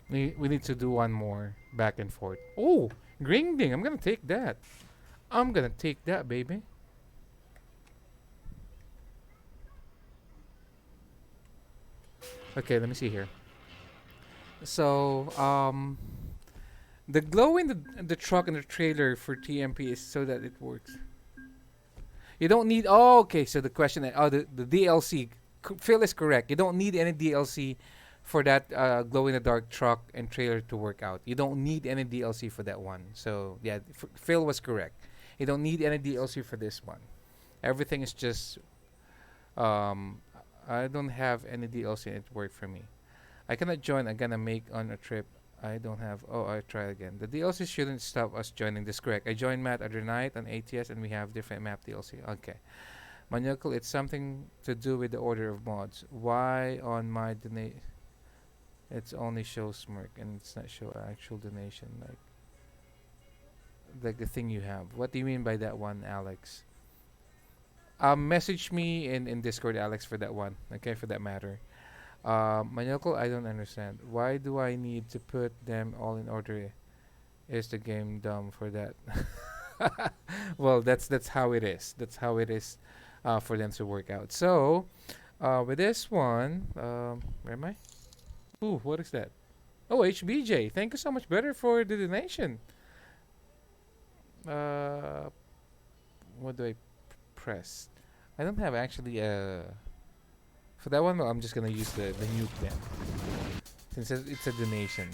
S1: We need to do one more back and forth. Oh, green ding. I'm gonna take that. I'm gonna take that, baby. Okay, let me see here. So, the glow in the truck and the trailer for TMP is so that it works. You don't need. Oh, okay. So the question. Oh, the DLC. Phil is correct. You don't need any DLC for that glow in the dark truck and trailer to work out. You don't need any DLC for that one. So yeah, Phil was correct. You don't need any DLC for this one. Everything is just. Um, I don't have any DLC and it worked for me. I cannot join. I'm gonna make on a trip. I don't have. Oh, I try again. The DLC shouldn't stop us joining. This correct. I joined Matt other night on ATS and we have different map DLC. Okay. Maniacal, it's something to do with the order of mods. Why on my donate? It's only show smirk and it's not show actual donation. Like the thing you have. What do you mean by that one, Alex? Message me in Discord, Alex, for that one. Okay, for that matter. Maniacal, I don't understand. Why do I need to put them all in order? Is the game dumb for that? Well, that's how it is. That's how it is for them to work out. So, with this one, where am I? Ooh, what is that? Oh, HBJ. Thank you so much, better for the donation. Uh, what do I press? I don't have actually for that one. I'm just gonna use the nuke then, since it's a donation.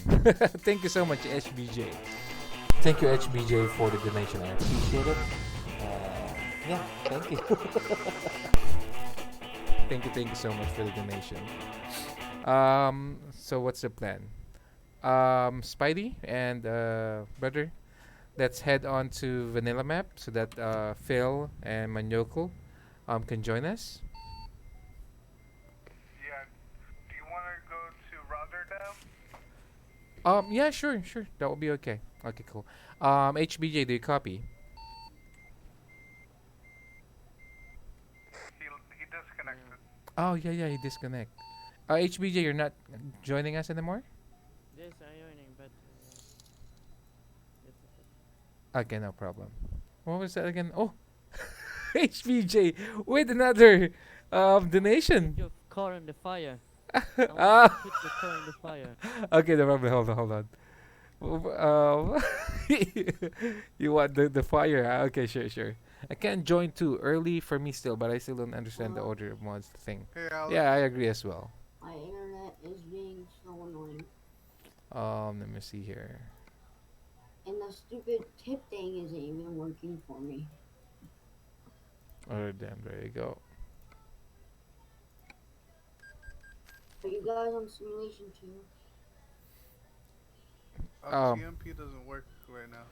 S1: Thank you so much, HBJ. Thank you, HBJ, for the donation. I appreciate it. Yeah, thank you. Thank you so much for the donation. So what's the plan? Spidey and brother, let's head on to Vanilla Map so that Phil and Manyoko can join us.
S5: Yeah. Do you want to go to Rotterdam?
S1: Yeah, sure. That will be okay. Okay, cool. HBJ, do you copy?
S5: He disconnected.
S1: Oh, yeah, he disconnect. HBJ, you're not joining us anymore?
S6: Yes, I'm joining, but yes,
S1: Okay, no problem. What was that again? Oh, HBJ with another donation.
S6: your car in the fire.
S1: Ah,
S6: Put your car in the fire.
S1: okay, no problem. Hold on. You want the fire? Okay, sure. I can't join too early for me still, but I still don't understand the order of mods thing.
S9: Hey, Alex.
S1: Yeah, I agree as well.
S9: My internet is being so annoying.
S1: Let me see here.
S9: And the stupid tip thing isn't even working for me.
S1: Oh damn, there you go.
S9: Are you guys on simulation too?
S10: TMP doesn't work right now.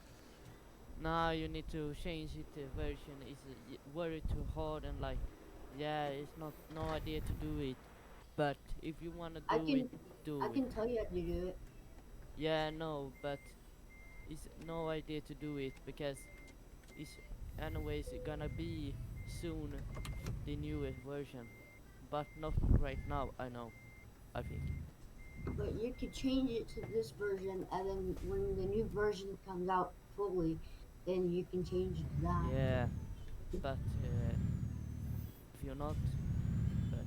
S6: Now you need to change it. The version is very too hard and it's not no idea to do it. But if you wanna do
S9: I can
S6: it.
S9: tell you how to do it.
S6: Yeah, no, but it's no idea to do it because it's anyways gonna be soon the newest version, but not right now. I know. I think.
S9: But you could change it to this version, and then when the new version comes out fully, then you can change it to that.
S6: Yeah, but if you're not, but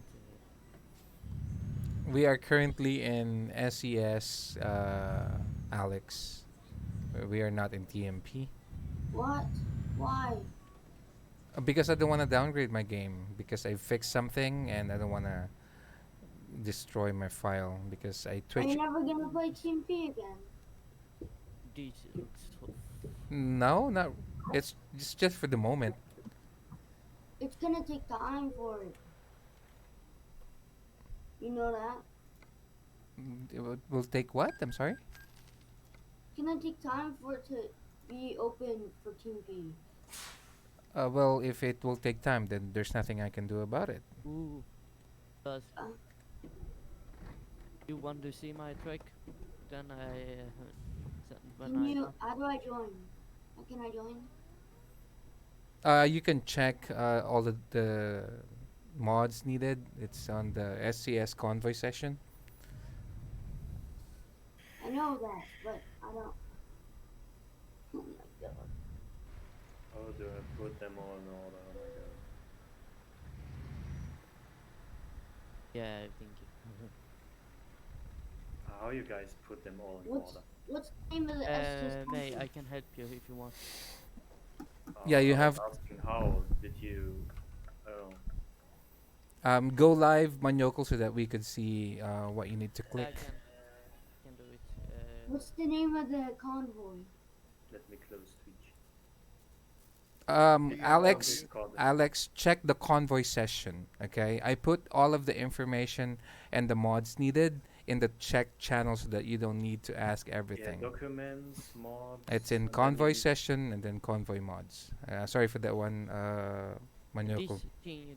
S1: We are currently in SCS, Alex. We are not in TMP.
S9: What? Why?
S1: Because I don't want to downgrade my game. Because I fixed something and I don't want to destroy my file. Because I
S9: Are
S1: Twitch.
S9: you never gonna play TMP again?
S6: this
S1: No, not. It's just for the moment.
S9: It's gonna take time for it. You know that?
S1: Will take what? I'm sorry.
S9: It's gonna take time for it to be open for TMP.
S1: Well, if it will take time, then there's nothing I can do about it.
S6: ooh, but
S9: Uh.
S6: you want to see my track? Then
S9: How do I join? How can I join?
S1: You can check all the mods needed. It's on the SCS Convoy session.
S9: And know that, but I don't. Oh my god.
S4: Oh, do I put them all in order? Oh my god.
S6: Yeah, I think.
S4: How you guys put them all in
S9: What's
S4: order?
S9: what's the name of the SCS
S6: May
S9: Convoy?
S6: I can help you if you want.
S1: Yeah, you
S4: I
S1: have
S4: was asking how did you? Oh,
S1: go live Manyoko so that we could see what you need to
S6: I
S1: click.
S6: can do it.
S9: What's the name of the convoy?
S4: let me close Twitch. You can go on
S1: Alex,
S4: Discord.
S1: Alex, check the convoy session. Okay, I put all of the information and the mods needed in the check channel so that you don't need to ask
S4: Yeah,
S1: everything.
S4: documents, mods.
S1: It's in
S4: and then
S1: convoy
S4: you need-
S1: session and then convoy mods. Sorry for that one, Manyoko.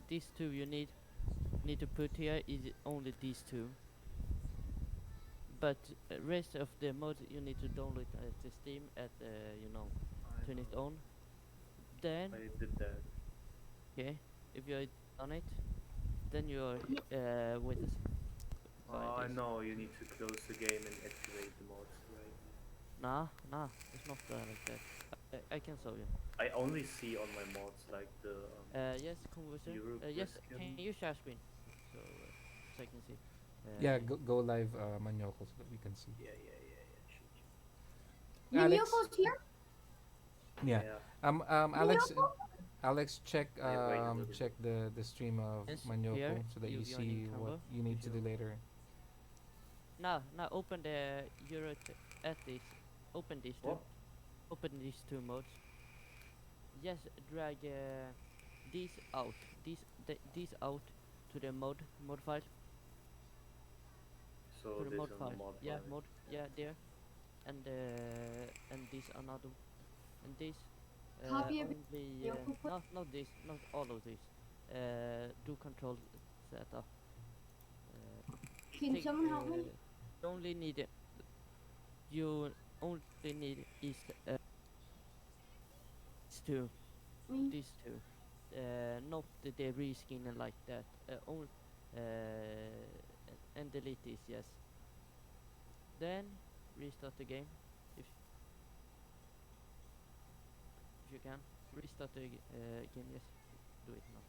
S6: These two you need to put here is only these two. But rest of the mods you need to download at the Steam at turn it on. Then
S4: I did that.
S6: okay, if you done it, then you're wait a second.
S4: Oh, I know. You need to close the game and activate the mods, right?
S6: Nah, it's not like that. I can show you.
S4: I only see on my mods like the.
S6: Yes, conversion.
S4: Europe
S6: Yes,
S4: Rescue.
S6: can you share screen so I can see?
S1: Yeah, go live Manyoko so that we can see.
S4: Yeah. Shoot.
S1: Alex.
S9: Manyoko's here?
S1: Yeah. Alex, check
S4: wait a little
S1: check the stream of
S6: Yes,
S1: Manyoko
S6: here,
S1: so that
S6: you
S1: you
S6: joining
S1: see what
S6: Convo.
S1: you need to do later.
S6: Now open the Euro at this. Open these two.
S4: What?
S6: Open these two modes. Just drag these out. These out to the mod file.
S4: So
S6: To the
S4: this
S6: mod
S4: on
S6: file.
S4: the mod
S6: Yeah,
S4: file.
S6: mod. Yeah, there. And this another. And this.
S9: Copy every-
S6: Only. Not this. Not all of these. Do control setup.
S9: Can someone help me?
S6: You only need it. You only need is these two.
S9: Me?
S6: These two. Not the reskin and like that. And delete this. Yes. Then restart the game if you can. Restart the game. Yes. Do it now.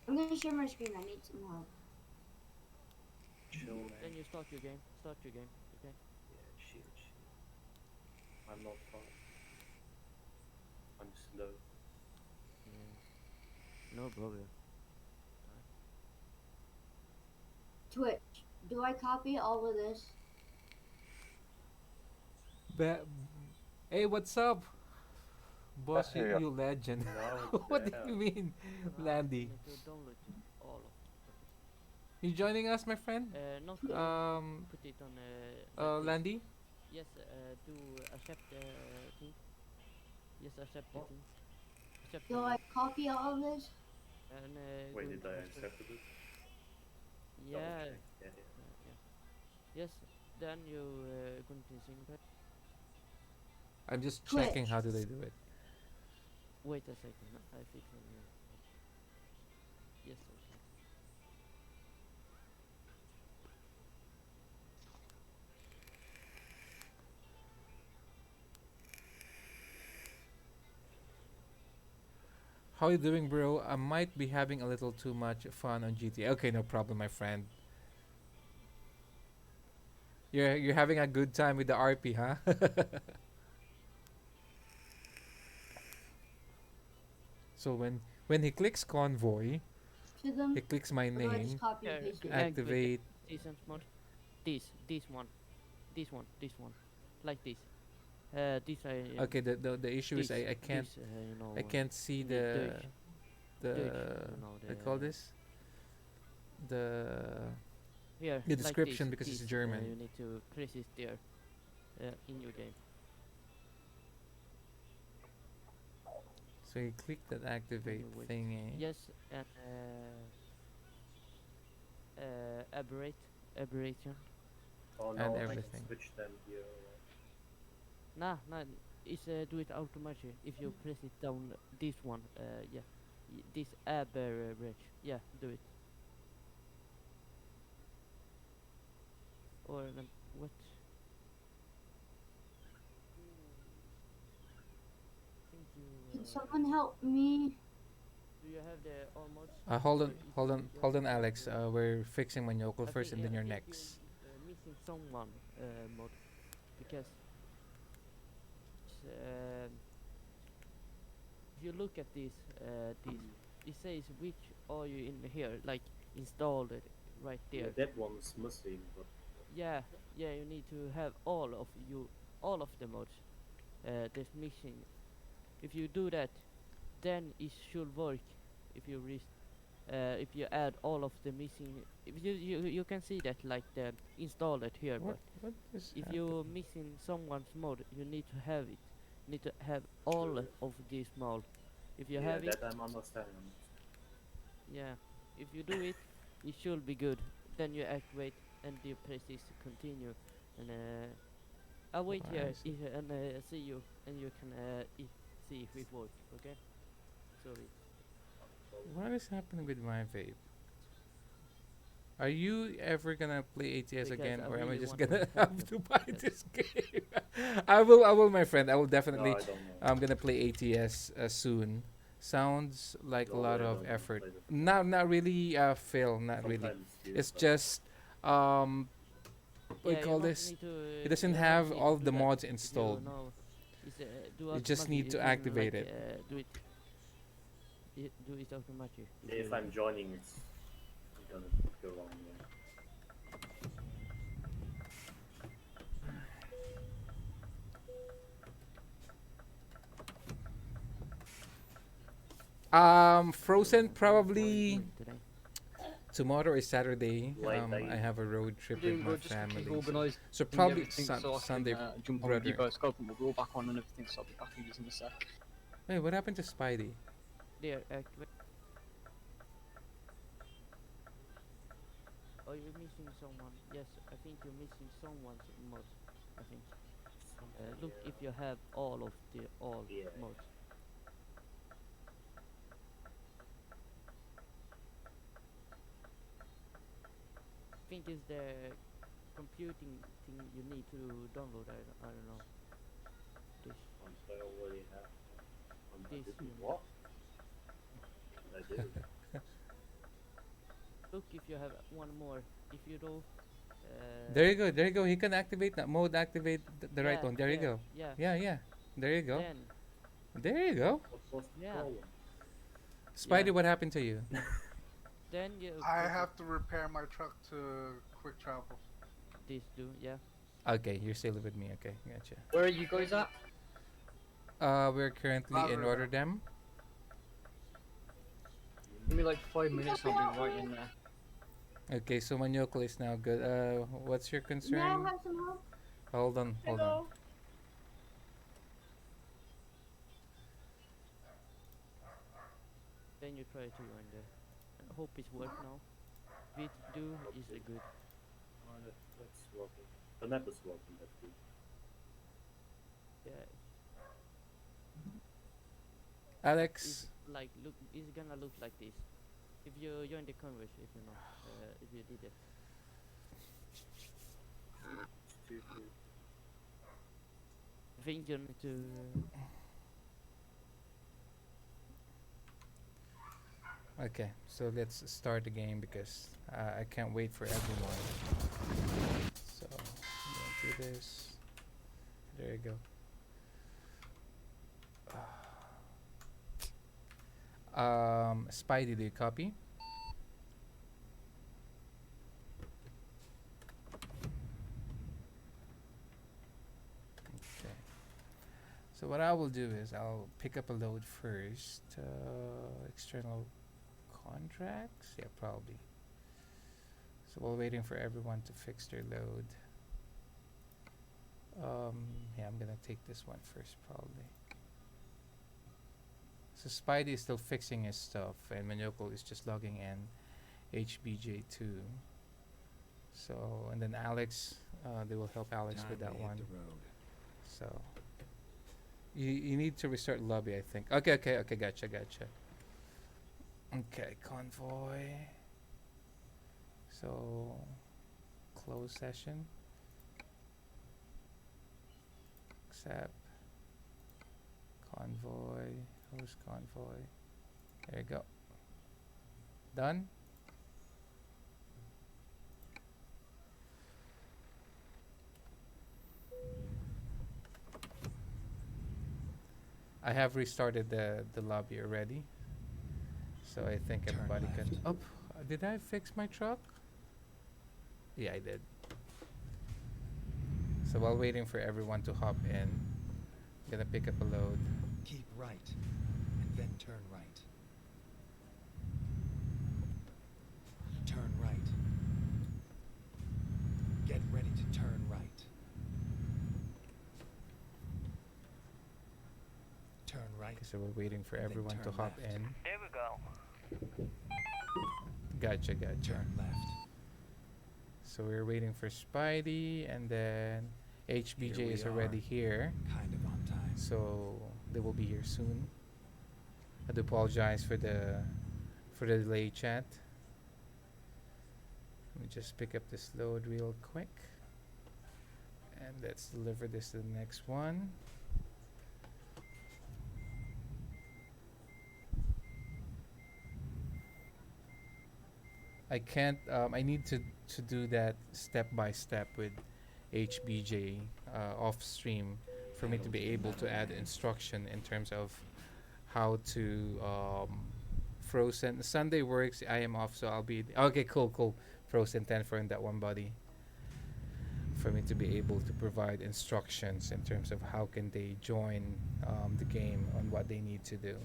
S9: I'm gonna share my screen. I need some help.
S4: Chill, man.
S6: Then you start your game. Start your game. Okay.
S4: Yeah, chill. I'm not fast. I'm slow.
S6: No problem.
S9: Twitch. Do I copy all of this?
S1: Hey, what's up? Boss,
S11: Yeah.
S1: you legend.
S4: No,
S1: What do
S4: yeah.
S1: you mean, Landy?
S6: You need to download it, all of
S1: You joining us, my friend?
S6: it. Not put it on. like this.
S1: Landy?
S6: Yes. Do accept the thing. Yes, accept the thing. Accept
S9: Do
S6: the
S9: I copy all of this?
S6: and
S4: Wait,
S6: go
S4: did
S6: into
S4: I
S6: the screen.
S4: accept it?
S6: Yeah.
S4: Okay. Yeah.
S6: Yes. Then you go into the single page.
S1: I'm just
S9: Twitch.
S1: checking how do they do it.
S6: Wait a second. I fix it. Yes. Okay.
S1: How you doing, bro? I might be having a little too much fun on GTA. Okay, no problem, my friend. You're having a good time with the RP, huh? So when he clicks convoy,
S9: To them?
S1: he clicks my
S9: Or do I
S1: name,
S9: just copy and
S6: Yeah,
S9: paste it?
S1: activate.
S6: Seasons mode. This one, like this. This I.
S1: Okay, the issue is I can't
S6: This,
S1: I can't see
S6: the
S1: the
S6: Deutsch,
S1: I call this the
S6: here.
S1: the
S6: like
S1: description
S6: this,
S1: because it's
S6: this,
S1: German.
S6: you need to press it there, in your game.
S1: So you click that activate
S6: wait.
S1: thingy.
S6: Yes, and aberration.
S4: Oh
S1: And
S4: no, I can
S1: everything.
S4: switch them here.
S6: Nah, it's do it automatically if you press it down. This one, yeah, this aberration. Yeah, do it. Or what? Think you.
S9: Can someone help me?
S6: Do you have the almost?
S1: Hold
S6: Or
S1: on,
S6: if
S1: hold
S6: you
S1: on,
S6: just
S1: hold on,
S6: have
S1: Alex.
S6: the-
S1: We're fixing Maniokal first, and then
S6: I
S1: you're
S6: think
S1: next.
S6: you're missing someone mod because if you look at this, it says which are you in here, like installed it right
S4: Yeah,
S6: there.
S4: that one's missing, but
S6: Yeah, you need to have all of the mods that's missing. If you do that, then it should work. If you add all of the missing, if you can see that like the install it here,
S1: What?
S6: but
S1: What is
S6: if
S1: happening?
S6: you're missing someone's mod, you need to have it. You need to have all of this mod. If you
S4: yeah,
S6: have it,
S4: that I'm understanding.
S6: yeah. If you do it, it should be good. Then you activate and you press this continue, and I'll wait
S1: Oh, I
S6: here
S1: see.
S6: and see you, and you can see if it works. Okay? Sorry.
S1: What is happening with my vape? Are you ever gonna play ATS
S6: Because
S1: again,
S6: I
S1: or am I
S6: really
S1: just
S6: want to
S1: gonna
S6: help
S1: have
S6: you.
S1: to buy
S6: Yes.
S1: this game? I will, my friend. I will
S4: No,
S1: definitely.
S4: I don't know.
S1: I'm gonna play ATS soon. Sounds like a
S4: No,
S1: lot
S4: I
S1: of
S4: don't
S1: effort.
S4: play that.
S1: Not really, Phil. Not really.
S4: Sometimes you,
S1: It's
S4: but
S1: just what do you
S6: Yeah,
S1: call
S6: you don't
S1: this?
S6: need to.
S1: It doesn't
S6: You don't
S1: have
S6: need
S1: all
S6: to
S1: the
S6: do that
S1: mods
S6: if
S1: installed.
S6: you know. It's, do
S1: You just
S6: automatic,
S1: need
S6: you
S1: to
S6: can,
S1: activate
S6: like,
S1: it.
S6: do it. Do it automatic.
S4: if
S6: you
S4: I'm joining, it's gonna go wrong. Yeah.
S1: Frozen
S6: what are you
S1: probably
S6: doing today?
S1: tomorrow is Saturday.
S4: Late
S1: I
S4: night.
S1: have a road trip
S11: Doing
S1: with my
S11: good, just to
S1: family.
S11: keep organised.
S1: So
S11: and
S1: probably
S11: everything so I
S1: Sunday,
S11: can jump on with you
S1: brother.
S11: guys. Go, but we'll go back on and everything, so I'll be back in just in a sec.
S1: Wait, what happened to Spidey?
S6: There, activate. Are you missing someone? Yes, I think you're missing someone's mod. I think. Look if you have all of the
S4: Yeah.
S6: mods. I think it's the computing thing you need to download. I don't know. This
S4: I already have. I
S6: This
S4: didn't.
S6: you-
S4: What? I did.
S6: look if you have one more. If you do,
S1: There you go. There you go. He can activate that mode. Activate the right
S6: yeah,
S1: one. There you go.
S6: Yeah.
S1: Yeah. There you go.
S6: Then
S1: There you go.
S4: What was the
S6: Yeah.
S4: problem?
S1: Spidey,
S6: Yeah.
S1: what happened to you?
S6: then you
S10: I
S6: put
S10: have to repair my truck to quick travel.
S6: this do yeah.
S1: Okay, you're still with me. Okay, gotcha.
S11: Where are you guys at?
S1: We're currently in
S10: Rotterdam.
S1: Rotterdam.
S11: Give me like 5 minutes, I'll be right in there.
S1: Okay, so Maniokal is now good. What's your
S9: May I
S1: concern?
S9: have some help?
S1: Hold on.
S6: Then you try to join there. I hope it's work now. If it do is a good.
S4: That's working. The map is working. That's good.
S6: Yeah.
S1: Alex.
S6: It's like it's gonna look like this. If you join the converse, if you know, if you did it. I think you need to.
S1: Okay, so let's start the game because I can't wait for everyone. So I'm gonna do this. There you go. Spidey, do you copy? Okay. So what I will do is I'll pick up a load first. External contracts? Yeah, probably. So while waiting for everyone to fix their load. Yeah, I'm gonna take this one first, probably. So Spidey is still fixing his stuff, and Maniokal is just logging in HBJ2. So, and then Alex, they will help Alex
S2: Time
S1: with
S2: to
S1: that
S2: hit
S1: one.
S2: the road.
S1: So, you need to restart lobby, I think. Okay, gotcha. Okay, convoy. So, close session. accept. Convoy, host convoy. There you go. Done. I have restarted the lobby already, so I think
S2: Turn
S1: everybody can.
S2: left.
S1: Oh, did I fix my truck? Yeah, I did. So while waiting for everyone to hop in, I'm gonna pick up a load.
S2: Keep right, and then turn right. Turn right. Get ready to turn right. Turn right.
S1: Okay, so we're waiting for
S2: And then
S1: everyone to
S2: turn
S1: hop
S2: left.
S1: in.
S8: There we go.
S1: Gotcha, gotcha.
S2: Turn left.
S1: So we're waiting for Spidey, and then HBJ
S2: Here we
S1: is already
S2: are.
S1: here.
S2: Kind of on time.
S1: So they will be here soon. I do apologize for the delay, chat. Let me just pick up this load real quick, and let's deliver this to the next one. I can't. I need to do that step by step with HBJ off stream for me to be able to add instruction in terms of how to Frozen Sunday works. I am off, so I'll be okay. Cool. Frozen 10 for in that one, buddy. For me to be able to provide instructions in terms of how can they join the game on what they need to do.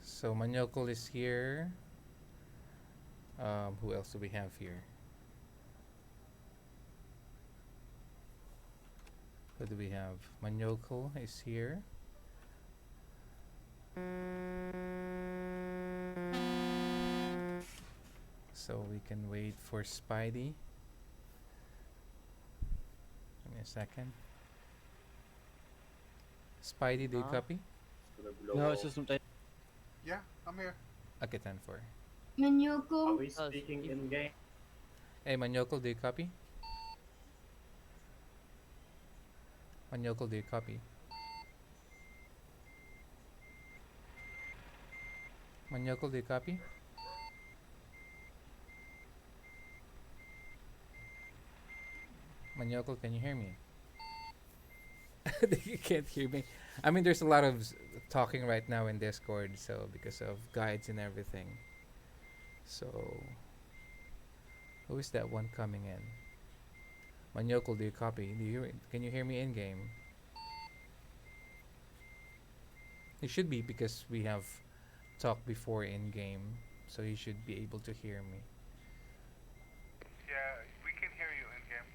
S1: So Manyokol is here. Who else do we have here? Who do we have? Manyokol is here. So we can wait for Spidey. Give me a second. Spidey, do you copy?
S11: No, it's just something.
S10: Yeah, I'm here.
S1: Okay, 10-4.
S4: Are
S9: Manyoko,
S4: we speaking in game?
S1: Hey, Manyokol, do you copy? Manyokol, do you copy? Manyokol, do you copy? Manyokol, can you hear me? You can't hear me. I mean, there's a lot of talking right now in Discord, so because of guides and everything. So, who is that one coming in? Manyokol, do you copy? Can you hear me in game? It should be because we have talked before in game, so you should be able to hear me.
S5: Yeah, we can hear you in game.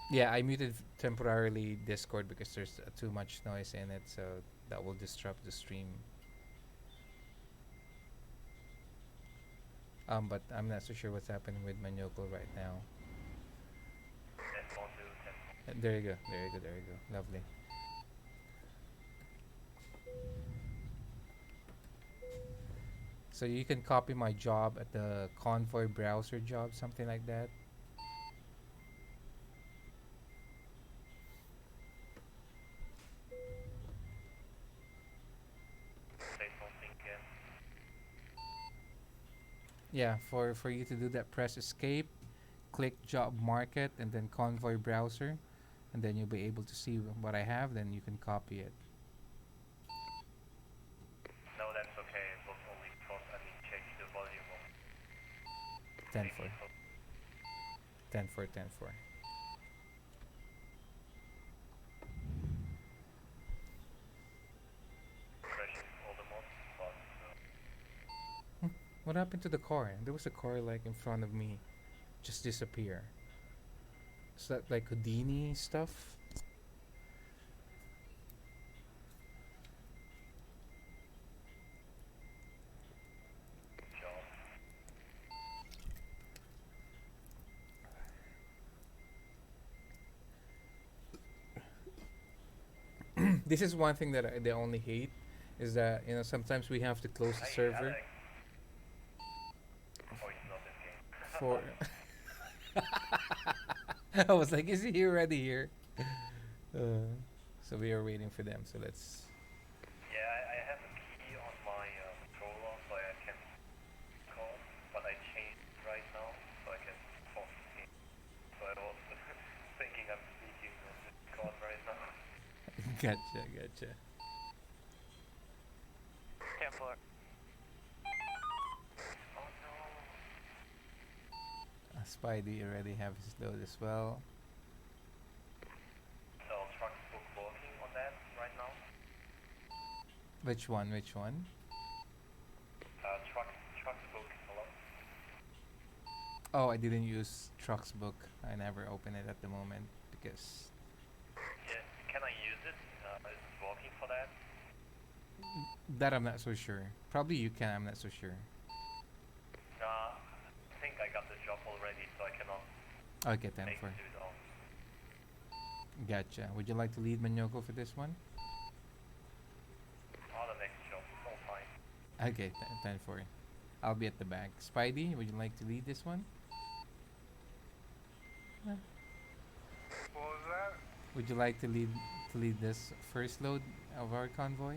S1: Yeah, I muted temporarily Discord because there's too much noise in it, so that will disrupt the stream. But I'm not so sure what's happening with Manyokol right now. There you go. Lovely. So you can copy my job at the Convoy browser job, something like that. Yeah, for you to do that, press escape, click job market, and then Convoy browser, and then you'll be able to see what I have. Then you can copy it.
S8: No, that's okay. It was only because I need to check the volume of
S1: 10-4. 10-4, 10-4.
S8: pressing all the mods, but
S1: What happened to the car? There was a car like in front of me, just disappear. Is that like Houdini stuff?
S8: job.
S1: This is one thing that they only hate, is that sometimes we have to close the
S8: Hey,
S1: server
S8: Alex. Oh, he's not in game.
S1: for I was like, is he already here? So we are waiting for them. So let's.
S4: Yeah, I have a key on my controller so I can call, but I changed right now so I can talk to him. So I was thinking I'm speaking on Discord right now.
S1: Gotcha, gotcha.
S8: 10-4.
S4: Oh no.
S1: Spidey already have his load as well.
S4: So truck book working on that right now.
S1: Which one? Which one?
S4: Truck book. Hello.
S1: Oh, I didn't use Trucks book. I never open it at the moment because
S4: Yeah, can I use it? Is it working for that?
S1: that I'm not so sure. Probably you can. I'm not so sure.
S4: Nah, I think I got the job already, so I cannot
S1: Okay, 10
S4: make
S1: for.
S4: it on.
S1: Gotcha. Would you like to lead Manyoko for this one?
S4: On the next job, it's all fine.
S1: Okay, 10 for. I'll be at the back. Spidey, would you like to lead this one?
S5: What was that?
S1: Would you like to lead this first load of our convoy?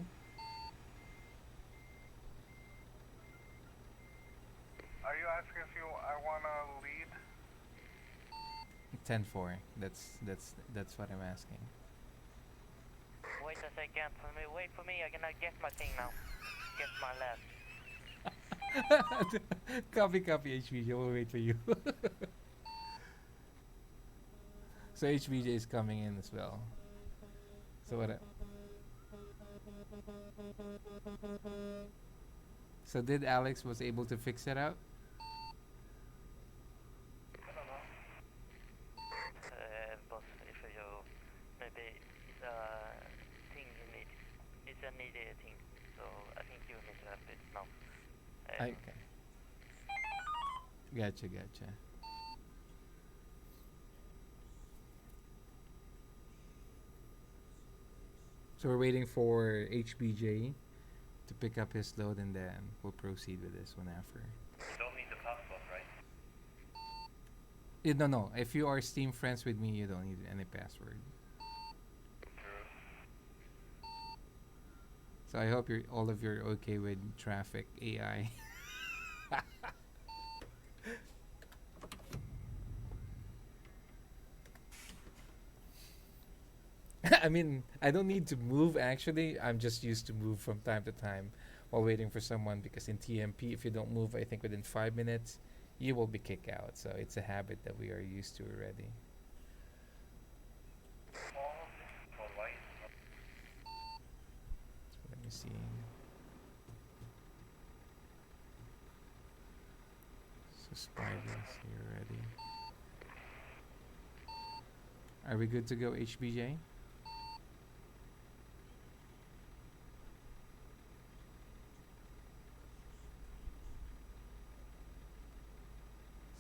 S5: Are you asking if I wanna lead?
S1: 10-4. That's what I'm asking.
S8: Wait a second for me. Wait for me. I'm gonna get my thing now. Get my left.
S1: Copy, HBJ. We'll wait for you. So HBJ is coming in as well. So what? So did Alex was able to fix it out?
S4: I don't know.
S8: Boss, if you maybe it's a thing you need. It's a needed thing. So I think you need to have it now.
S1: Okay. Gotcha. So we're waiting for HBJ to pick up his load and then we'll proceed with this one after.
S4: You don't need the passport, right?
S1: No. If you are Steam friends with me, you don't need any password.
S4: True.
S1: So I hope all of you're okay with traffic AI. I mean, I don't need to move actually. I'm just used to move from time to time while waiting for someone because in TMP, if you don't move, I think within 5 minutes, you will be kicked out. So it's a habit that we are used to already. Let me see. So Spidey's here already. Are we good to go, HBJ?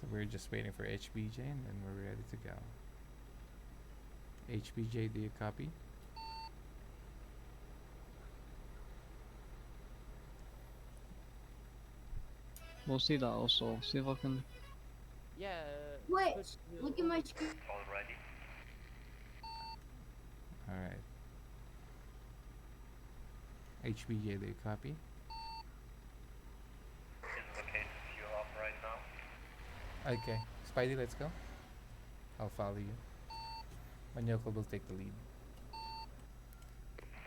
S1: So we're just waiting for HBJ and then we're ready to go. HBJ, do you copy?
S11: We'll see that also. See if I can.
S6: Yeah.
S9: Wait,
S6: put you
S9: look at my screen.
S4: Already.
S1: Alright. HBJ, do you copy?
S4: Is it okay to fuel up right now?
S1: Okay. Spidey, let's go. I'll follow you. Manyoko will take the lead.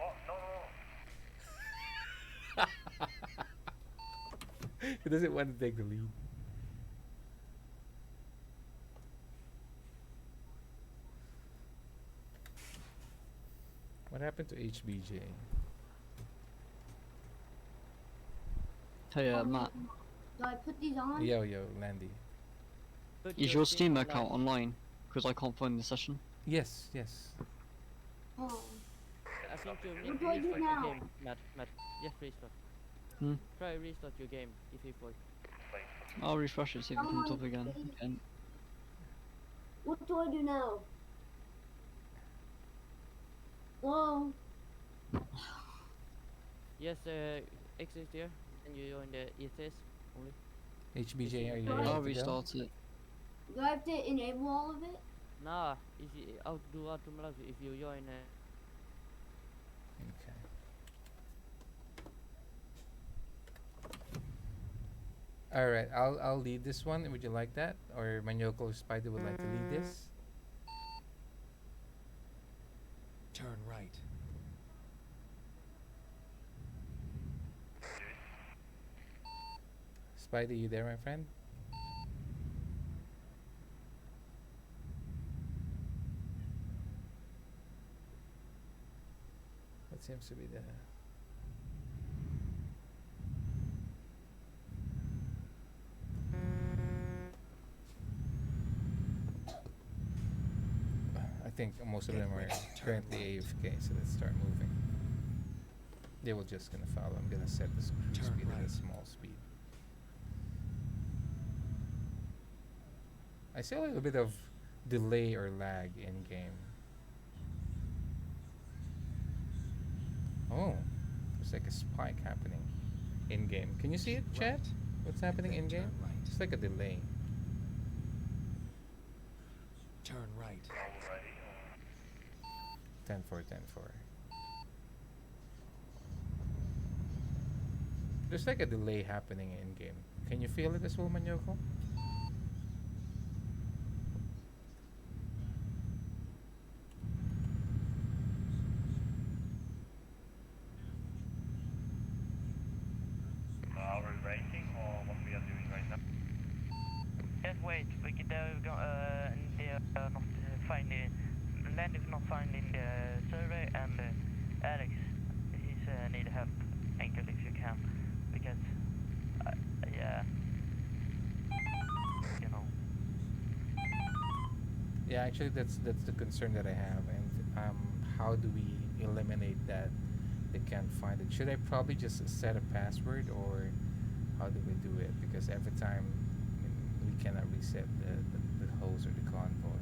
S4: Oh, no.
S1: He doesn't want to take the lead. What happened to HBJ?
S11: Hey, Matt,
S9: Do I put these on?
S1: Yo, Landy.
S6: put
S11: is your Steam
S6: online.
S11: account online? Because I can't find the session.
S1: Yes.
S9: Oh.
S6: I think you
S9: What
S6: need
S9: do I do
S6: restart your
S9: now?
S6: game, Matt. Just restart.
S11: Hmm?
S6: Try restart your game if it works.
S11: I'll refresh it, see if it comes up again.
S9: What do I do now? Oh.
S6: Yes, exit here, and you join the ETS only.
S1: HBJ, are you
S9: I'll
S1: ready to go?
S11: I'll restart it.
S9: Do I have to enable all of it?
S6: Nah, if you do automatically if you join
S1: Okay. All right, I'll lead this one. Would you like that, or Manyoko or Spider would like to lead this?
S2: Turn right.
S1: Spider, you there, my friend? That seems to be the. I think most of them are currently AFK, so let's start moving. They will just gonna follow. I'm gonna set the cruise speed at a small speed. I see a little bit of delay or lag in game. Oh, there's like a spike happening in game. Can you see it, chat? What's happening in game? It's like a delay.
S2: Turn right.
S1: 10-4, 10-4. There's like a delay happening in game. Can you feel it as well, Manyoko?
S4: Are we racing or what we are doing right now?
S8: Just wait, because they're not finding, Land is not finding the survey, and Alex, he's need help, Ankle, if you can, because, yeah, you know.
S1: Yeah, actually, that's the concern that I have, and how do we eliminate that they can't find it? Should I probably just set a password, or how do we do it? Because every time we cannot reset the hose or the convoy.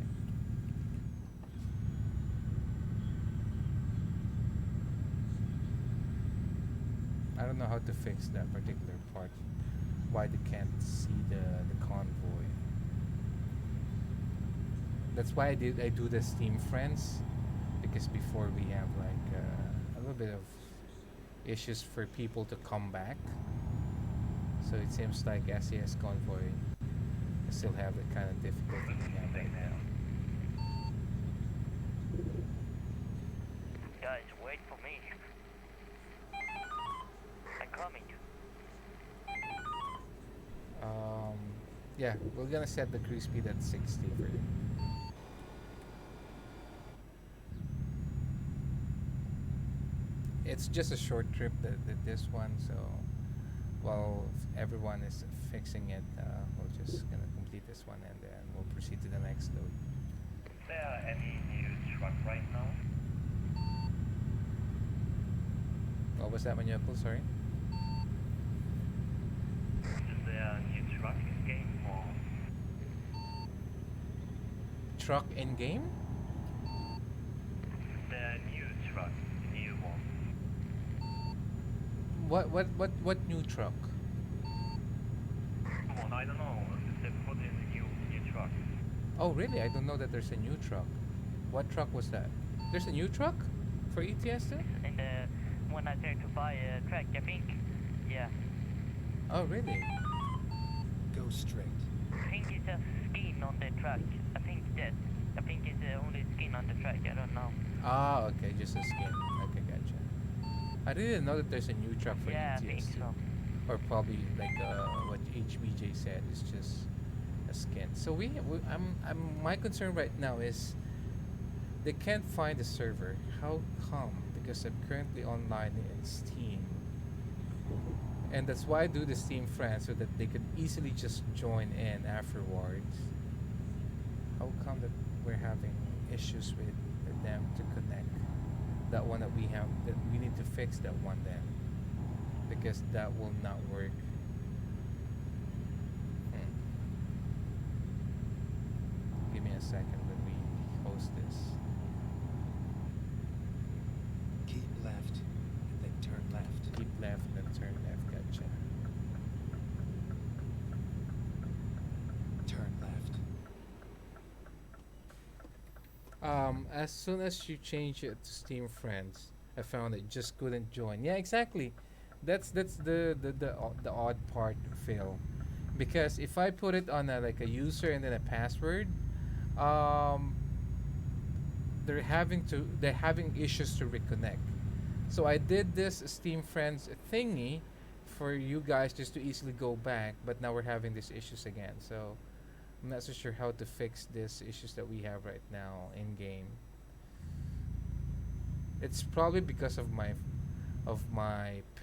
S1: I don't know how to fix that particular part. Why they can't see the convoy. That's why I do the Steam Friends, because before we have like a little bit of issues for people to come back. So it seems like SCS Convoy still have the kind of difficulty we have right now.
S8: Guys, wait for me. I'm coming.
S1: Yeah, we're gonna set the cruise speed at 60 for you. It's just a short trip, this one, so while everyone is fixing it, we're just gonna complete this one and then we'll proceed to the next load.
S4: Is there any new truck right now?
S1: What was that, Manyoko? Sorry?
S4: Is there a new truck in game or?
S1: Truck in game?
S4: Is there a new truck, new one?
S1: What new truck?
S4: Come on, I don't know. They put in a new truck.
S1: Oh really? I don't know that there's a new truck. What truck was that? There's a new truck for ETS too?
S8: And when I try to buy a track, I think, yeah.
S1: Oh really?
S2: Go straight.
S8: I think it's a skin on the track. I think it's the only skin on the track. I don't know.
S1: Ah, okay, just a skin. Okay, gotcha. I didn't know that there's a new truck for
S8: Yeah,
S1: ETS
S8: I think
S1: too.
S8: so.
S1: Or probably like what HBJ said is just a skin. So my concern right now is they can't find the server. How come? Because I'm currently online in Steam. And that's why I do the Steam Friends, so that they could easily just join in afterwards. How come that we're having issues with them to connect? That one that we have, that we need to fix that one then, because that will not work. Give me a second when we host this.
S2: Keep left, and then turn left.
S1: Keep left, then turn left. Gotcha.
S2: Turn left.
S1: As soon as you change it to Steam Friends, I found it just couldn't join. Yeah, exactly. That's the odd part, Phil. Because if I put it on a, like a user and then a password, um, they're having issues to reconnect. So I did this Steam Friends thingy for you guys just to easily go back, but now we're having these issues again. So I'm not so sure how to fix these issues that we have right now in game. It's probably because of my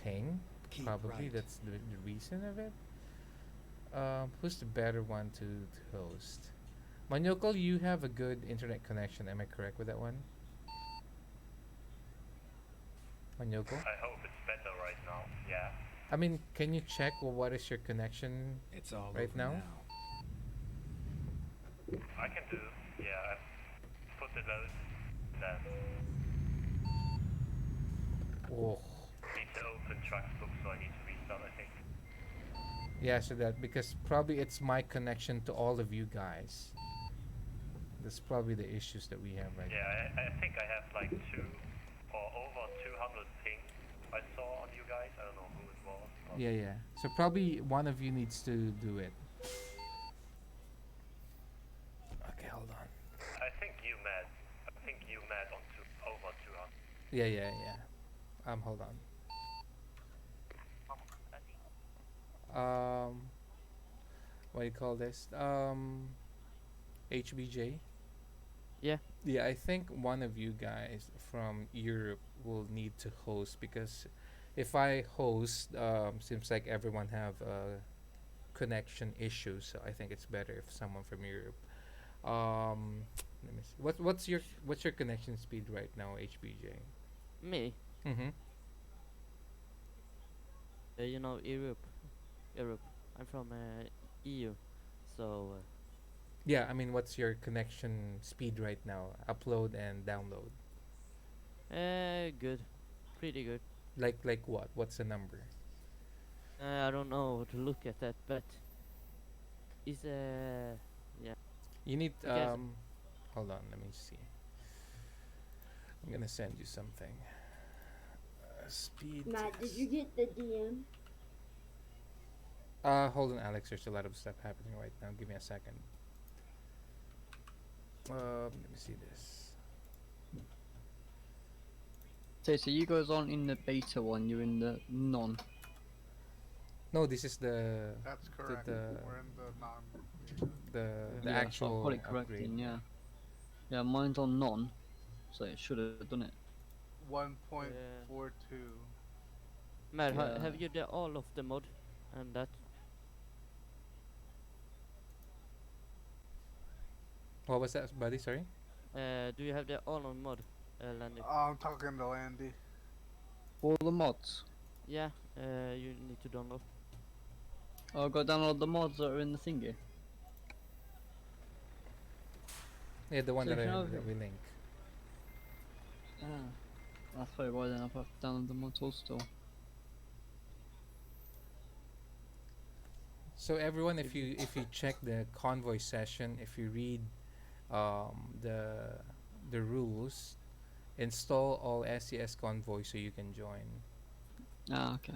S1: ping.
S2: Keep
S1: Probably
S2: right.
S1: that's the reason of it. Who's the better one to host? Manyokol, you have a good internet connection. Am I correct with that one? Manyoko?
S4: I hope it's better right now. Yeah.
S1: I mean, can you check what is your connection
S2: It's all
S1: right
S2: over
S1: now?
S4: I can do. Yeah, I put the load. Then
S1: Oh,
S4: need to open truck's book, so I need to restart. I think.
S1: yeah. So that because probably it's my connection to all of you guys. That's probably the issues that we have right
S4: Yeah,
S1: now.
S4: I think I have like or over 200 ping. I saw on you guys. I don't know who it was. But
S1: Yeah, yeah. So probably one of you needs to do it. Okay, hold on.
S4: I think you met. I think you met on over 200.
S1: Yeah, yeah, yeah. Hold on. What do you call this? HBJ.
S6: Yeah.
S1: Yeah, I think one of you guys from Europe will need to host because if I host, seems like everyone have connection issues. So I think it's better if someone from Europe. Um, let me see. What's your connection speed right now, HBJ?
S6: Me,
S1: Mm-hmm.
S6: you know, Europe. I'm from EU, so
S1: Yeah, I mean, what's your connection speed right now? Upload and download.
S6: good, pretty good.
S1: Like what? What's the number?
S6: I don't know to look at that, but it's yeah.
S1: You need
S6: Because
S1: hold on, let me see. I'm gonna send you something. Speed
S9: Matt, did
S1: test.
S9: you get the DM?
S1: Hold on, Alex. There's a lot of stuff happening right now. Give me a second. Let me see this.
S11: So you guys aren't in the beta one, you're in the non.
S1: No, this is the
S10: That's correct.
S1: the
S10: We're in the non.
S1: the
S11: Yeah, so I've
S1: actual
S11: got it correct
S1: upgrade.
S11: then, yeah. Yeah, mine's on non, so it should have done it.
S10: 1.42.
S6: Matt,
S11: Yeah.
S6: have you the all of the mod and that?
S1: What was that, buddy? Sorry.
S6: Do you have the all on mod, Landy?
S10: I'm talking to Landy.
S11: All the mods.
S6: Yeah, you need to download.
S11: Oh, go download the mods that are in the thingy.
S1: Yeah, the one
S11: So
S1: that
S11: you can have
S1: that
S11: it.
S1: we link.
S11: Ah, that's probably why then I've got to download the mods also.
S1: So everyone, if you check the convoy session, if you read the rules, install all SCS Convoy so you can join.
S11: Ah, okay.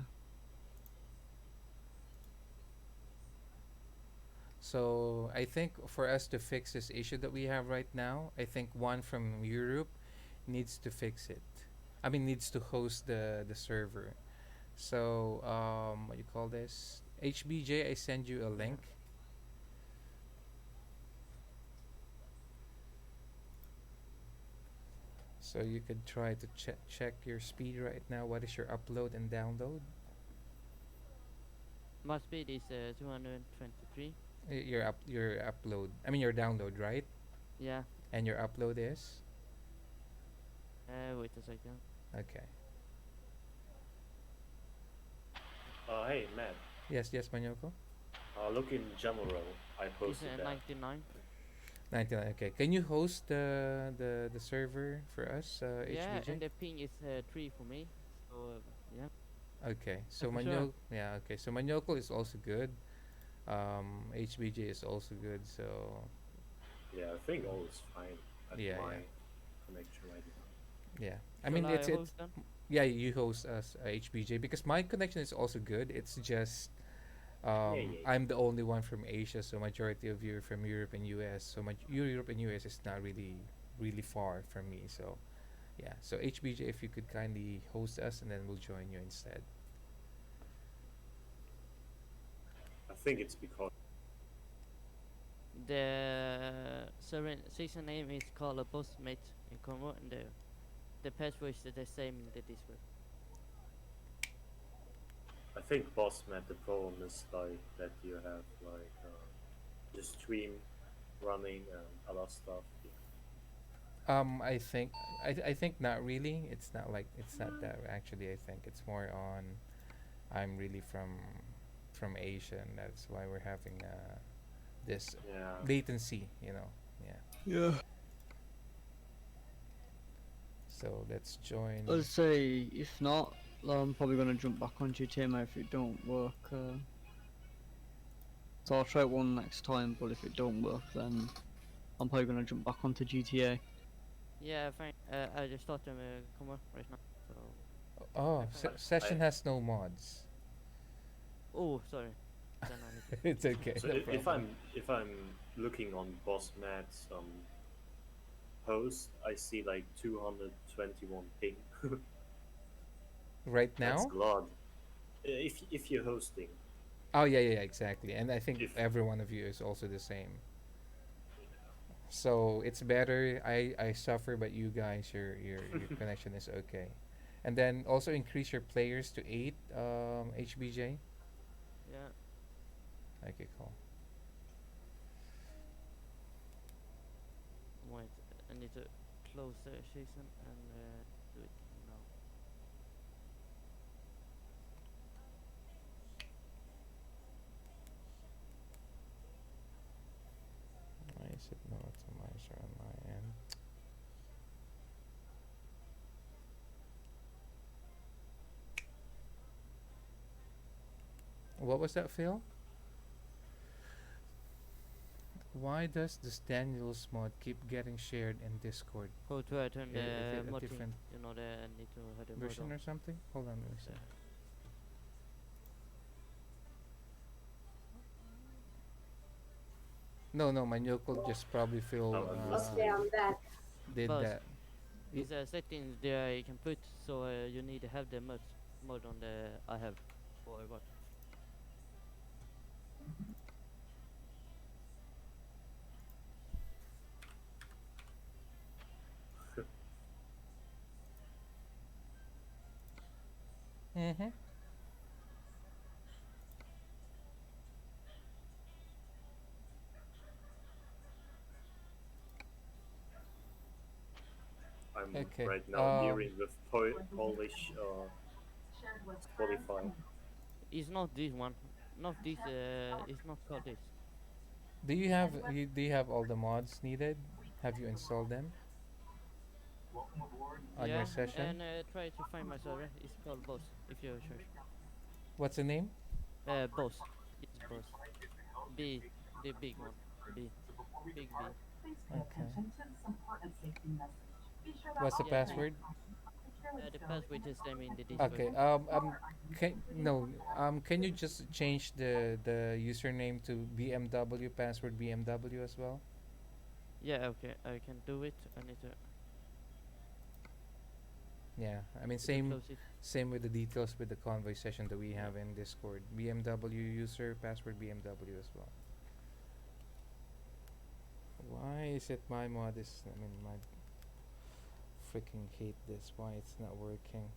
S1: So I think for us to fix this issue that we have right now, I think one from Europe needs to fix it. I mean, needs to host the server. So what you call this? HBJ, I send you a link. So you could try to check your speed right now. What is your upload and download?
S6: My speed is 223.
S1: Your upload. I mean your download, right?
S6: Yeah.
S1: And your upload is
S6: Wait a second.
S1: okay.
S12: Hey, Matt.
S1: Yes, yes, Manyoko.
S12: Look in Jamoro. I
S6: It's
S12: posted that.
S6: 99.
S1: 99. Okay. Can you host the server for us,
S6: Yeah,
S1: HBJ?
S6: and the ping is 3 for me. So yeah.
S1: Okay. So
S6: for sure.
S1: yeah. Okay. So Manyoko is also good. HBJ is also good. So
S12: Yeah, I think all is fine. at
S1: Yeah,
S12: my
S1: yeah,
S12: connection right now.
S1: yeah. I
S6: Shall
S1: mean,
S6: I
S1: it's
S6: host them?
S1: yeah. You host us HBJ because my connection is also good. It's just
S12: Yeah, yeah, yeah.
S1: I'm the only one from Asia, so majority of you are from Europe and US. So my Europe and US is not really far from me. So yeah. So HBJ, if you could kindly host us, and then we'll join you instead.
S12: I think it's because
S6: The season name is called a boss mate in Convo, and the password is the same in the Discord.
S12: I think boss man the problem is like that you have like the stream running and a lot of stuff. Yeah.
S1: I think not really. It's not like it's not that actually. I think it's more on. I'm really from Asia, and that's why we're having this
S12: Yeah.
S1: latency. You know. Yeah.
S11: Yeah.
S1: So let's join.
S11: I'd say if not, I'm probably gonna jump back on GTA mate if it don't work. So I'll try it one next time, but if it don't work, then I'm probably gonna jump back onto GTA.
S6: Yeah, fine. I just started Convo right now. So.
S1: Oh, session
S12: I-
S1: has no mods.
S6: Oh, sorry. Then I need to-
S1: It's okay.
S12: So
S1: No
S12: if
S1: problem.
S12: I'm looking on boss Matt's post, I see like 221 ping.
S1: Right
S12: That's
S1: now.
S12: a lot. If you're hosting,
S1: Oh yeah, yeah, exactly. And I think
S12: if
S1: every one of you is also the same. So it's better. I suffer, but you guys, your connection is okay. And then also increase your players to 8. HBJ.
S6: Yeah.
S1: Okay, cool.
S6: Wait, I need to close the season and do it now.
S1: Why is it no optimizer on my end? What was that, Phil? Why does this Daniels mod keep getting shared in Discord?
S6: How to turn
S1: Is
S6: the
S1: it a
S6: modding?
S1: different
S6: You know, I need to have the mod
S1: version
S6: on.
S1: or something? Hold on, let me see. No, no, my Nyoko just probably Phil
S12: I'm
S9: Okay,
S12: listening.
S9: I'm back.
S1: did
S6: Boss,
S1: that.
S6: is there settings there you can put so you need to have the mod on the I have or what?
S1: Mm-hmm.
S12: I'm
S1: Okay.
S12: right now hearing with Polish Spotify.
S6: It's not this one. Not this. It's not called this.
S1: Do you have all the mods needed? Have you installed them on
S6: Yeah,
S1: your session?
S6: and try to find my server. It's called Boss. If you search.
S1: What's the name?
S6: Boss. It's Boss. B, the big one. B, big B.
S1: Okay. What's the
S6: Yeah,
S1: password?
S6: the password is same in the Discord.
S1: Okay. Can no. Can you just change the username to BMW password BMW as well?
S6: Yeah, okay, I can do it. I need to
S1: Yeah. I mean,
S6: close it.
S1: same with the details with the convoy session that we have in Discord. BMW user password BMW as well. Why is it my mod is? I mean, my freaking hate this. Why it's not working?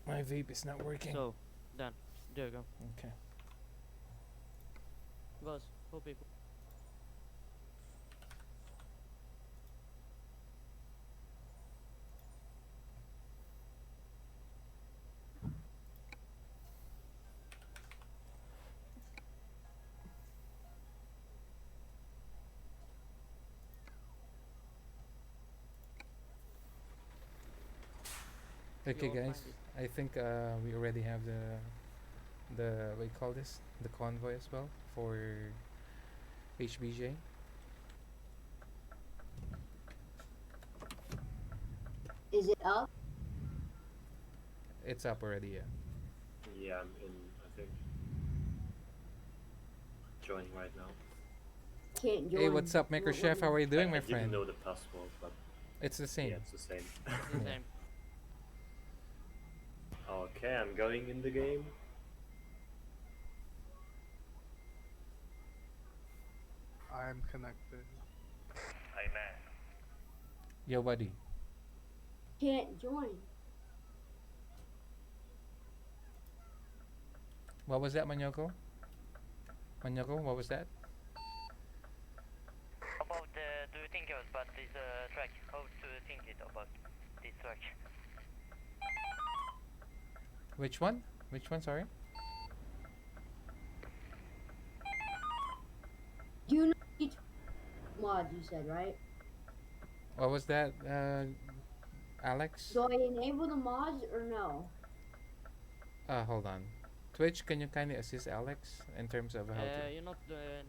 S1: My vape is not working.
S6: So, done. There you go.
S1: Okay.
S6: Boss, hope people.
S1: Okay,
S6: all
S1: guys.
S6: find it.
S1: I think we already have the what you call this? The convoy as well for HBJ.
S9: Is it up?
S1: It's up already, yeah.
S12: Yeah, I'm in, I think. Joining right now.
S9: Can't join.
S1: Hey, what's up, Maker
S9: Won't let
S1: Chef?
S9: me.
S1: How are you doing,
S12: I
S1: my
S12: didn't
S1: friend?
S12: know the password, but
S1: It's the same.
S12: yeah, it's the same.
S8: It's the
S1: Yeah.
S8: same.
S12: Okay, I'm going in the game.
S10: I'm connected.
S4: Amen.
S1: Yo, buddy.
S9: Can't join.
S1: What was that, Manyoko? Manyoko, what was that?
S8: About do you think about this track? How do you think it about this track?
S1: Which one? Which one, sorry?
S9: Do you know each mod you said, right?
S1: What was that, Alex?
S9: Do I enable the mods or no?
S1: Hold on. Twitch, can you kindly assist Alex in terms of how to...
S6: You not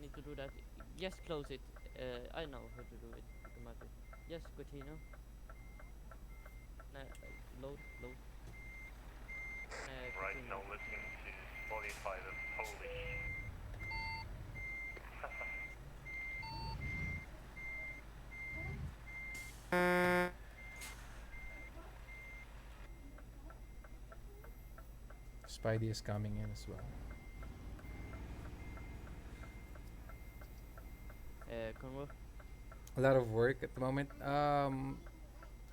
S6: need to do that. Just close it. I know how to do it automatically. Just continue. Load.
S4: Right
S6: Continue.
S4: now listening to Spotify the Polish.
S1: Spidey is coming in as well.
S6: Convo.
S1: A lot of work at the moment.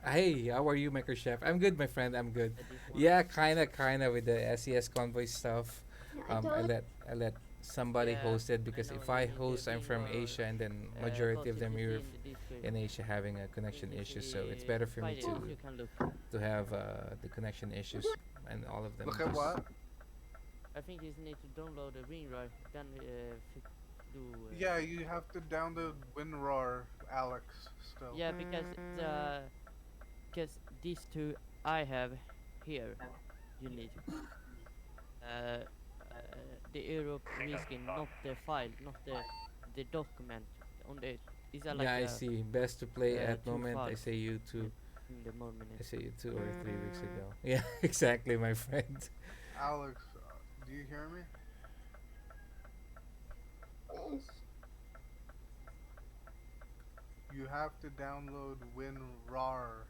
S1: Hey, how are you, Maker Chef? I'm good, my friend. I'm good. Yeah, kinda with the SCS Convoy stuff.
S9: I
S1: I
S9: told
S1: let somebody
S6: Yeah,
S1: host it
S6: I
S1: because
S6: know
S1: if
S6: you
S1: I
S6: need to
S1: host, I'm
S6: bring
S1: from
S6: your,
S1: Asia, and then majority of them
S6: you see
S1: Europe
S6: in the Discord.
S1: in Asia having a connection
S6: You
S1: issue.
S6: see
S1: So it's better for me
S6: Friday, you can look.
S1: to have the connection issues and all of them.
S10: Look at
S1: just-
S10: what?
S6: I think you need to download the WinRAR, then do.
S10: Yeah, you have to download WinRAR, Alex. Still.
S6: Yeah, because these two I have here, you need. The Europe reskin, not the file, not the document. On the is that like
S1: Yeah, I see. Best to play at
S6: two
S1: moment. I
S6: files
S1: say you two.
S6: in the moment.
S1: I say you 2 or 3 weeks ago. Yeah, exactly, my friend.
S10: Alex, do you hear me?
S9: Yes.
S10: You have to download WinRAR.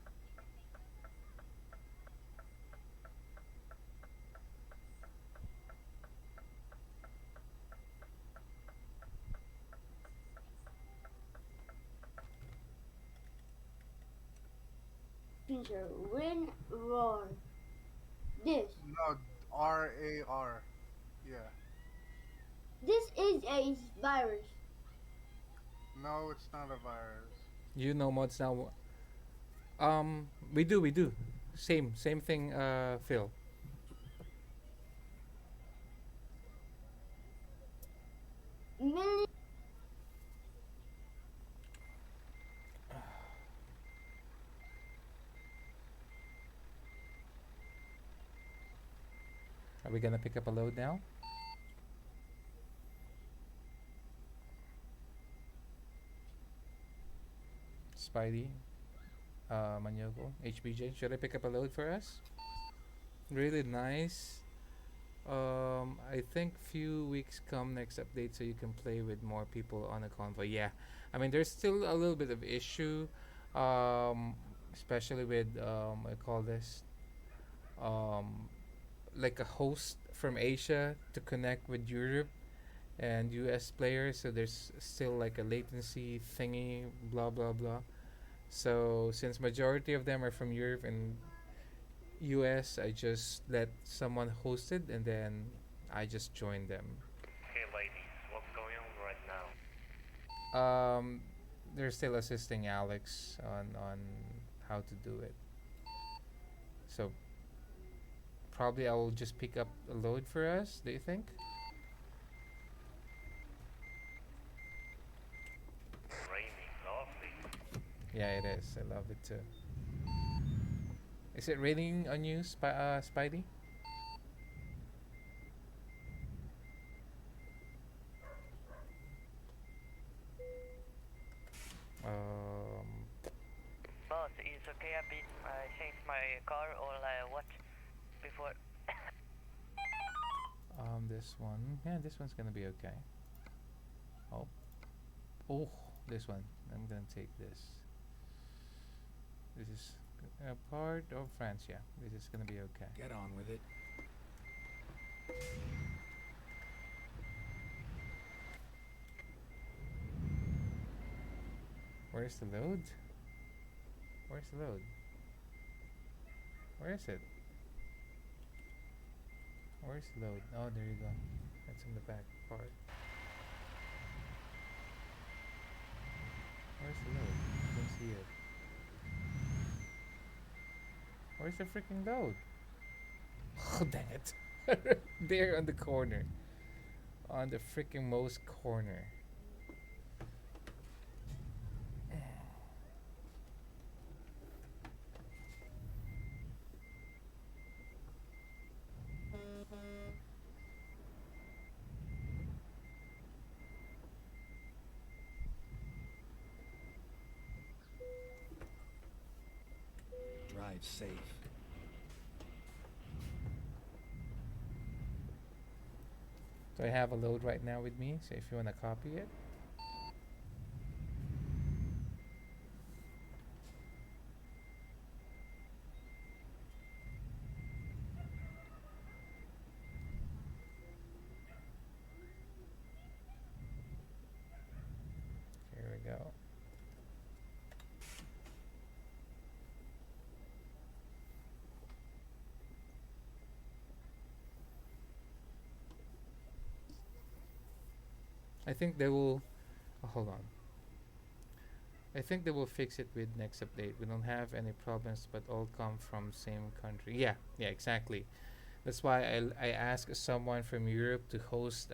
S9: Feature win roar. This.
S10: No, RAR. Yeah.
S9: This is a virus.
S10: No, it's not a virus.
S1: You know mods now. We do. Same thing. Phil.
S9: Million.
S1: Are we gonna pick up a load now? Spidey, Manyogo, HBJ. Should I pick up a load for us? Really nice. I think few weeks come next update so you can play with more people on a convoy. Yeah, I mean there's still a little bit of issue, especially with I call this, like a host from Asia to connect with Europe and US players. So there's still like a latency thingy, blah blah blah. So since majority of them are from Europe and US, I just let someone host it and then I just joined them.
S4: Okay, ladies, what's going on right now?
S1: They're still assisting Alex on how to do it. So probably I will just pick up a load for us. Do you think?
S4: Raining, lovely.
S1: Yeah, it is. I love it too. Is it raining on you, Spidey?
S8: Boss, it's okay. I changed my car or what before.
S1: This one. Yeah, this one's gonna be okay. Oh. Oh, this one. I'm gonna take this. This is a part of France, yeah. This is gonna be okay.
S2: Get on with it.
S1: Where's the load? Where's the load? Where is it? Where's the load? Oh, there you go. That's in the back part. Where's the load? I don't see it. Where's the freaking load? Oh, dang it. There on the corner. On the freaking most corner.
S2: Drive safe.
S1: So I have a load right now with me, so if you want to copy it. Here we go. I think they will. Oh, hold on. I think they will fix it with next update. We don't have any problems, but all come from same country. Yeah, yeah, exactly. That's why I asked someone from Europe to host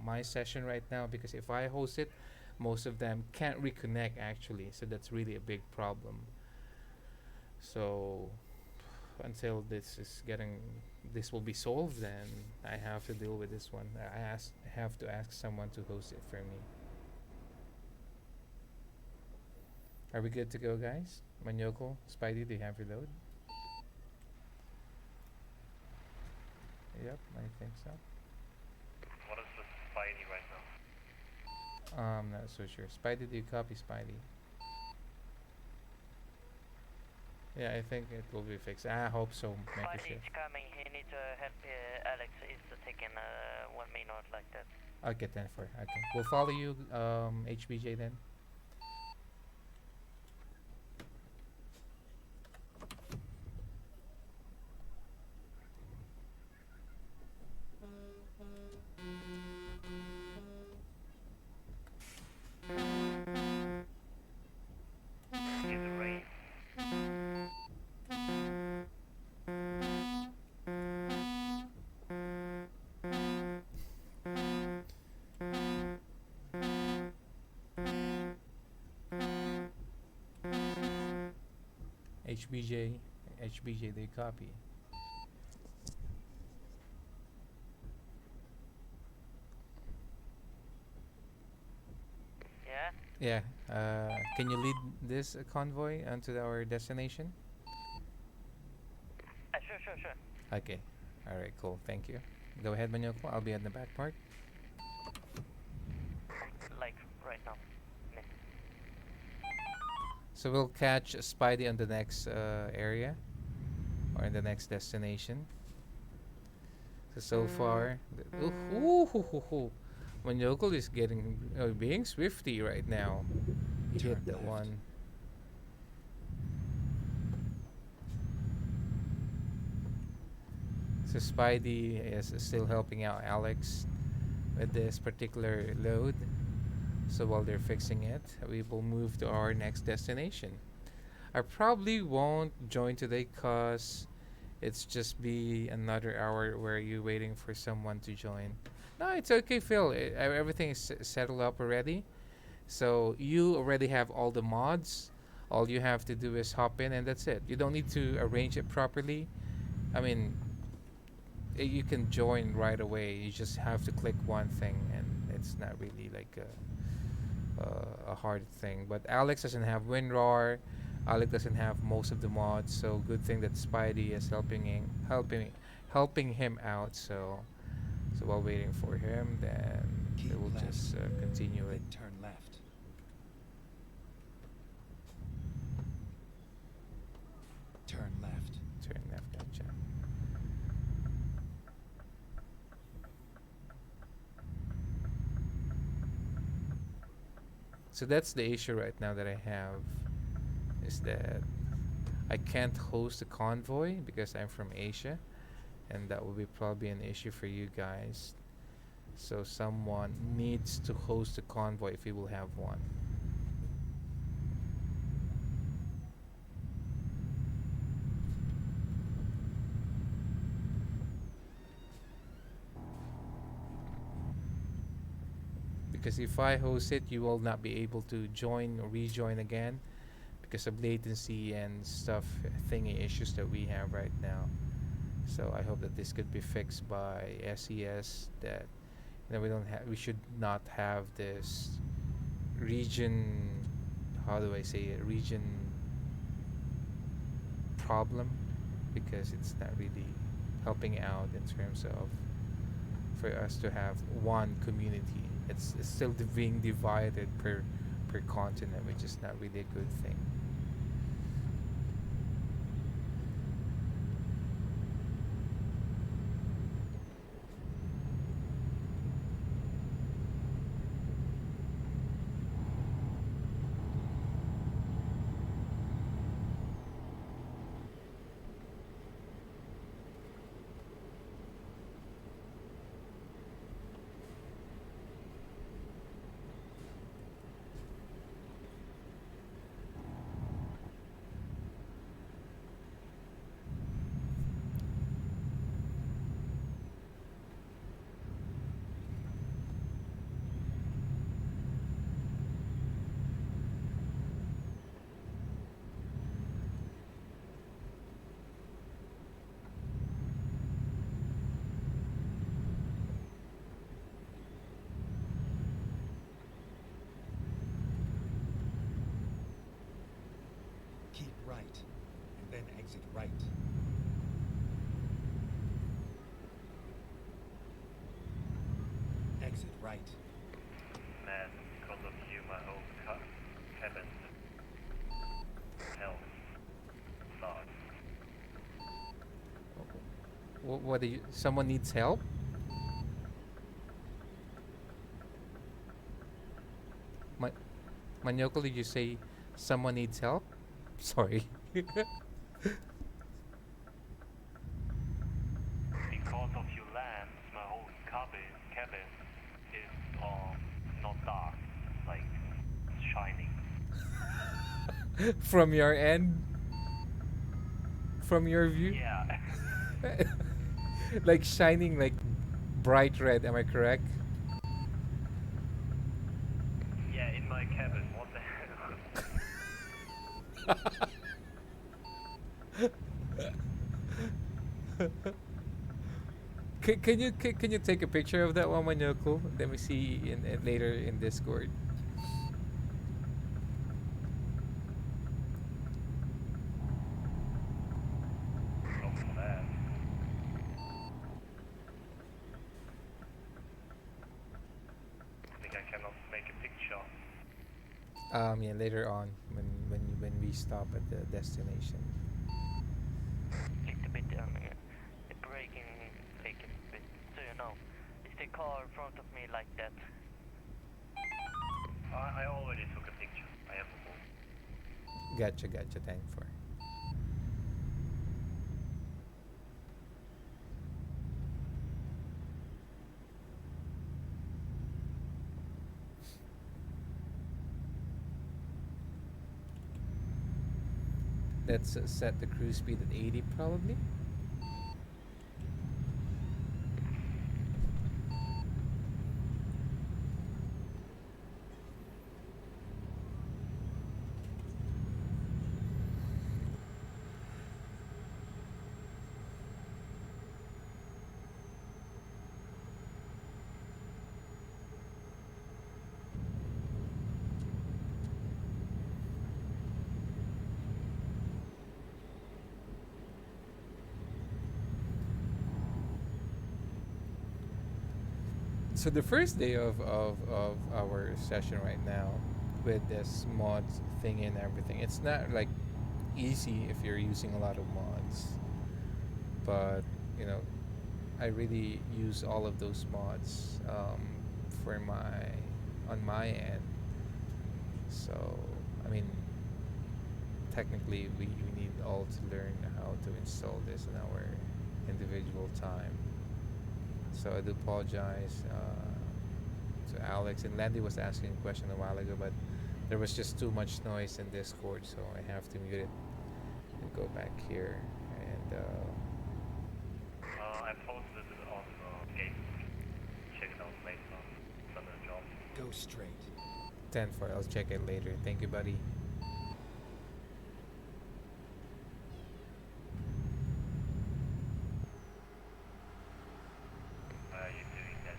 S1: my session right now, because if I host it, most of them can't reconnect actually. So that's really a big problem. So until this will be solved, then I have to deal with this one. I have to ask someone to host it for me. Are we good to go, guys? Manyoko, Spidey, do you have your load? Yep, I think so.
S4: What is the Spidey right now?
S1: I'm not so sure. Spidey, do you copy Spidey? Yeah, I think it will be fixed. I hope so. Make
S8: Spidey
S1: sure.
S8: is coming. He needs to help Alex. It's taking 1 minute like that.
S1: Okay, 10-4. Okay, we'll follow you, HBJ then.
S4: Is it rain?
S1: HBJ, they copy.
S8: Yeah?
S1: Yeah. Can you lead this convoy onto our destination?
S8: Sure.
S1: Okay. All right. Cool. Thank you. Go ahead, Manyoko. I'll be at the back part.
S8: Like right now. Yeah.
S1: So we'll catch Spidey on the next area, or in the next destination. So far, Manyoko is getting being swifty right now. He
S2: Turn
S1: hit that
S2: left.
S1: one. So Spidey is still helping out Alex with this particular load. So while they're fixing it, we will move to our next destination. I probably won't join today cause it's just be another hour where you waiting for someone to join. No, it's okay, Phil. Everything is settled up already. So you already have all the mods. All you have to do is hop in and that's it. You don't need to arrange it properly. I mean, you can join right away. You just have to click one thing and it's not really like a hard thing. But Alex doesn't have WinRAR. Alex doesn't have most of the mods, so good thing that Spidey is helping him out. So while waiting for him, then
S2: Keep
S1: we'll
S2: left,
S1: just continue it.
S2: then turn left. Turn left.
S1: Turn left, gotcha. So that's the issue right now that I have, is that I can't host a convoy because I'm from Asia, and that will be probably an issue for you guys. So someone needs to host a convoy if we will have one. Because if I host it, you will not be able to join or rejoin again because of latency and stuff, thingy issues that we have right now. So I hope that this could be fixed by SCS, that we should not have this region, how do I say it, region problem, because it's not really helping out in terms of for us to have one community. It's still being divided per continent, which is not really a good thing.
S2: Keep right, and then exit right. Exit right.
S4: Man, because of you, my whole cabin hell sucks.
S1: What do you? Someone needs help? Ma- Manyoko, did you say someone needs help? Sorry.
S4: Because of your lamps, my whole cabin is not dark, like shining.
S1: From your end? From your view?
S4: Yeah.
S1: Like shining like bright red, am I correct?
S4: Yeah, in my cabin. What the hell?
S1: Can you take a picture of that one, Manyoko? Let me see in later in Discord.
S4: Not for that. I think I cannot make a picture.
S1: Yeah, later on when we stop at the destination.
S8: Little bit braking like a bit, so you know. Is the car in front of me like that?
S4: I already took a picture. I have a phone.
S1: Gotcha, thank for. Let's set the cruise speed at 80 probably. So the first day of our session right now with this mods thing and everything, it's not like easy if you're using a lot of mods. But you know, I really use all of those mods for my on my end. So I mean, technically we need all to learn how to install this in our individual time. So I do apologize to Alex, and Landy was asking a question a while ago, but there was just too much noise in Discord, so I have to mute it and go back here. And
S4: I posted it on game. Check it out later. It's under the job.
S2: Go straight.
S1: 10 for I'll check it later. Thank you, buddy.
S4: Why are you doing that?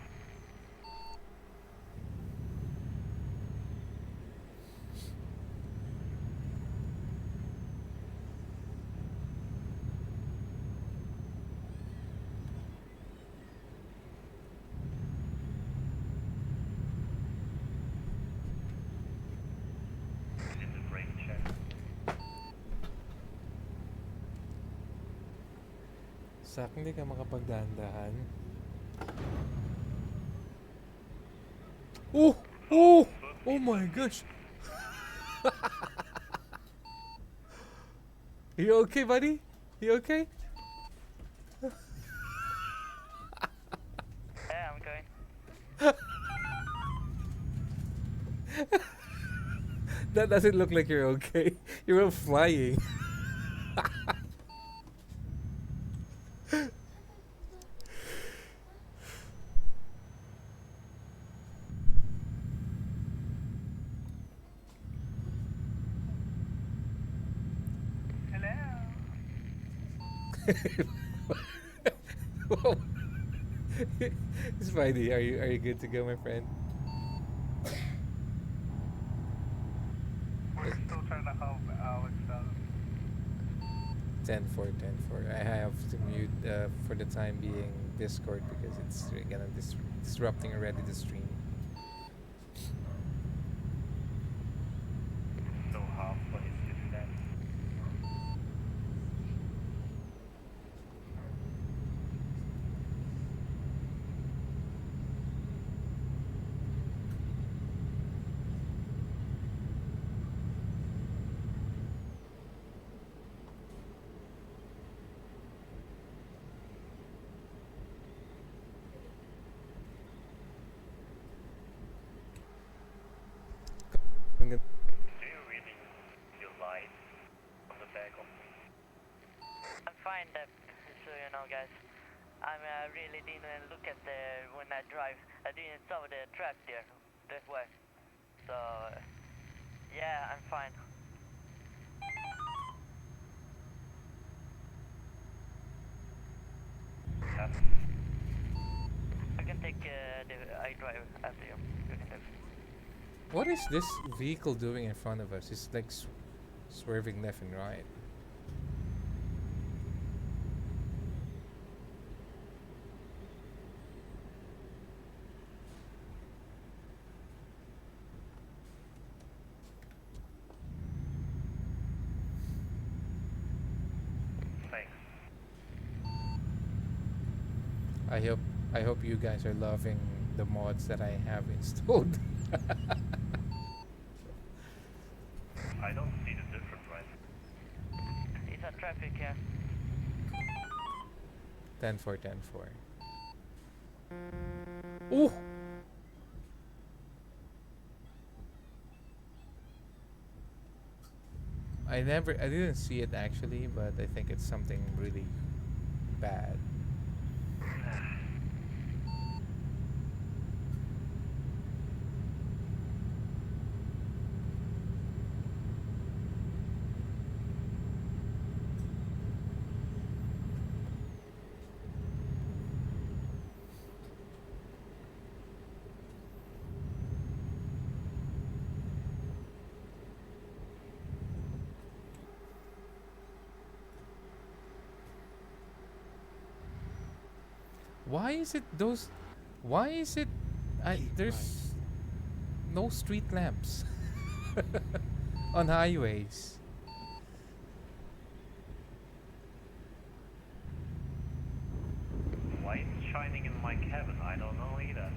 S4: Did the brake check.
S1: Sak, hindi ka makapagdahan-dahan. Oh! Oh! Oh my gosh! You okay, buddy? You okay?
S8: Yeah, I'm going.
S1: That doesn't look like you're okay. You're all flying. Whoa. Spidey, are you good to go, my friend?
S5: We're still trying to help Alex out.
S1: 10-4, 10-4. I have to mute for the time being Discord because it's gonna disrupting already the stream.
S4: So half what is this then?
S1: I'm gonna-
S4: Do you really feel light on the back of me?
S8: I'm fine, so you know, guys. I'm really didn't look at the when I drive. I didn't saw the track there. That way. So yeah, I'm fine.
S4: That's
S8: I can take the I drive after you. You can take.
S1: What is this vehicle doing in front of us? It's like swerving left and right.
S4: thanks.
S1: I hope you guys are loving the mods that I have installed.
S4: I don't see the difference right.
S8: It's a traffic here.
S1: 10-4, 10-4. Oh! I didn't see it actually, but I think it's something really bad. Why is it those? Why is it There's no street lamps on highways.
S4: Why is it shining in my cabin? I don't know either.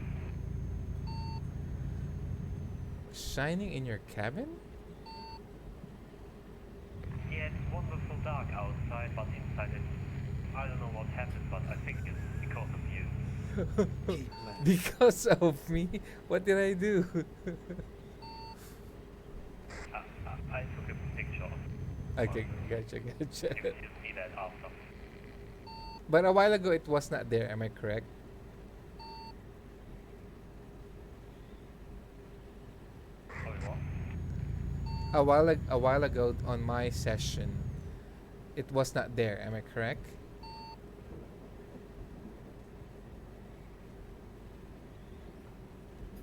S1: Shining in your cabin?
S4: Yeah, it's wonderful dark outside, but inside I don't know what happened, but I think it's because of you.
S1: Because of me? What did I do?
S4: I took a picture of
S1: Okay, gotcha.
S4: you see that after.
S1: But a while ago it was not there, am I correct?
S4: Sorry, what?
S1: A while ago on my session, it was not there, am I correct?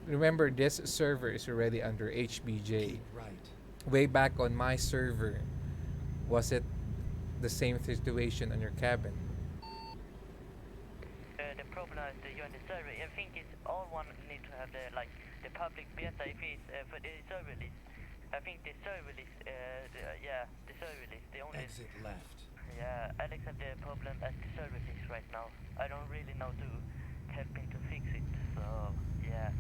S1: Remember, this server is already under HBJ. Way back on my server, was it the same situation on your cabin?
S8: The problem is that you're in the server. I think it's all one need to have the the public beta if it's for the server list. I think the server list, the server list, the only.
S2: Exit left.
S8: Yeah, Alex have the problem at the server list right now. I don't really know to help him to fix it. So yeah.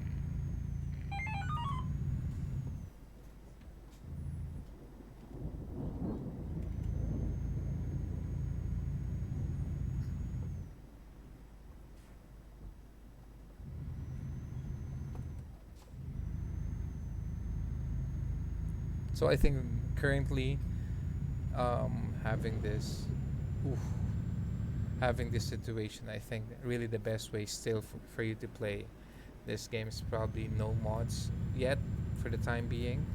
S1: So I think currently, having this, oof, having this situation, I think really the best way still for you to play this game is probably no mods yet for the time being.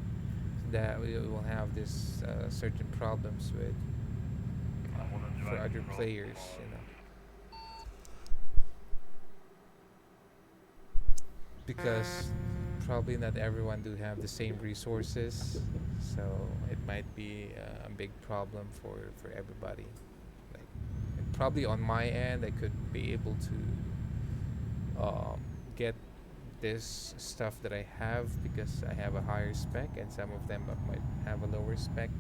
S1: That we will have this certain problems with for other players, you know. Because probably not everyone do have the same resources, so it might be a big problem for everybody. Like, and probably on my end I could be able to get this stuff that I have because I have a higher spec, and some of them might have a lower spec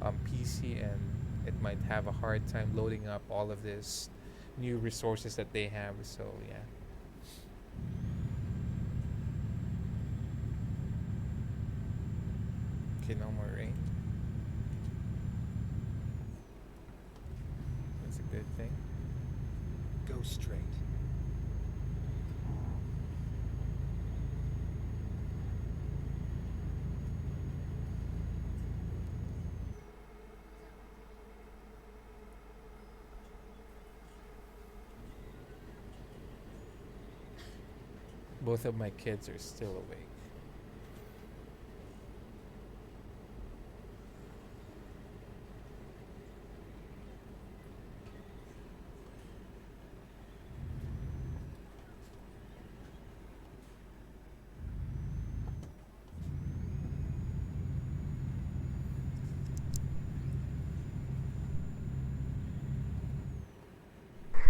S1: PC, and it might have a hard time loading up all of this new resources that they have. So yeah. Okay, no more rain. That's a good thing.
S2: Go straight.
S1: Both of my kids are still awake.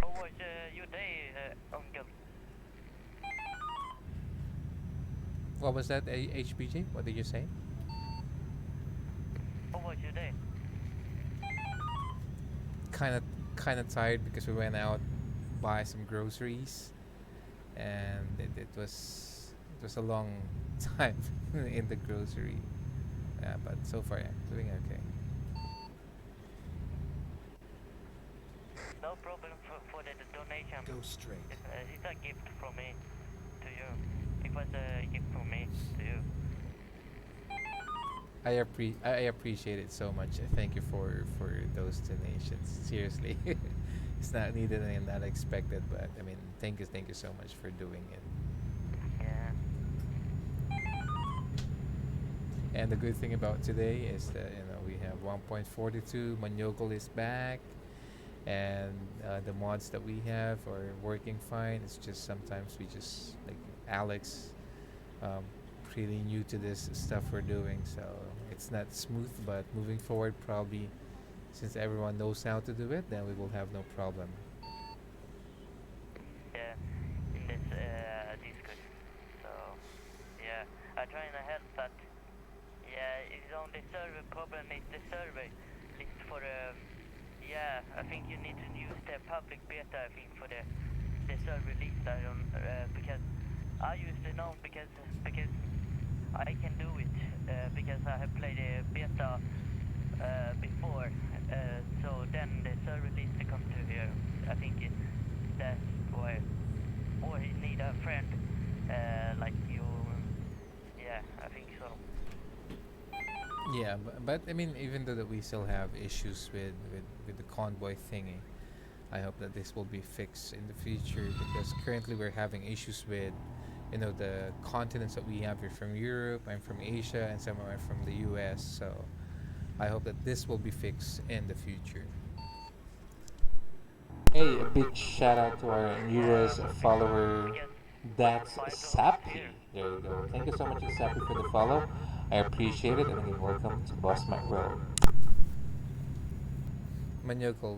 S8: How was your day, Uncle?
S1: What was that, HBJ? What did you say?
S8: How was your day?
S1: Kind of tired because we went out buy some groceries, and it was a long time in the grocery. Yeah, but so far yeah, doing okay.
S8: No problem for the donation.
S2: Go straight.
S8: It's a gift from me to you. It was a gift from me to you.
S1: I appreciate it so much. Thank you for those donations. Seriously, it's not needed and not expected, but I mean, thank you so much for doing it.
S8: Yeah.
S1: And the good thing about today is that we have 1.42. Manyokol is back, and the mods that we have are working fine. It's just sometimes we just like Alex, pretty new to this stuff we're doing, so it's not smooth. But moving forward, probably since everyone knows how to do it, then we will have no problem.
S8: Yeah. In this Discord. I think you need to use the public beta. I think for the server release. I don't because I usually know because I can do it because I have played a beta before. So then the server release to come to here. I think that's why. Or he need a friend like you. Yeah, I think so.
S1: Yeah, but I mean, even though that we still have issues with the convoy thingy, I hope that this will be fixed in the future because currently we're having issues with, the continents that we have here from Europe and from Asia and some are from the US. So I hope that this will be fixed in the future.
S7: Hey, a big shout out to our newest follower. That's Sappy. There you go. Thank you so much, Sappy, for the follow. I appreciate it, and again, welcome to Boss Mac Road.
S1: Manyoko,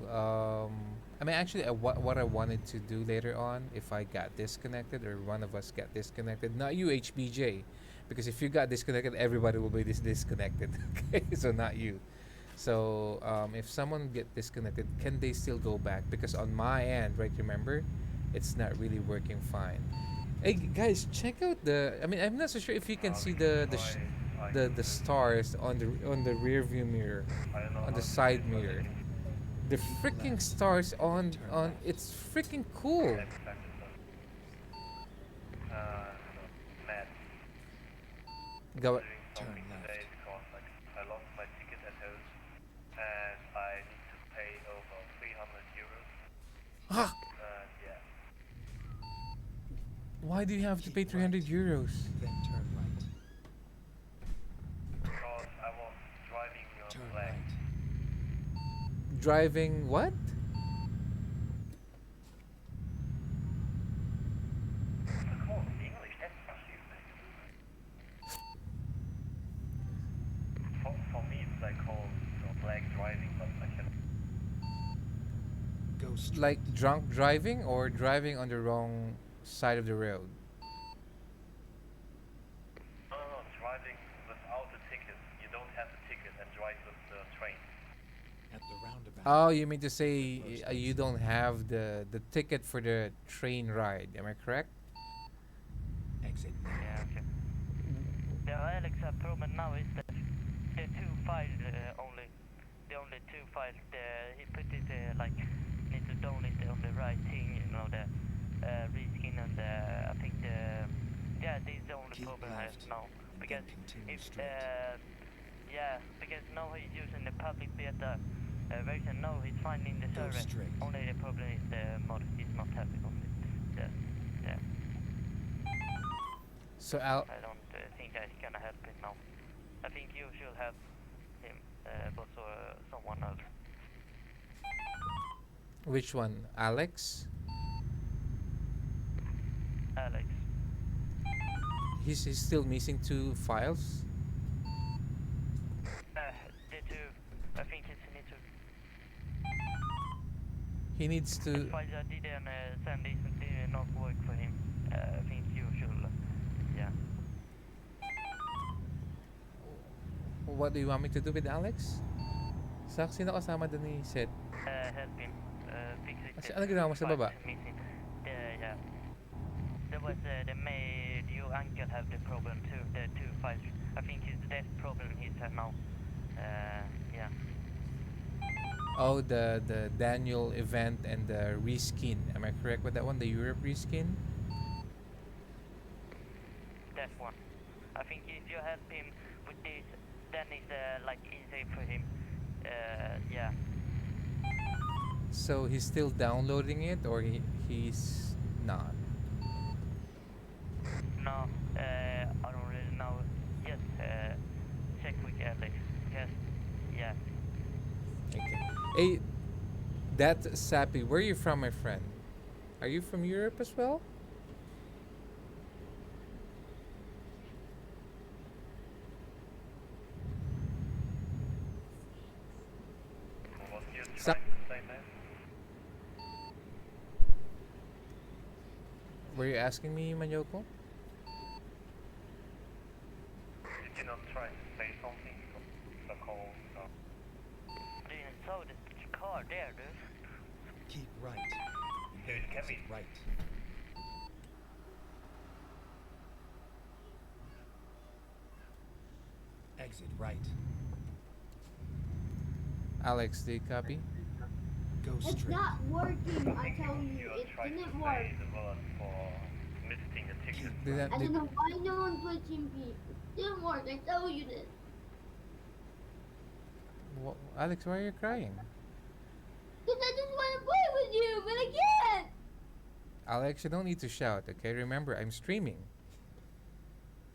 S1: I mean, actually, what I wanted to do later on, if I got disconnected or one of us got disconnected, not you, HBJ, because if you got disconnected, everybody will be disconnected. Okay, so not you. So if someone get disconnected, can they still go back? Because on my end, right, remember, it's not really working fine. Hey guys, check out the. I mean, I'm not so sure if you can see the stars on the rear view mirror, on the side mirror. The freaking stars on it's freaking cool.
S4: Mad.
S1: Go.
S4: Doing something today because like I lost my ticket at home and I need to pay over 300 euros.
S1: Ah!
S4: Yeah.
S1: Why do you have to pay 300 euros?
S2: Then turn right.
S4: Because I was driving your
S2: Turn
S4: flag.
S2: right.
S1: Driving what?
S4: English, that's stupid. For me, it's like called flag driving, but I can.
S2: Go straight.
S1: Like drunk driving or driving on the wrong side of the road?
S4: No, driving without a ticket. You don't have a ticket and drive with the train.
S2: At the roundabout.
S1: Oh, you mean to say you don't have the ticket for the train ride? Am I correct?
S2: Exit now.
S8: Yeah, okay. The Alex problem now is that the two files only, the only two files, he put it like, need to download it on the right thing, the reskin and I think yeah, this is the only
S2: Keep
S8: problem I have
S2: left,
S8: now. Because
S2: continue
S8: if,
S2: straight.
S8: yeah, because now he's using the public beta version, now he's finding the
S2: Go
S8: server.
S2: straight.
S8: Only the problem is the mod is not happy on it. Yeah.
S1: So
S8: I don't think I can help it now. I think you should help him, but someone else.
S1: which one? Alex?
S8: Alex.
S1: He's still missing 2 files?
S8: The two, I think it's need to.
S1: He needs to.
S8: If I didn't send this, it did not work for him. I think you should, yeah.
S1: What do you want me to do with Alex? Sino kasama doon ni Seth?
S8: Help him, fix it.
S1: Ano ginawa mo sa baba?
S8: Missing. Yeah. There was your uncle have the problem too, the 2 files. I think it's that problem he's had now. Yeah.
S1: Oh, the Daniel event and the reskin. Am I correct with that one? The Europe reskin?
S8: That one. I think if you help him with this, then it's like easy for him. Yeah.
S1: So he's still downloading it or he's not?
S8: No, I don't really know. Yes, check with Alex. Yes, yeah.
S1: Okay. Hey, that Sappy, where are you from, my friend? Are you from Europe as well?
S4: What you
S1: Sa-
S4: trying to say, man?
S1: Were you asking me, Manyoko?
S4: Did you not try to say something? The call,
S8: You saw the car there, dude.
S2: Exit right. Exit right.
S1: Alex, do you copy?
S2: Go
S9: It's
S2: straight.
S9: not working. I tell you,
S4: You're
S9: it
S4: trying to
S9: didn't work.
S4: say the word for missing a ticket.
S2: Keep
S1: Did
S2: right.
S1: that,
S9: I
S1: did,
S9: don't know why no one put TMP. It didn't work. I tell you this.
S1: Alex, why are you crying?
S9: Because I just want to play with you, but I can't.
S1: Alex, you don't need to shout, okay? Remember, I'm streaming.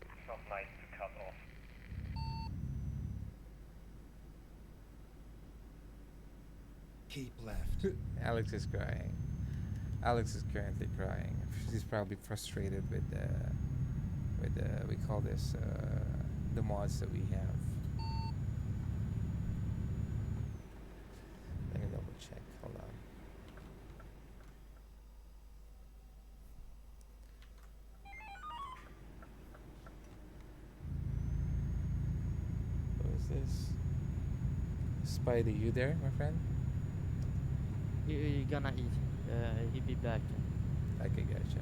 S4: It's not nice to cut off.
S2: Keep left.
S1: Alex is crying. Alex is currently crying. She's probably frustrated with we call this the mods that we have. Let me double check. Hold on. What is this? Spidey, you there, my friend?
S6: He gonna eat. He'll be back.
S1: Okay, gotcha.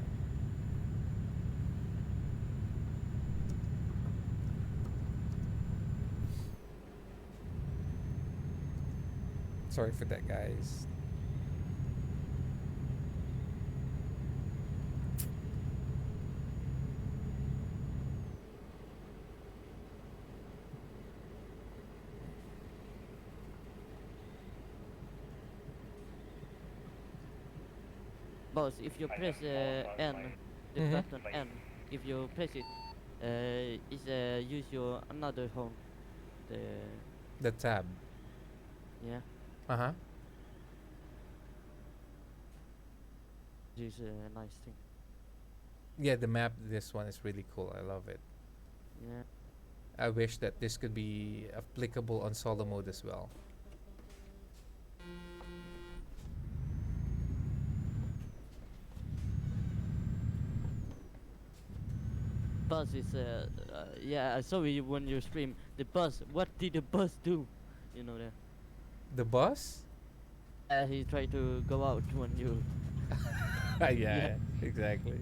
S1: Sorry for that, guys.
S6: Boss, if you press N, the
S1: Mhm.
S6: button N, if you press it, use your another home.
S1: The tab.
S6: Yeah,
S1: Uh-huh.
S6: this is a nice thing.
S1: Yeah, the map, this one is really cool. I love it.
S6: Yeah.
S1: I wish that this could be applicable on solo mode as well.
S6: Buzz is yeah, I saw you when you stream the bus. What did the bus do? You know that.
S1: The bus?
S6: He tried to go out when you.
S1: Yeah, exactly.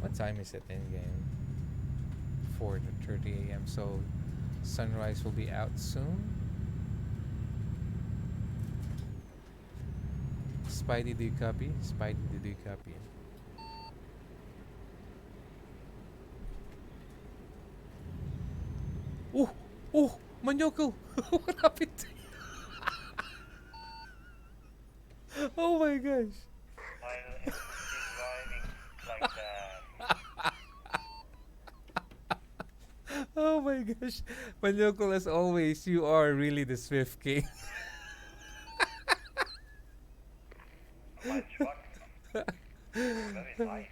S1: What time is it in game? 4:30 a.m. So sunrise will be out soon. Spidey, do you copy? Spidey, do you copy? Oh, oh, Manyoko! What happened to you? Oh my gosh!
S4: While he's driving like that.
S1: Oh my gosh. Manyoko, as always, you are really the Swift King.
S4: My truck. Very nice.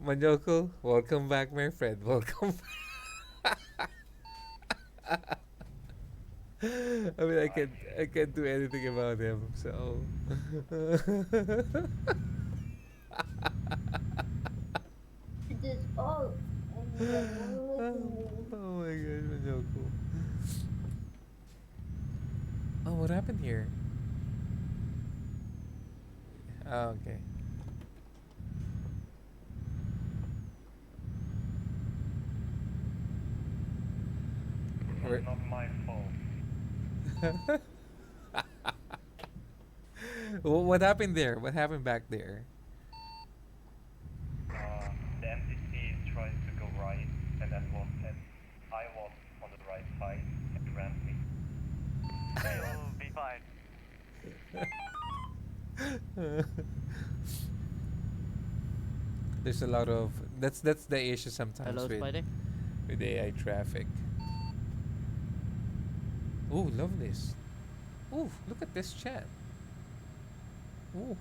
S1: Manyoko, welcome back, my friend. Welcome back. I mean, I can't do anything about him, so.
S9: It is all. And you have never listened to me.
S1: Oh my gosh, Manyoko. Oh, what happened here? Oh, okay.
S4: It's not my fault.
S1: What happened there? What happened back there?
S4: The MCC tried to go right, and I was on the right side, and rammed me.
S8: You'll be fine.
S1: There's a lot of that's the issue sometimes
S6: Hello, Spidey.
S1: with AI traffic. Oh, love this. Oh, look at this chat. Oh,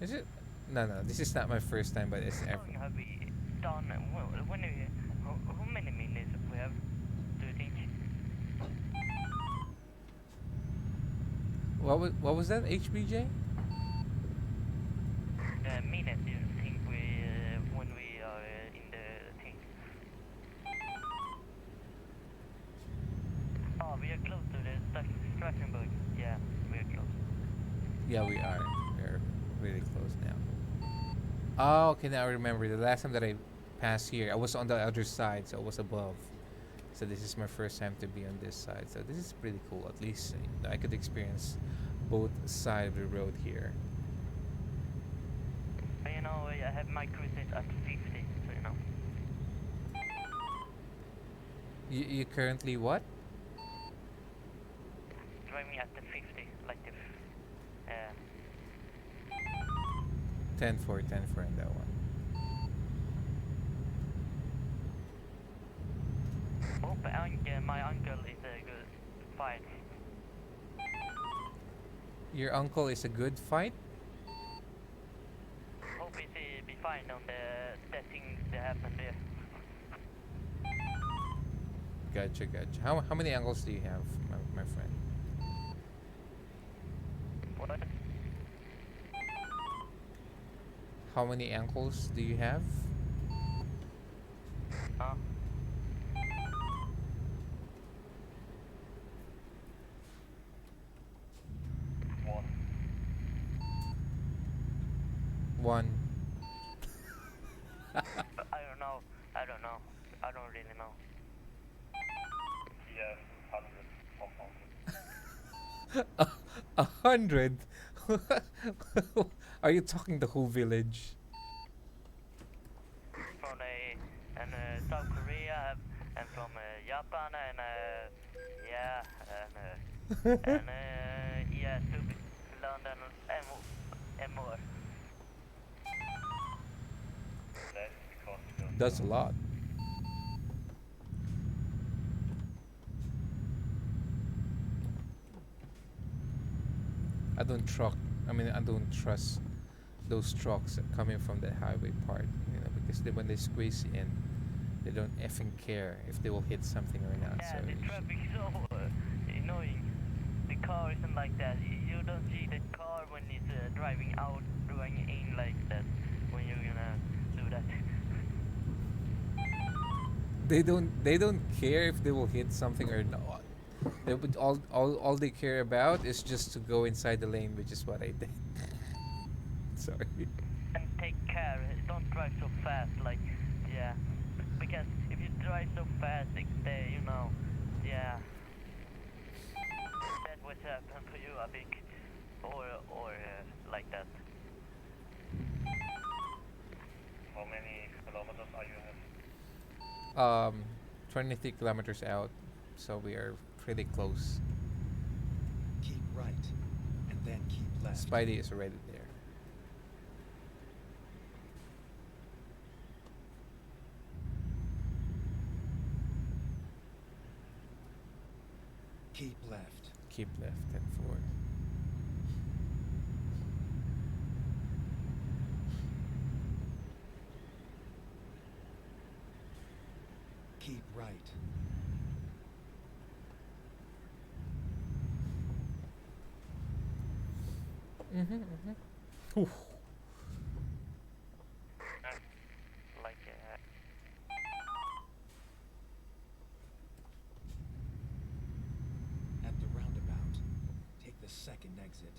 S1: is it? No, this is not my first time, but it's
S8: How
S1: ever.
S8: long have we done? How many minutes we have? Do you think?
S1: What was that? HBJ?
S8: Minutes? Do you think we when we are in the
S1: Yeah, we are. We're really close now. Oh, okay. Now I remember the last time that I passed here, I was on the other side, so I was above. So this is my first time to be on this side. So this is pretty cool. At least I could experience both sides of the road here.
S8: But you know, I have my cruises at 50, so you know.
S1: You currently what?
S8: Driving at the 50, like the
S1: 10-4, 10-4 in that one.
S8: oh, but my uncle is a good fight.
S1: Your uncle is a good fight?
S8: Hope it be fine on that thing that happened there.
S1: Gotcha, gotcha. How many uncles do you have, my friend?
S8: What?
S1: How many uncles do you have?
S8: Huh? One.
S1: One.
S8: I don't know. I don't know. I don't really know. Yeah, 100.
S1: 100? Are you talking the whole village?
S8: From South Korea and from Japan and yeah and yeah to London and more. That's because you don't
S1: That's a
S8: know.
S1: lot. I don't trust those trucks coming from the highway part, because when they squeeze in, they don't effing care if they will hit something or not.
S8: Yeah,
S1: So
S8: the traffic is so annoying. The car isn't like that. You don't see the car when it's driving out, driving in like that. When you're gonna do that.
S1: they don't care if they will hit something or not. They would all they care about is just to go inside the lane, which is what I did. Sorry.
S8: And take care. Don't drive so fast. Like, yeah, because if you drive so fast, yeah, that would happen to you, I think, or like that. How many kilometers are you at?
S1: 23 kilometers out, so we are pretty close.
S2: Keep right, and then keep left.
S1: Spidey is already there.
S2: Keep left.
S1: Keep left and forward.
S2: Keep right.
S1: Oof.
S8: Like,
S2: At the roundabout, take the second exit.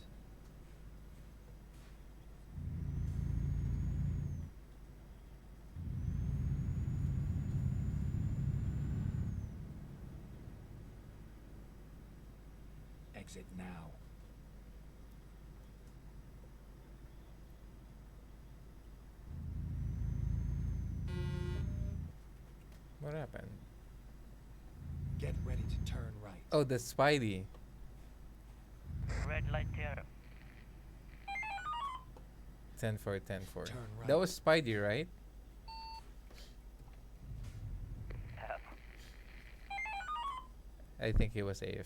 S2: Exit now.
S1: What happened?
S2: Get ready to turn right.
S1: Oh, the Spidey.
S8: red light here.
S1: 10-4, 10-4.
S2: Turn right.
S1: That was Spidey, right? I think he was AFK.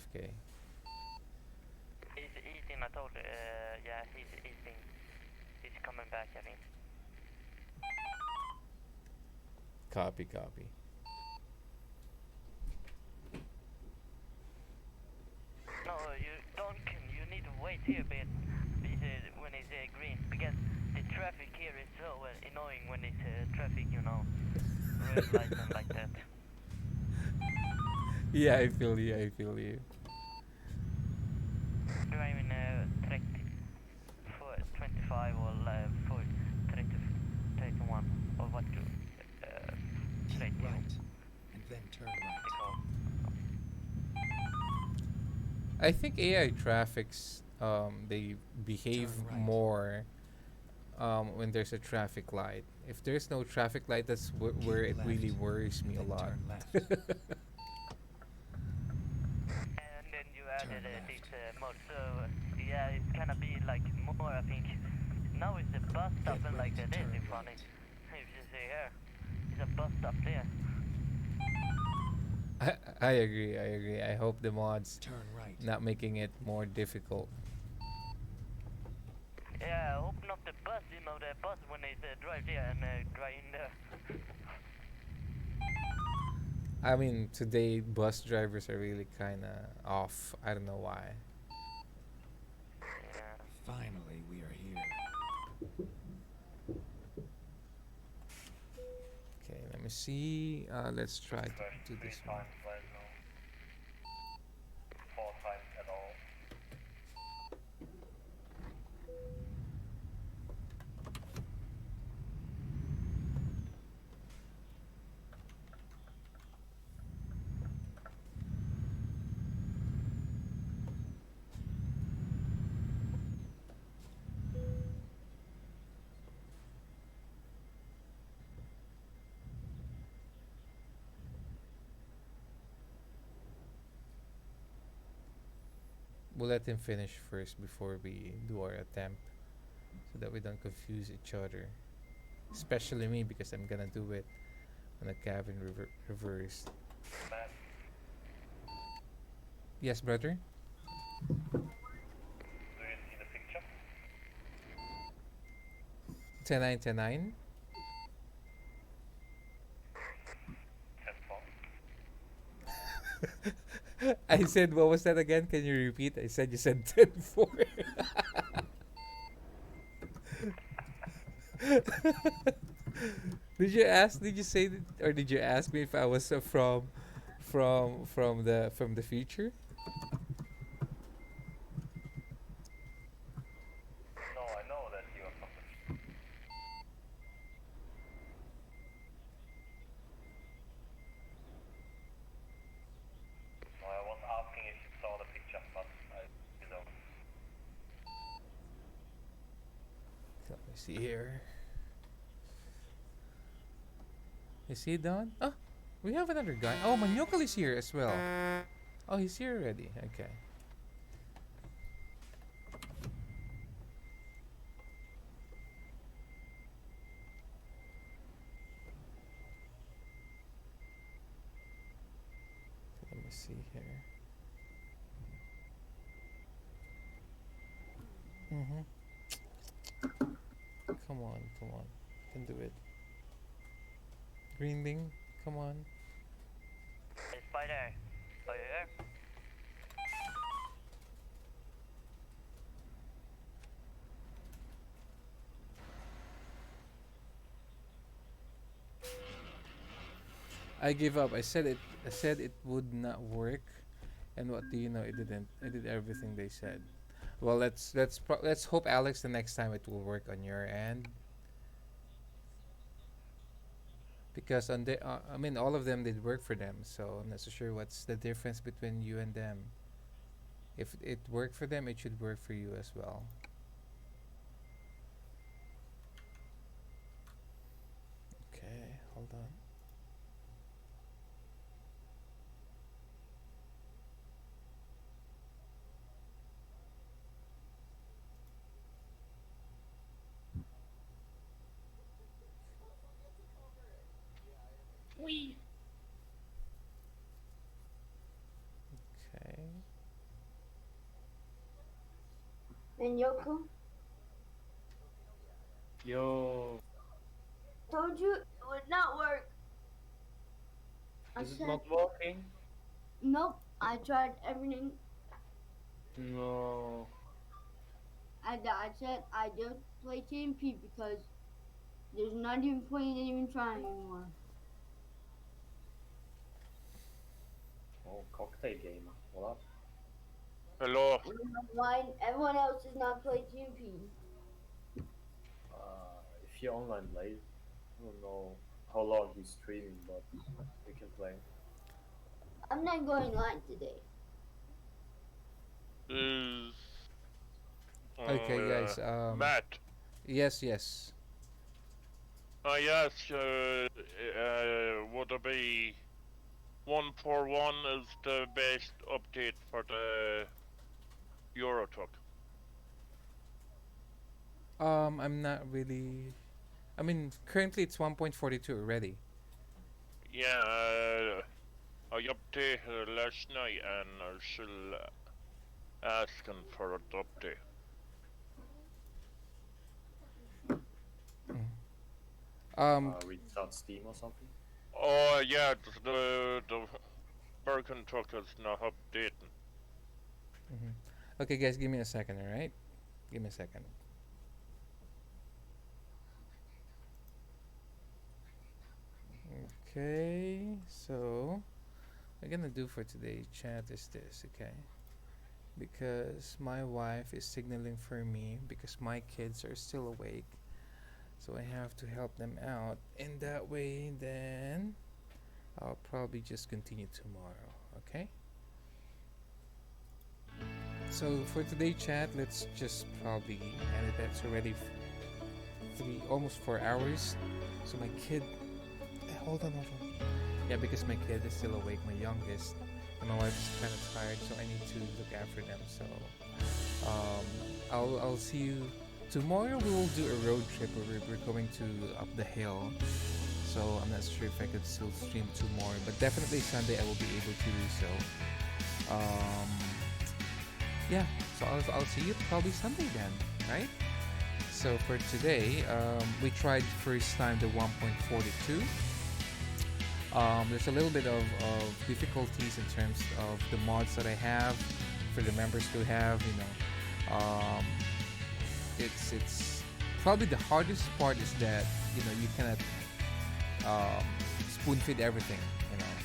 S8: He's eating, I told yeah, he's eating. He's coming back, I think.
S1: Copy, copy.
S8: No, you don't, you need to wait here a bit when it's green, because the traffic here is so annoying when it's traffic, red lights and like that.
S1: Yeah, I feel you, I feel you.
S8: Driving 30. 35 or 30, 31 or what to
S2: Keep
S8: should I do?
S2: right, and then turn right.
S1: I think AI traffics they behave
S2: Turn right.
S1: more when there's a traffic light. If there's no traffic light, that's where
S2: Keep
S1: it really
S2: left,
S1: worries me a
S2: and then
S1: lot.
S2: turn left.
S8: And then you
S2: Turn
S8: added
S2: left.
S8: this mode, so yeah, it's gonna be like more, I think. Now it's a bus stop
S2: Get
S8: and like
S2: ready to
S8: that
S2: turn
S8: is funny.
S2: right.
S8: If you see here, it's a bus stop there.
S1: I agree. I agree. I hope the mods
S2: Turn right.
S1: not making it more difficult.
S8: Yeah, open up the bus, you know, the bus when they drive there and drive in there.
S1: I mean, today bus drivers are really kind of off. I don't know why.
S8: Yeah.
S2: Finally, we are here.
S1: Okay, let me see. Let's try to do
S4: Three
S1: this one.
S4: times right now. 4 times at all.
S1: We'll let him finish first before we do our attempt, so that we don't confuse each other. Especially me, because I'm gonna do it on a cabin reverse.
S4: Matt,
S1: Yes, brother.
S4: do you see the picture?
S1: 10-9, 10-9.
S4: 10-4.
S1: I said, what was that again? Can you repeat? I said you said 10-4. Did you ask? Did you say that, or did you ask me if I was from the future?
S4: No, I know that you are from the future. No, I was asking if you saw the picture, but you don't.
S1: Let me see here. Is he done? Oh, we have another guy. Oh, Manyokal is here as well. Oh, he's here already. Okay. Let me see here. Mm-hmm. Come on, come on. Can do it. Greenling, come on.
S8: Hey, Spider, are you here?
S1: I give up. I said it. I said it would not work, and what do you know? It didn't. I did everything they said. Well, let's hope, Alex, the next time it will work on your end. Because on the I mean, all of them did work for them, so I'm not so sure what's the difference between you and them. If it worked for them, it should work for you as well. Okay, hold on. Okay.
S9: And Yoko,
S12: Yo,
S9: told you it would not work. I
S12: is it
S9: said,
S12: not working?
S9: nope. I tried everything.
S12: No.
S9: I said I don't play TMP because there's not even point in even trying anymore.
S12: Oh, cocktail gamer. What up?
S5: Hello.
S9: Why everyone else does not play TMP?
S12: if you're online late, I don't know how long he's streaming, but we can play.
S9: I'm not going live today.
S13: Is
S1: Okay, guys.
S13: Matt,
S1: Yes, yes.
S13: I asked would it be 141 is the best update for the Euro truck?
S1: I'm not really. I mean, currently it's 1.42 already.
S13: Yeah, I updated last night and I'm still asking for an update.
S12: Restart Steam or something.
S13: Oh yeah, the Birkin truck is not updating.
S1: Okay, guys, give me a second, all right? Give me a second. Okay, so what I'm gonna do for today chat is this, okay? Because my wife is signaling for me because my kids are still awake, so I have to help them out. And that way, then I'll probably just continue tomorrow, okay? So for today chat, let's just probably end it. That's already almost 4 hours. So my kid, hold on. Yeah, because my kid is still awake, my youngest, and my wife is kind of tired, so I need to look after them. So I'll see you tomorrow. We will do a road trip where we're going to up the hill. So I'm not sure if I could still stream tomorrow, but definitely Sunday I will be able to do so. Yeah, so I'll see you probably Sunday then, right? So for today, we tried first time the 1.42. There's a little bit of difficulties in terms of the mods that I have for the members to have. It's probably the hardest part is that you cannot spoon feed everything.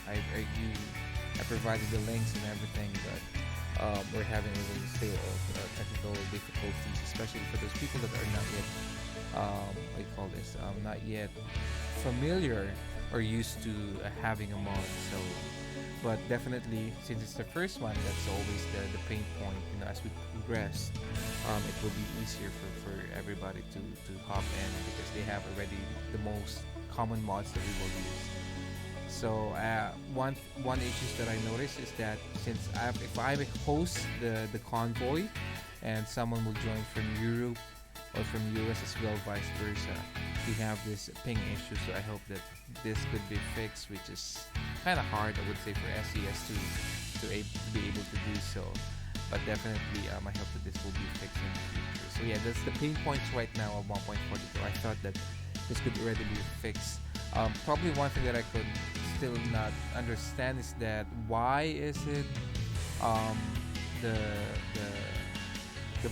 S1: I provided the links and everything, but we're having a little still of technical difficulties, especially for those people that are not yet not yet familiar or used to having a mod. So but definitely, since it's the first one, that's always the pain point. As we progress, it will be easier for everybody to hop in because they have already the most common mods that we will use. So one issue that I noticed is that since if I host the convoy and someone will join from Europe or from US as well, vice versa, we have this ping issue. So I hope that this could be fixed, which is kind of hard, I would say, for SCS to be able to do so. But definitely, I hope that this will be fixed in the future. So yeah, that's the pain points right now of 1.42. I thought that this could already be fixed. Probably one thing that I could still not understand is that why is it the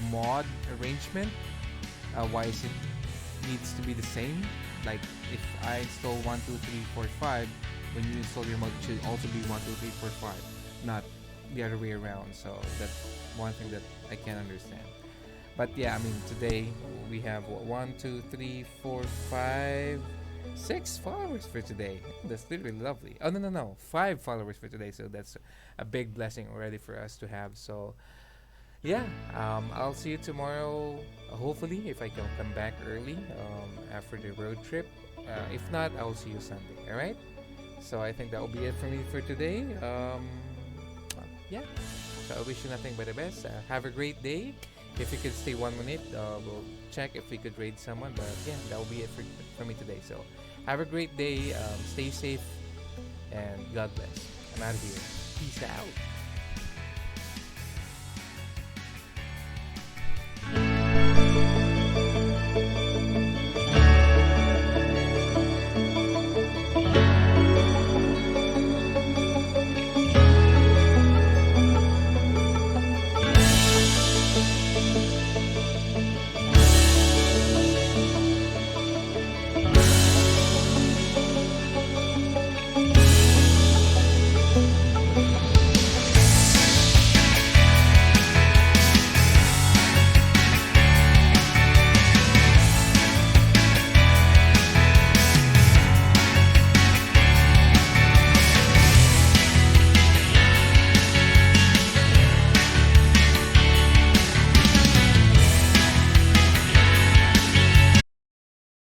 S1: mod arrangement? Why is it needs to be the same? Like if I install 1, 2, 3, 4, 5, when you install your mod, it should also be 1, 2, 3, 4, 5, not the other way around. So that's one thing that I can't understand. But yeah, I mean, today we have 1, 2, 3, 4, 5, 6 followers for today. That's literally lovely. Oh no, 5 followers for today. So that's a big blessing already for us to have. So yeah, I'll see you tomorrow. Hopefully, if I can come back early after the road trip. If not, I will see you Sunday. All right. So I think that will be it for me for today. Yeah. So I wish you nothing but the best. Have a great day. If you could stay 1 minute, we'll check if we could raid someone. But yeah, that will be it for me today. So have a great day. Stay safe, and God bless. I'm out of here. Peace out.